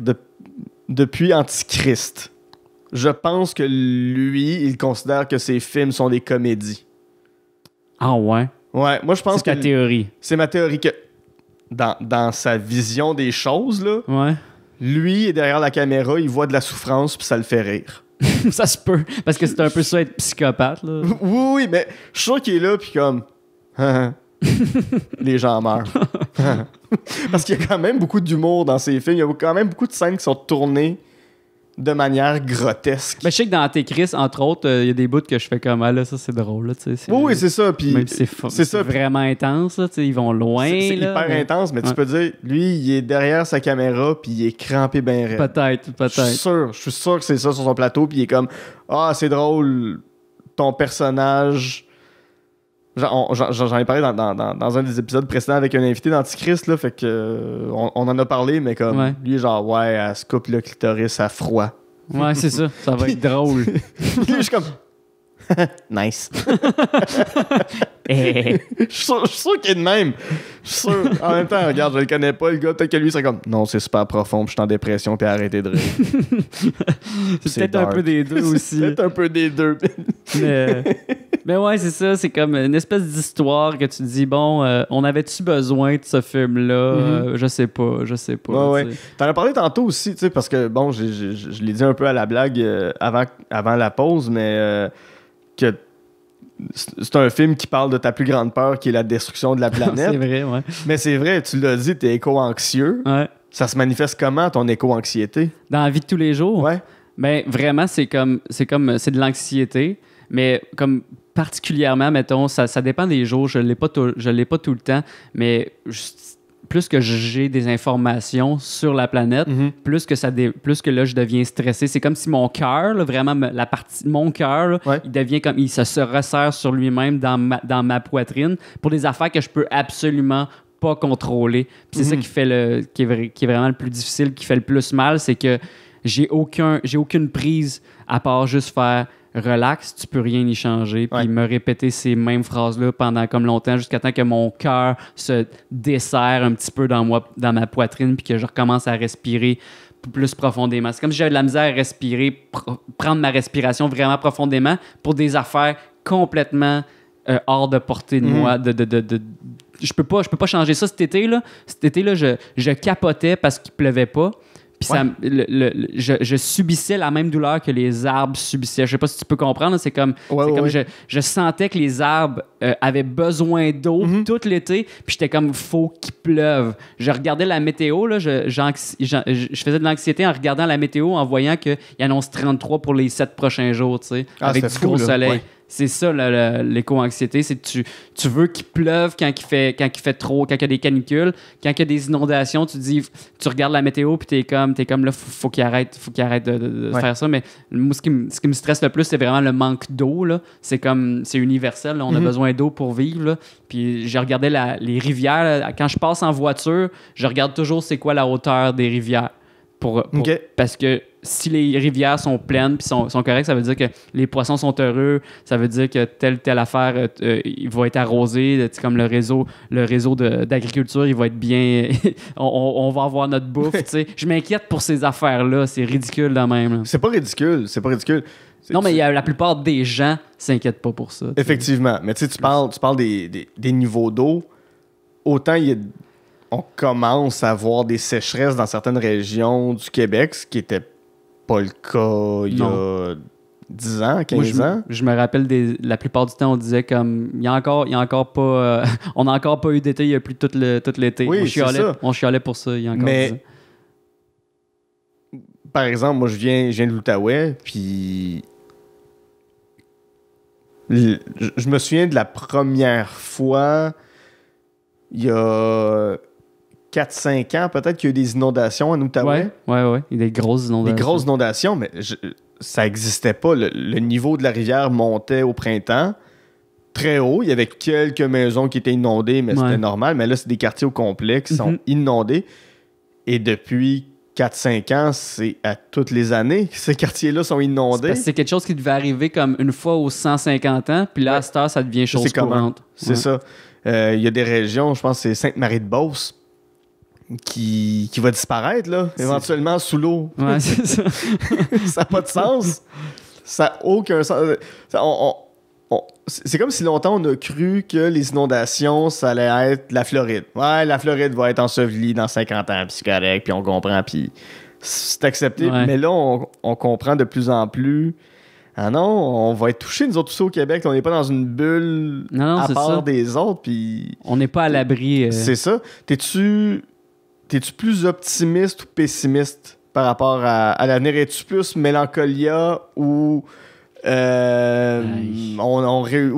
depuis Antichrist. Je pense que lui, il considère que ses films sont des comédies. Ah ouais? Ouais, moi je pense que... C'est ta théorie. C'est ma théorie que dans sa vision des choses, là, lui est derrière la caméra, il voit de la souffrance puis ça le fait rire. Ça se peut, parce que c'est un peu ça être psychopathe, là. Oui, mais je suis sûr qu'il est là puis comme... les gens meurent. Parce qu'il y a quand même beaucoup d'humour dans ses films. Il y a quand même beaucoup de scènes qui sont tournées de manière grotesque. Mais je sais que dans Antéchrist, entre autres, il y a des bouts que je fais comme, ah là, ça c'est drôle. Là, oui, c'est ça. Puis même si c'est vraiment intense, là, ils vont loin. C'est là, hyper intense, mais tu peux dire, lui, il est derrière sa caméra, puis il est crampé ben raide. Peut-être. Je suis sûr que c'est ça sur son plateau, puis il est comme, ah, c'est drôle, ton personnage... J'en ai parlé dans un des épisodes précédents avec un invité d'Antichrist, là, fait que on en a parlé, mais comme lui, genre, elle se coupe le clitoris à froid. Ouais, c'est ça. Ça va être drôle. Puis je suis comme... nice. Je suis sûr qu'il est de même. Je suis sûr. En même temps, regarde, je le connais pas, le gars. Peut-être que lui, c'est comme, non, c'est super profond, puis je suis en dépression, puis arrêtez de rire. C'est peut-être un peu des deux aussi. C'est peut-être un peu des deux. Mais ouais, c'est ça. C'est comme une espèce d'histoire que tu te dis, bon, on avait-tu besoin de ce film-là? Je sais pas. Ouais. T'en as parlé tantôt aussi, tu sais, parce que, bon, je l'ai dit un peu à la blague avant la pause, mais que c'est un film qui parle de ta plus grande peur, qui est la destruction de la planète. C'est vrai, ouais. Mais c'est vrai, tu l'as dit, t'es éco-anxieux. Ouais. Ça se manifeste comment, ton éco-anxiété? Dans la vie de tous les jours? Ouais. Ben, vraiment, c'est de l'anxiété, mais comme particulièrement, mettons, ça dépend des jours, je l'ai pas tout le temps, mais plus que j'ai des informations sur la planète, plus que là, je deviens stressé. C'est comme si mon cœur, là, vraiment, la partie mon cœur, il devient comme... Il se resserre sur lui-même dans ma poitrine pour des affaires que je peux absolument pas contrôler. Puis c'est ça qui est vraiment le plus difficile, qui fait le plus mal, c'est que j'ai aucune prise à part juste faire... relax, tu peux rien y changer. Puis Ouais. me répéter ces mêmes phrases-là pendant comme longtemps, jusqu'à temps que mon cœur se desserre un petit peu dans ma poitrine, puis que je recommence à respirer plus profondément. C'est comme si j'avais de la misère à respirer, prendre ma respiration vraiment profondément pour des affaires complètement hors de portée de moi. Je peux pas changer ça cet été-là. Cet été-là, je capotais parce qu'il pleuvait pas. Puis je subissais la même douleur que les arbres subissaient. Je sais pas si tu peux comprendre. C'est comme, je sentais que les arbres avaient besoin d'eau tout l'été. Puis j'étais comme, faut qu'il pleuve. Je regardais la météo. Là, je faisais de l'anxiété en regardant la météo, en voyant qu'il annonce 33 pour les 7 prochains jours, tu sais, avec du gros soleil. Ouais. C'est ça, l'éco-anxiété. C'est que tu veux qu'il pleuve quand il fait trop, quand il y a des canicules, quand il y a des inondations, tu regardes la météo puis t'es comme là, faut qu'il arrête de faire ça. Mais moi, ce qui me stresse le plus, c'est vraiment le manque d'eau, là. C'est universel, là. On a besoin d'eau pour vivre, là. Puis je regardais les rivières, là. Quand je passe en voiture, je regarde toujours c'est quoi la hauteur des rivières. Parce que si les rivières sont pleines puis sont correctes, ça veut dire que les poissons sont heureux, ça veut dire que telle affaire il va être arrosé, comme le réseau d'agriculture, il va être bien on va avoir notre bouffe, tu sais. Je m'inquiète pour ces affaires-là, c'est ridicule de même, là. C'est pas ridicule. Non, mais la plupart des gens s'inquiètent pas pour ça. Effectivement, mais tu sais, tu parles des niveaux d'eau, autant on commence à voir des sécheresses dans certaines régions du Québec, ce qui était pas le cas il y a 10 ans, 15 ans. Je me rappelle, la plupart du temps, on disait comme, il y a encore pas, on n'a encore pas eu d'été, il y a plus tout l'été. Oui, on chialait pour ça, il y a encore 10 ans. Par exemple, moi, je viens de l'Outaouais, puis je me souviens de la première fois, il y a 4-5 ans, peut-être qu'il y a eu des inondations en Outaouais. Ouais. Il y a des grosses inondations. Des grosses inondations, mais ça n'existait pas. Le niveau de la rivière montait au printemps très haut. Il y avait quelques maisons qui étaient inondées, mais c'était normal. Mais là, c'est des quartiers au complet qui sont inondés. Et depuis 4-5 ans, c'est à toutes les années que ces quartiers-là sont inondés. C'est quelque chose qui devait arriver comme une fois aux 150 ans, puis là, à cette heure, ça devient chose courante. C'est ça. Il y a des régions, je pense que c'est Sainte-Marie-de-Beauce, qui va disparaître, là, éventuellement sous l'eau. Ouais, c'est ça. Ça n'a pas de sens. Ça n'a aucun sens. C'est comme si longtemps on a cru que les inondations, ça allait être la Floride. Ouais, la Floride va être ensevelie dans 50 ans, puis c'est correct, puis on comprend, puis c'est accepté. Ouais. Mais là, on comprend de plus en plus. Ah non, on va être touchés, nous autres, tous au Québec. On n'est pas dans une bulle à part des autres, puis... On n'est pas à l'abri. C'est ça. T'es-tu plus optimiste ou pessimiste par rapport à l'avenir? Es-tu plus mélancolia ou où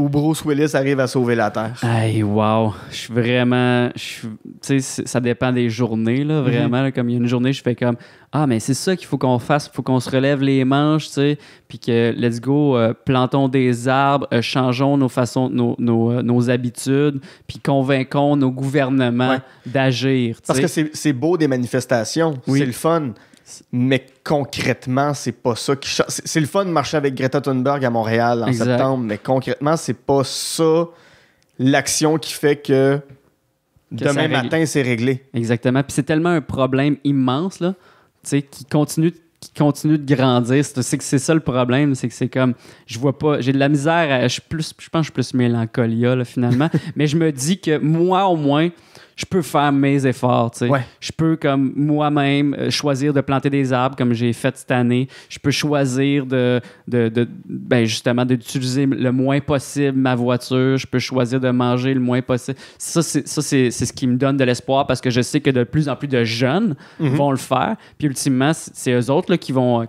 Bruce Willis arrive à sauver la Terre? Hey, wow! Je suis vraiment... Tu sais, ça dépend des journées, là, vraiment. Là, comme il y a une journée, je fais comme... Ah, mais c'est ça qu'il faut qu'on fasse. Il faut qu'on se relève les manches, tu sais, puis que, let's go, plantons des arbres, changeons nos façons, nos habitudes, puis convainquons nos gouvernements d'agir. Parce que c'est beau des manifestations, c'est le fun. Mais concrètement, c'est pas ça qui change. C'est le fun de marcher avec Greta Thunberg à Montréal en septembre, mais concrètement, c'est pas ça l'action qui fait que demain matin, c'est réglé. Exactement. Puis c'est tellement un problème immense, là, tu sais, qui continue de grandir. C'est ça le problème, c'est que c'est comme, je vois pas, j'ai de la misère, je pense que je suis plus mélancolia, là, finalement, mais je me dis que moi, au moins, je peux faire mes efforts, tu sais. Ouais. Je peux, comme moi-même, choisir de planter des arbres comme j'ai fait cette année. Je peux choisir justement d'utiliser le moins possible ma voiture. Je peux choisir de manger le moins possible. Ça, c'est ce qui me donne de l'espoir parce que je sais que de plus en plus de jeunes vont le faire. Puis ultimement, c'est eux autres là, qui vont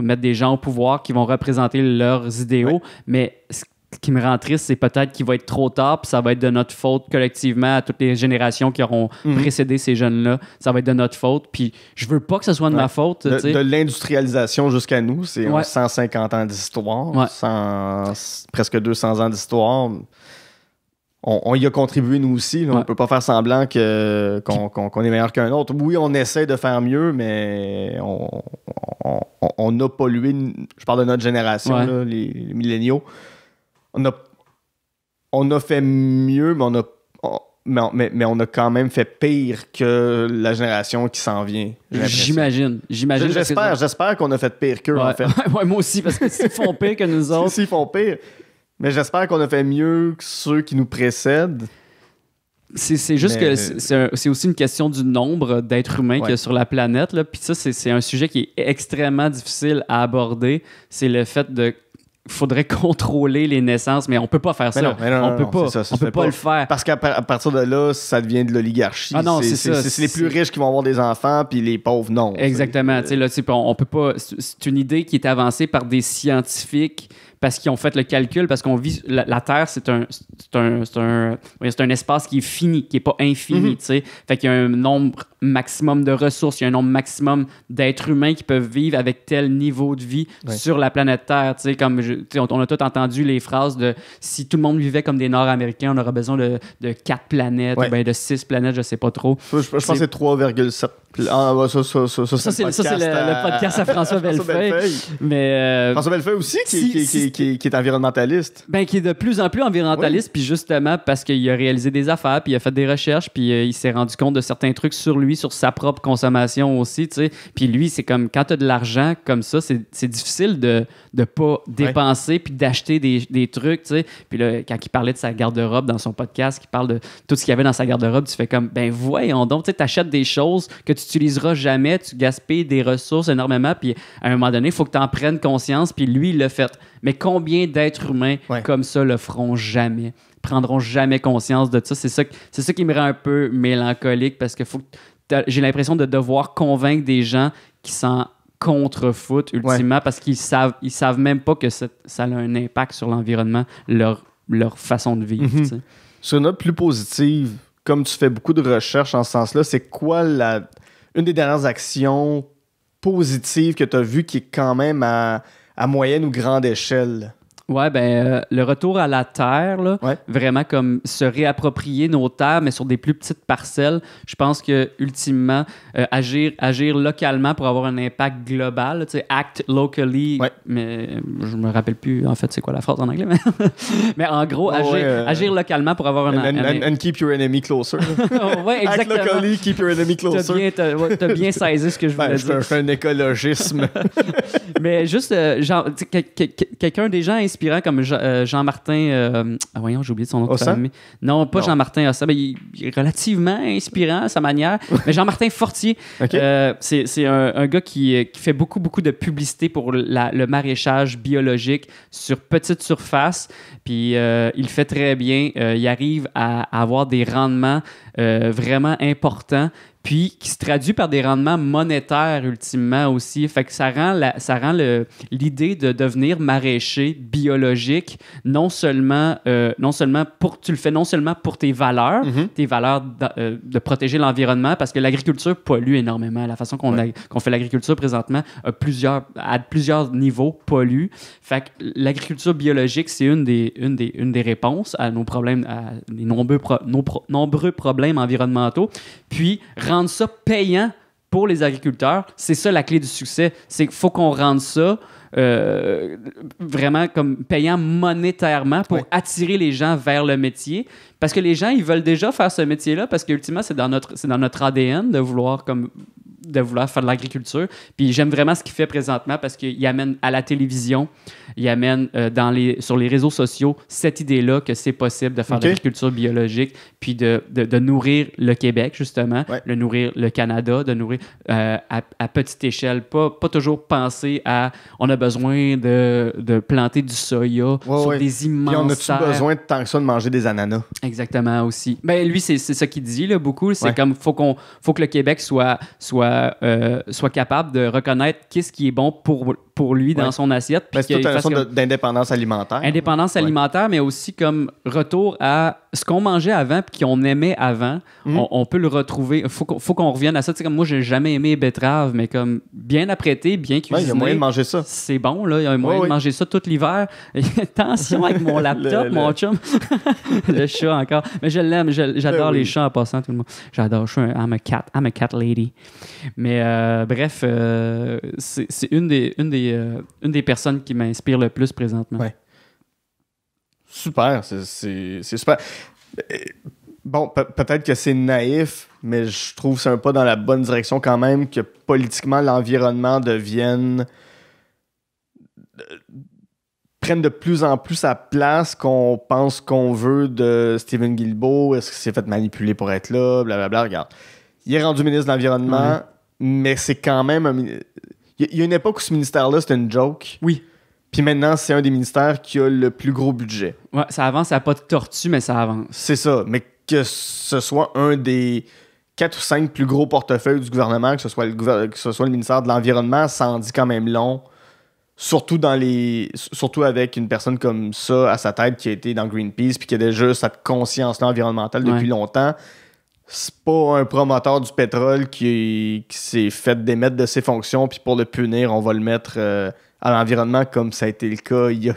mettre des gens au pouvoir, qui vont représenter leurs idéaux. Mais ce qui me rend triste, c'est peut-être qu'il va être trop tard, puis ça va être de notre faute collectivement à toutes les générations qui auront précédé ces jeunes-là. Ça va être de notre faute, puis je veux pas que ce soit de ma faute. De l'industrialisation jusqu'à nous, c'est 150 ans d'histoire, presque 200 ans d'histoire. on y a contribué nous aussi. Là. Ouais. On peut pas faire semblant qu'on est meilleur qu'un autre. Oui, on essaie de faire mieux, mais on a pollué. Je parle de notre génération, Ouais. là, les milléniaux. On a fait mieux, mais on a quand même fait pire que la génération qui s'en vient. j'ai l'impression. J'imagine. J'espère qu'on a fait pire qu'eux, Ouais. en fait. Ouais, moi aussi, parce que s'ils font pire que nous autres. S'ils font pire. Mais j'espère qu'on a fait mieux que ceux qui nous précèdent. C'est juste Mais- que c'est aussi une question du nombre d'êtres humains qu'il y a sur la planète. Là. Puis ça, c'est un sujet qui est extrêmement difficile à aborder. C'est le fait de... faudrait contrôler les naissances, mais on peut pas faire ça. On peut pas, c'est ça, on peut pas le faire. Parce qu'à partir de là, ça devient de l'oligarchie. Ah non, c'est ça. C'est les plus riches qui vont avoir des enfants, puis les pauvres, non. Exactement. Tu sais, là, on peut pas. C'est une idée qui est avancée par des scientifiques parce qu'ils ont fait le calcul, parce qu'on vit. La Terre, c'est un espace qui est fini, qui est pas infini. Tu sais. Fait qu'il y a un nombre maximum de ressources, il y a un nombre maximum d'êtres humains qui peuvent vivre avec tel niveau de vie sur la planète Terre. Tu sais, comme on a tous entendu les phrases de si tout le monde vivait comme des Nord-Américains, on aurait besoin de 4 planètes, ou bien de 6 planètes, je sais pas trop. Je pense que c'est 3,7. Ah, ouais, ça, c'est le podcast à François Bellefeuille. Mais François Bellefeuille aussi, qui est environnementaliste. Ben, qui est de plus en plus environnementaliste, puis justement parce qu'il a réalisé des affaires, puis il a fait des recherches, puis il s'est rendu compte de certains trucs sur lui, sur sa propre consommation aussi, tu sais. Puis lui, c'est comme, quand tu as de l'argent comme ça, c'est difficile de pas dépenser, puis d'acheter des trucs, tu sais. Puis là, quand il parlait de sa garde-robe dans son podcast, il parle de tout ce qu'il y avait dans sa garde-robe, tu fais comme, ben voyons donc, tu sais, t'achètes des choses que tu n'utiliseras jamais, tu gaspilles des ressources énormément, puis à un moment donné, il faut que tu en prennes conscience, puis lui, il l'a fait. Mais combien d'êtres humains comme ça le feront jamais, prendront jamais conscience de ça? C'est ça qui me rend un peu mélancolique, parce que j'ai l'impression de devoir convaincre des gens qui s'en contrefoutent ultimement, parce qu'ils savent même pas que ça a un impact sur l'environnement, leur façon de vivre. Tu sais. Sur une note plus positive, comme tu fais beaucoup de recherches en ce sens-là, c'est quoi une des dernières actions positives que tu as vues qui est quand même à moyenne ou grande échelle? Ouais, le retour à la terre, là, vraiment comme se réapproprier nos terres, mais sur des plus petites parcelles. Je pense que ultimement, agir localement pour avoir un impact global, tu sais, act locally, mais je me rappelle plus en fait c'est quoi la phrase en anglais, mais en gros, agir localement pour avoir and keep your enemy closer. Ouais, exactement. Act locally, keep your enemy closer. T'as bien saisi ce que je voulais dire. Je fais un écologisme. Mais juste, quelqu'un des gens inspirants comme Jean-Martin... voyons, j'ai oublié son nom de famille. Non, pas Jean-Martin Ossa. Il est relativement inspirant à sa manière. Mais Jean-Martin Fortier, c'est un gars qui fait beaucoup de publicité pour le maraîchage biologique sur petite surface. Puis il le fait très bien. Il arrive à avoir des rendements vraiment importants, puis qui se traduit par des rendements monétaires ultimement aussi. Fait que ça rend l'idée de devenir maraîcher biologique non seulement tu le fais non seulement pour tes valeurs de protéger l'environnement, parce que l'agriculture pollue énormément. La façon qu'on fait l'agriculture présentement à plusieurs niveaux pollue. Fait que l'agriculture biologique, c'est une des réponses à nos problèmes, à des nombreux problèmes environnementaux. Puis rendre ça payant pour les agriculteurs, c'est ça la clé du succès. C'est qu'il faut qu'on rende ça vraiment comme payant monétairement pour attirer les gens vers le métier. Parce que les gens, ils veulent déjà faire ce métier-là, parce qu'ultimement, c'est dans notre ADN de vouloir faire de l'agriculture. Puis j'aime vraiment ce qu'il fait présentement, parce qu'il amène à la télévision, il amène sur les réseaux sociaux cette idée-là que c'est possible de faire de l'agriculture biologique, puis de nourrir le Québec, justement, de nourrir le Canada, de nourrir à petite échelle. Pas toujours penser à on a besoin de planter du soya sur des immenses terres. Puis on a-tu besoin tant que ça de manger des ananas? Exactement, aussi. Ben lui, c'est ça qu'il dit là, beaucoup. C'est comme faut que le Québec soit capable de reconnaître qu'est-ce qui est bon pour lui dans son assiette. C'est toute une notion d'indépendance alimentaire. Indépendance alimentaire, mais aussi comme retour à ce qu'on mangeait avant puis qu'on aimait avant, on peut le retrouver. Faut qu'on revienne à ça. Tu sais, comme moi, j'ai jamais aimé les betteraves, mais comme bien apprêté, bien cuisiné. Il y a moyen de manger ça. C'est bon, là. Il y a moyen de manger ça tout l'hiver. Attention avec mon laptop, mon chum. Le chat encore. Mais je l'aime. J'adore les chats en passant, tout le monde. J'adore. I'm a cat lady. Mais bref, c'est une des personnes qui m'inspire le plus présentement. Ouais. Super, c'est super. Bon, peut-être que c'est naïf, mais je trouve que c'est un pas dans la bonne direction quand même que politiquement l'environnement prenne de plus en plus sa place qu'on pense qu'on veut de Stephen Guilbeault. Est-ce qu'il s'est fait manipuler pour être là? Blablabla. Regarde, il est rendu ministre de l'Environnement, mais c'est quand même... Il y a une époque où ce ministère-là, c'était une joke. Oui. Puis maintenant, c'est un des ministères qui a le plus gros budget. Ouais, ça avance, ça n'a pas de tortue, mais ça avance. C'est ça. Mais que ce soit un des 4 ou 5 plus gros portefeuilles du gouvernement, que ce soit le ministère de l'Environnement, ça en dit quand même long. Surtout avec une personne comme ça à sa tête qui a été dans Greenpeace puis qui a déjà cette conscience-là environnementale depuis longtemps. C'est pas un promoteur du pétrole qui s'est fait démettre de ses fonctions puis pour le punir, on va le mettre... à l'environnement comme ça a été le cas il y a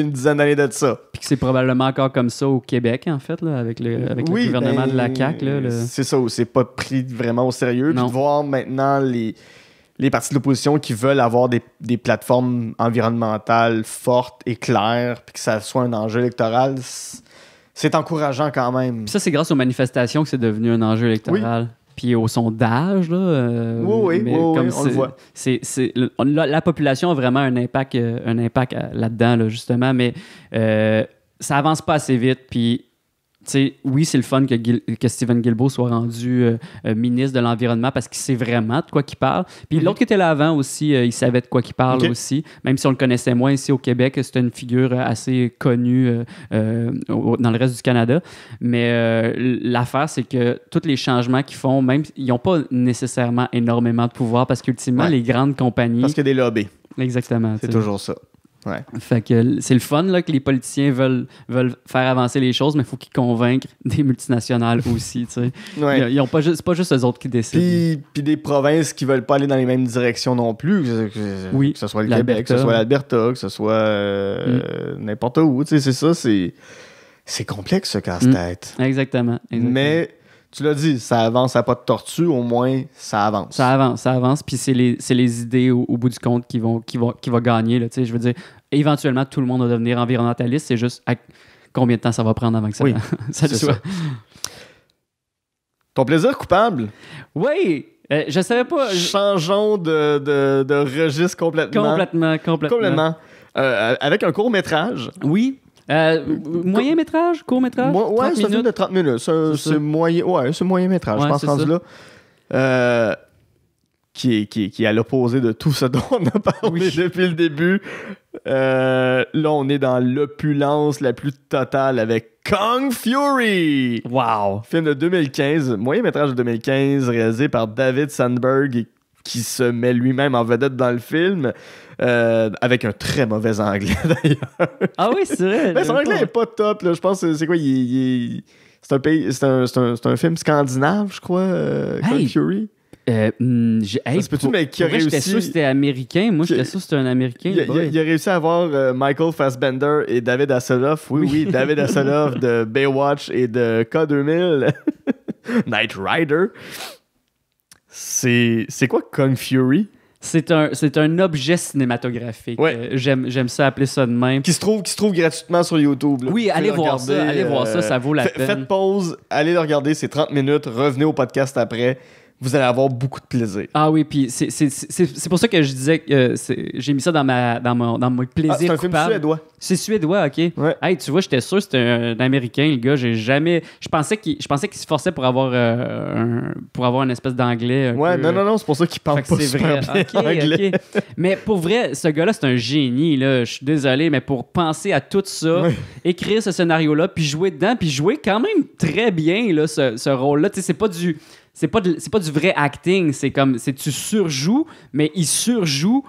une dizaine d'années de ça. Puis que c'est probablement encore comme ça au Québec, en fait, là, avec le gouvernement de la CAQ. Là, c'est ça, où c'est pas pris vraiment au sérieux. Puis de voir maintenant les partis de l'opposition qui veulent avoir des plateformes environnementales fortes et claires, puis que ça soit un enjeu électoral, c'est encourageant quand même. Puis ça, c'est grâce aux manifestations que c'est devenu un enjeu électoral. Oui. Puis au sondage, là. On le voit. La population a vraiment un impact là-dedans, là, justement, mais ça avance pas assez vite. Puis, tu sais, oui, c'est le fun que Stephen Guilbeault soit rendu ministre de l'Environnement parce qu'il sait vraiment de quoi qu'il parle. Puis l'autre qui était là avant aussi, il savait de quoi qu'il parle aussi, même si on le connaissait moins ici au Québec. C'était une figure assez connue dans le reste du Canada. Mais l'affaire, c'est que tous les changements qu'ils font, même, ils n'ont pas nécessairement énormément de pouvoir parce qu'ultimement, les grandes compagnies... Parce qu'il y a des lobbies. Exactement. C'est toujours ça. Ouais. Fait que c'est le fun là, que les politiciens veulent faire avancer les choses, mais il faut qu'ils convainquent des multinationales aussi. Ils ont pas c'est pas juste eux autres qui décident. Puis des provinces qui veulent pas aller dans les mêmes directions non plus. Que ce soit le Québec, que ce soit l'Alberta, que ce soit n'importe où. C'est ça, c'est complexe ce casse-tête. Exactement. Mais tu l'as dit, ça avance à pas de tortue, au moins ça avance. Ça avance, puis c'est les idées au bout du compte qui va gagner. Là, je veux dire, éventuellement, tout le monde va devenir environnementaliste, c'est juste combien de temps ça va prendre avant que ça le soit. Ça. Ton plaisir coupable? Oui! Je savais pas... Changeons de registre complètement. Complètement. Avec un court-métrage. Oui. Moyen-métrage? Court-métrage? C'est un film de 30 minutes. C'est moyen-métrage, je pense, rendu là. Qui est à l'opposé de tout ce dont on a parlé depuis le début. Là, on est dans l'opulence la plus totale avec Kung Fury! Wow! Film de 2015, moyen-métrage de 2015, réalisé par David Sandberg, qui se met lui-même en vedette dans le film. Avec un très mauvais anglais, d'ailleurs. Ah oui, c'est vrai. Ben, son anglais n'est pas top, là. Je pense que c'est quoi? C'est un film scandinave, je crois, Kung Fury. Peux-tu, mais qui a réussi... J'étais sûr que c'était américain. Moi, j'étais sûr que c'était un Américain. Il a réussi à avoir Michael Fassbender et David Hasselhoff. Oui, David Hasselhoff de Baywatch et de K2000. Knight Rider. C'est quoi Kung Fury? C'est un objet cinématographique. Ouais. J'aime ça appeler ça de même. Qui se trouve gratuitement sur YouTube. Là. Oui, allez voir ça, ça vaut la peine. Faites pause, allez le regarder, c'est 30 minutes, revenez au podcast après. Vous allez avoir beaucoup de plaisir. Ah oui, puis c'est pour ça que je disais que j'ai mis ça dans mon plaisir c'est un coupable. film suédois. C'est suédois, OK. Ouais. Hey, tu vois, j'étais sûr que c'était un Américain, le gars. Je pensais qu'il se forçait pour avoir une espèce d'anglais. Ouais, peu, non, c'est pour ça qu'il parle pas super bien anglais. Okay. Mais pour vrai, ce gars-là, c'est un génie, là. Je suis désolé, mais pour penser à tout ça, écrire ce scénario-là, puis jouer dedans, puis jouer quand même très bien, là, ce rôle-là. Tu sais, c'est pas du vrai acting, tu surjoues, mais il surjoue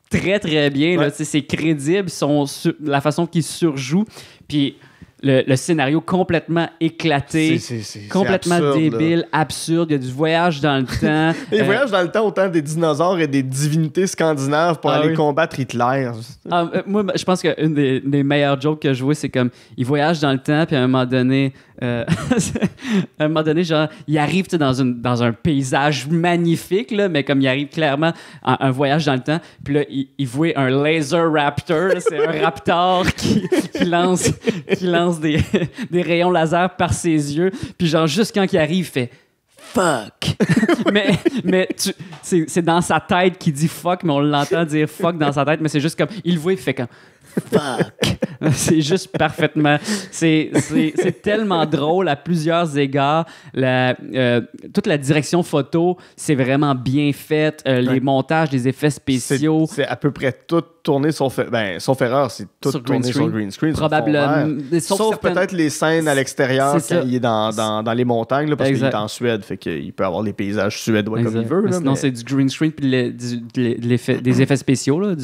très très bien. Là, c'est crédible, la façon qu'il surjoue. Puis le scénario complètement éclaté, complètement absurde, débile, absurde. Il y a du voyage dans le temps. Les voyages dans le temps, autant des dinosaures et des divinités scandinaves pour aller combattre Hitler. Moi, je pense qu'une des meilleures jokes que je vois, c'est comme il voyage dans le temps, puis à un moment donné, genre, il arrive dans un paysage magnifique, là, mais comme il arrive clairement un voyage dans le temps, puis là, il voit un laser raptor, c'est un raptor qui lance des rayons laser par ses yeux, puis genre, juste quand il arrive, il fait fuck. mais c'est dans sa tête qu'il dit fuck, mais on l'entend dire fuck dans sa tête, mais c'est juste comme, il le voit, il fait comme fuck. C'est juste parfaitement. C'est tellement drôle à plusieurs égards. Toute la direction photo, c'est vraiment bien fait. Les montages, les effets spéciaux. C'est à peu près tout tourné sauf erreur, c'est tout tourné sur green screen. Probablement. Sauf peut-être les scènes à l'extérieur quand il est dans les montagnes, là, parce qu'il est en Suède, fait qu'il peut avoir les paysages suédois comme il veut. Là, sinon, c'est du green screen puis des effets spéciaux. Là,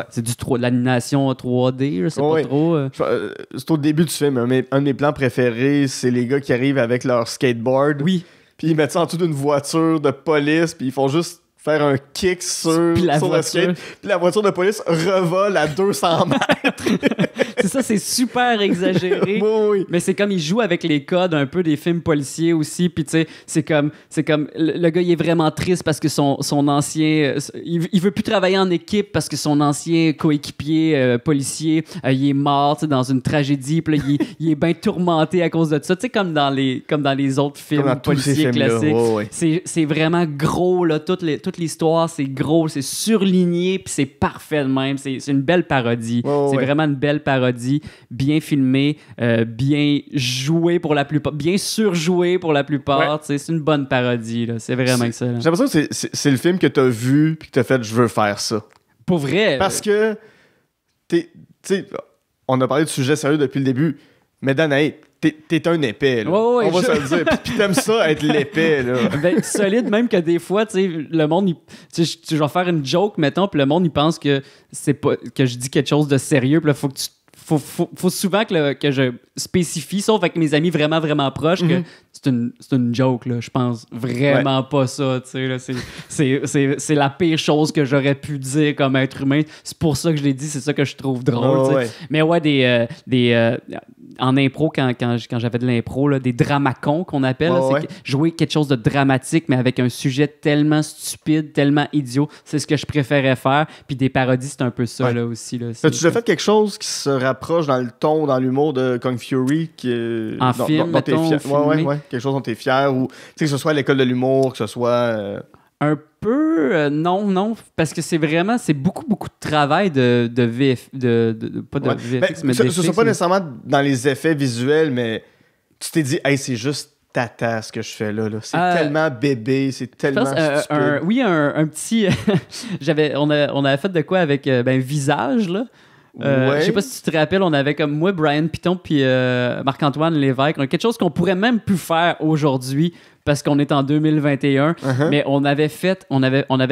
c'est de l'animation 3D, je sais pas trop. C'est au début du film. Un de mes plans préférés, c'est les gars qui arrivent avec leur skateboard. Oui. Puis ils mettent ça en dessous d'une voiture de police, puis ils font juste faire un kick sur le skate. Puis la voiture de police revole à 200 mètres. C'est ça, c'est super exagéré. Oui. Mais c'est comme il joue avec les codes un peu des films policiers aussi. Puis tu sais, c'est comme le gars, il est vraiment triste parce que son ancien... il veut plus travailler en équipe parce que son ancien coéquipier policier, il est mort dans une tragédie. Puis là, il est bien tourmenté à cause de ça. Tu sais, comme dans les autres films policiers classiques. C'est vraiment gros, là. Toute l'histoire, c'est gros, c'est surligné, puis c'est parfait de même. C'est une belle parodie. C'est vraiment une belle parodie. Bien filmée, bien jouée pour la plupart, bien surjouée pour la plupart. C'est une bonne parodie. Là. C'est vraiment excellent. J'ai l'impression que c'est le film que tu as vu puis que tu as fait « je veux faire ça ». Pour vrai. Parce que, tu sais, on a parlé de sujets sérieux depuis le début, mais Danae, t'es un épais, là. On va se le dire. Puis t'aimes ça, être l'épais, là. Ben, solide, même que des fois, tu sais, le monde, je vais faire une joke, mettons, puis le monde, il pense que c'est pas que je dis quelque chose de sérieux, puis là, faut souvent que je spécifie, sauf avec mes amis vraiment, vraiment proches, que c'est une joke, là. Je pense vraiment pas ça, tu sais, là. C'est la pire chose que j'aurais pu dire comme être humain. C'est pour ça que je l'ai dit, c'est ça que je trouve drôle, Mais en impro, quand j'avais de l'impro, là, des dramacons qu'on appelle, c'est jouer quelque chose de dramatique, mais avec un sujet tellement stupide, tellement idiot, c'est ce que je préférais faire. Puis des parodies, c'est un peu ça, là, aussi. Là, as-tu déjà fait quelque chose qui se rapproche dans le ton, dans l'humour de Kung Fury? En film, dont t'es fier? Quelque chose dont t'es fier, ou que ce soit à l'école de l'humour, que ce soit... Un peu, non, parce que c'est beaucoup de travail de VF, pas de VFX, mais ce d'effets. ne sont pas nécessairement dans les effets visuels, mais tu t'es dit, hey, c'est juste tata ce que je fais là. C'est tellement bébé, c'est tellement stupide. Un petit... on avait fait de quoi avec Visage, là. Je sais pas si tu te rappelles, on avait comme moi, Brian Piton puis Marc-Antoine Lévesque, quelque chose qu'on pourrait même plus faire aujourd'hui parce qu'on est en 2021, mais on avait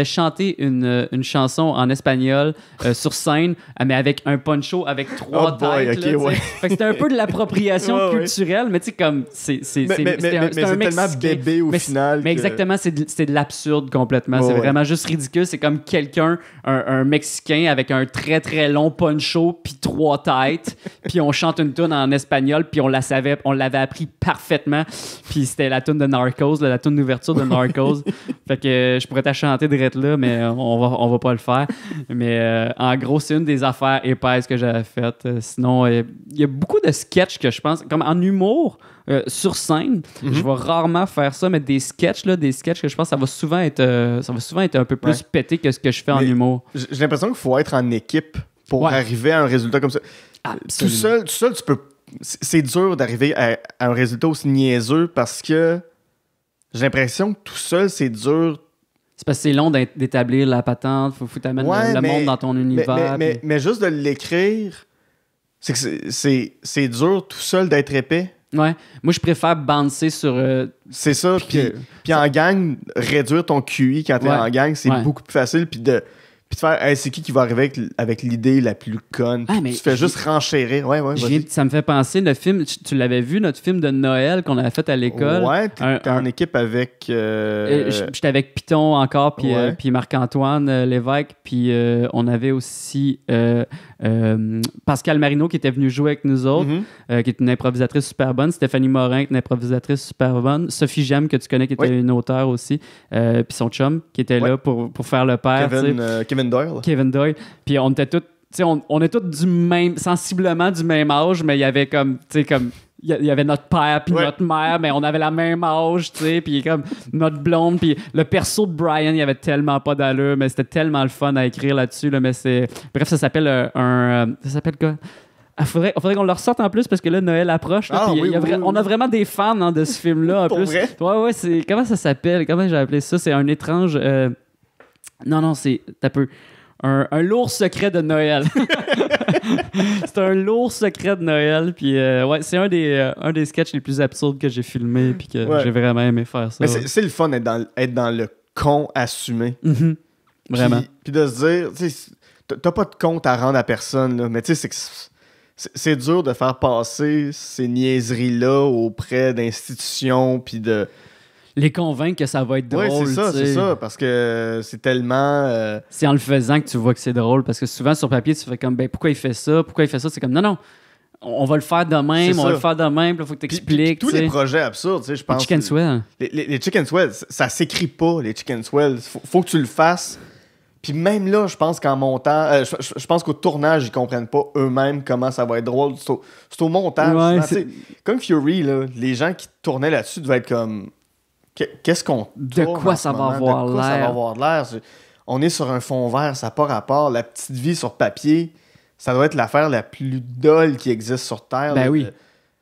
chanté une chanson en espagnol sur scène, mais avec un poncho avec 3 têtes. Fait que c'était un peu de l'appropriation culturelle, mais tu sais, comme c'est tellement bébé au final. Mais exactement, c'est de l'absurde complètement. C'est vraiment juste ridicule. C'est comme quelqu'un, un Mexicain avec un très très long poncho puis 3 têtes, puis on chante une tune en espagnol, puis on l'avait appris parfaitement, puis c'était la tune de Narcos, la tune d'ouverture de Narcos. Fait que je pourrais t'en chanter direct là, mais on va pas le faire. Mais en gros, c'est une des affaires épaisses que j'avais faites. Sinon, il y a beaucoup de sketchs que je pense, comme en humour, sur scène, je vais rarement faire ça, mais des sketchs que je pense ça va souvent être un peu plus pété que ce que je fais en humour. J'ai l'impression qu'il faut être en équipe pour arriver à un résultat comme ça. Absolument. Tout seul, tu peux... C'est dur d'arriver à un résultat aussi niaiseux parce que j'ai l'impression que tout seul, c'est dur. C'est parce que c'est long d'établir la patente. Faut t'amener le monde dans ton univers. Mais juste de l'écrire, c'est que c'est dur tout seul d'être épais. Ouais. Moi, je préfère bouncer sur... c'est ça. Puis en gang, réduire ton QI quand t'es en gang, c'est beaucoup plus facile. Puis Puis de faire, hey, c'est qui va arriver avec l'idée la plus conne? Puis mais tu fais juste renchérir. Ouais, ça me fait penser, le film, tu l'avais vu, notre film de Noël qu'on avait fait à l'école. Ouais, t'es en équipe avec... J'étais avec Python encore, puis Marc-Antoine Lévesque, puis on avait aussi Pascal Marino qui était venu jouer avec nous autres, qui est une improvisatrice super bonne, Stéphanie Morin, qui est une improvisatrice super bonne, Sophie Gem, que tu connais, qui était une auteure aussi, puis son chum, qui était là pour faire le père. Kevin Doyle. Puis on était tous, on est tous du même, sensiblement du même âge, mais il y avait comme, il y avait notre père puis notre mère, mais on avait la même âge, tu sais, puis comme notre blonde, puis le perso de Brian, il y avait tellement pas d'allure, mais c'était tellement le fun à écrire là-dessus, là, mais c'est... Bref, ça s'appelle ça s'appelle quoi? Faudrait qu'on le ressorte en plus parce que là, Noël approche. Là, on a vraiment des fans de ce film-là en plus. Vrai? Ouais, c'est... Comment ça s'appelle? Comment j'ai appelé ça? C'est un étrange... Non, c'est... T'as peu... Un lourd secret de Noël. C'est un lourd secret de Noël. Puis, c'est un des sketchs les plus absurdes que j'ai filmé. Puis que j'ai vraiment aimé faire ça. Mais c'est le fun d'être dans le con assumé. Vraiment. Puis de se dire, t'as pas de compte à rendre à personne, là, mais tu sais, c'est dur de faire passer ces niaiseries-là auprès d'institutions. Puis de. Les convaincre que ça va être drôle. Oui, c'est ça, parce que c'est tellement... C'est en le faisant que tu vois que c'est drôle, parce que souvent, sur papier, tu fais comme, pourquoi il fait ça? C'est comme, non, on va le faire de même, va le faire de même, puis il faut que tu expliques. Tous les projets absurdes, je pense... Les Chicken Swell. Les Chicken Swell, ça s'écrit pas, les Chicken Swell. Faut que tu le fasses. Puis même là, je pense qu'en montant... je pense qu'au tournage, ils comprennent pas eux-mêmes comment ça va être drôle. C'est au montage. Comme Fury, là, les gens qui tournaient là-dessus devaient être comme... Qu'est-ce qu'on de quoi ça va avoir l'air? On est sur un fond vert, ça n'a pas rapport. La petite vie sur papier, ça doit être l'affaire la plus dolle qui existe sur Terre. Ben oui.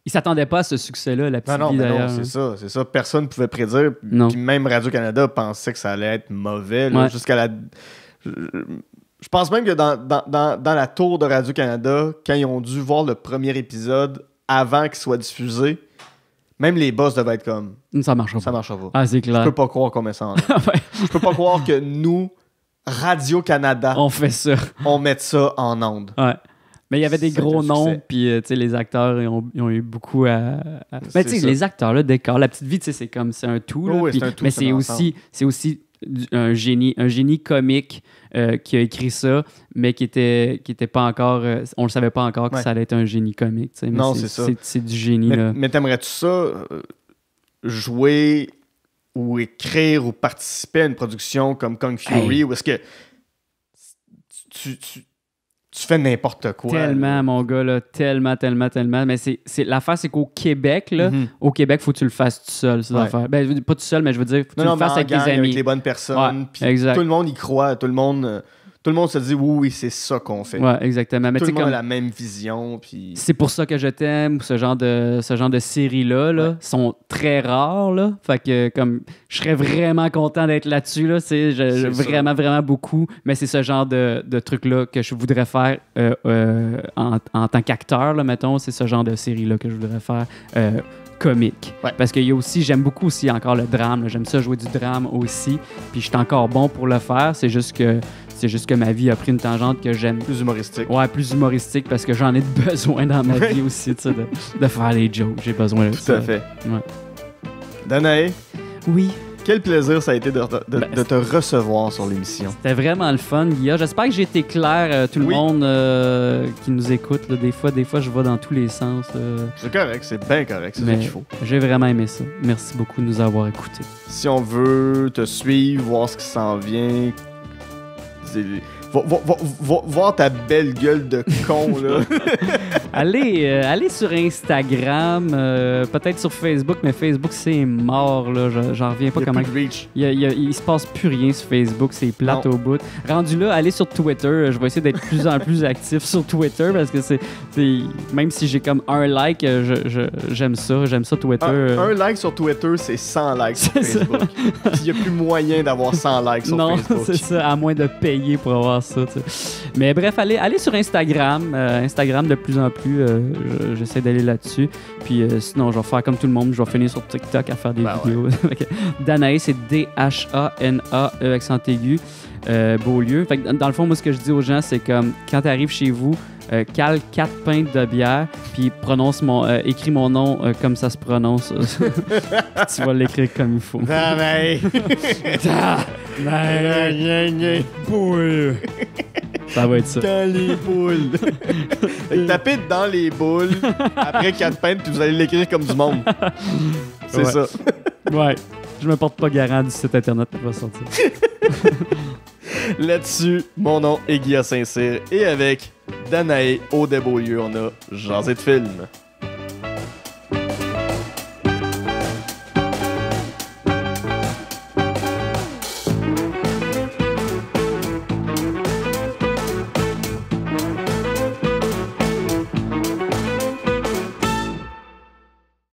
Ils s'attendaient pas à ce succès-là, la petite vie, d'ailleurs. Non, c'est ça. Personne ne pouvait prédire. Puis même Radio-Canada pensait que ça allait être mauvais. Là, jusqu'à la... Je pense même que dans la tour de Radio-Canada, quand ils ont dû voir le premier épisode avant qu'il soit diffusé, même les boss devaient être comme... Ça marchera pas. Ah, c'est clair. Je peux pas croire qu'on met ça en ondes. Je peux pas croire que nous, Radio-Canada... On fait ça. On met ça en ondes. Ouais. Mais il y avait des gros noms, puis les acteurs ils ont eu beaucoup à... Mais tu sais, les acteurs, là, décor, la petite vie, c'est comme... C'est un tout, là. C'est un tout, mais c'est aussi un génie comique qui a écrit ça, mais qui était pas encore... on le savait pas encore que ça allait être un génie comique. Mais non, c'est ça. C'est du génie, là. Mais t'aimerais-tu ça jouer ou écrire ou participer à une production comme Kung Fury, ou est-ce que tu fais n'importe quoi? Tellement, mon gars, là, tellement. Mais l'affaire, c'est qu'au Québec, là, au Québec, faut que tu le fasses tout seul, cette affaire. Ben, pas tout seul, mais je veux dire, faut que tu le fasses avec tes amis. Avec les bonnes personnes. Puis tout le monde y croit. Tout le monde se dit, oui, c'est ça qu'on fait. Ouais, exactement. Mais tout le monde a la même vision. Puis... C'est pour ça que je t'aime. Ce genre de séries-là sont très rares. Là. Fait que comme je serais vraiment content d'être là-dessus. Là, vraiment beaucoup. Mais c'est ce genre de truc-là que je voudrais faire en tant qu'acteur, là, mettons. C'est ce genre de série-là que je voudrais faire. Comique. Parce que j'aime beaucoup aussi encore le drame. Là. J'aime ça jouer du drame aussi. Puis je suis encore bon pour le faire. C'est juste que ma vie a pris une tangente que j'aime. Plus humoristique. Ouais, plus humoristique parce que j'en ai besoin dans ma vie aussi, de faire les jokes. J'ai besoin de ça. Tout à fait. Ouais. Danae? Oui? Quel plaisir ça a été de te recevoir sur l'émission. C'était vraiment le fun, Guilla. J'espère que j'ai été clair, tout le monde qui nous écoute. Là, des fois, je vais dans tous les sens. C'est correct, c'est bien correct, c'est ce qu'il faut. J'ai vraiment aimé ça. Merci beaucoup de nous avoir écoutés. Si on veut te suivre, voir ce qui s'en vient, voir ta belle gueule de con, là. Allez sur Instagram, peut-être sur Facebook, mais Facebook, c'est mort, là. J'en reviens pas comment... Il se passe plus rien sur Facebook, c'est plate au bout. Rendu là, allez sur Twitter. Je vais essayer d'être de plus en plus actif sur Twitter parce que c'est même si j'ai comme un like, j'aime ça, Twitter. Un like sur Twitter, c'est 100 likes sur Facebook. Il n'y a plus moyen d'avoir 100 likes sur Facebook. Non, c'est ça, à moins de payer pour avoir ça. T'sais. Mais bref, allez sur Instagram. Instagram de plus en plus plus. J'essaie d'aller là-dessus. Puis sinon, je vais faire comme tout le monde. Je vais finir sur TikTok à faire des vidéos. Ouais. Danae, c'est D-H-A-N-A-E accent aigu. Beaulieu. Fait que dans le fond, moi, ce que je dis aux gens, c'est comme quand tu arrives chez vous, cale 4 pintes de bière, puis écris mon nom comme ça se prononce. Tu vas l'écrire comme il faut. Danae! Boules. Ça va être ça. Dans les boules. Fait que tapez dans les boules après 4 pintes, puis vous allez l'écrire comme du monde. C'est ça. Ouais. Je me porte pas garant du site internet qui va sortir. Là-dessus, mon nom est Guillaume Saint-Cyr et avec Danae Audet-Beaulieu, on a Jasé de film.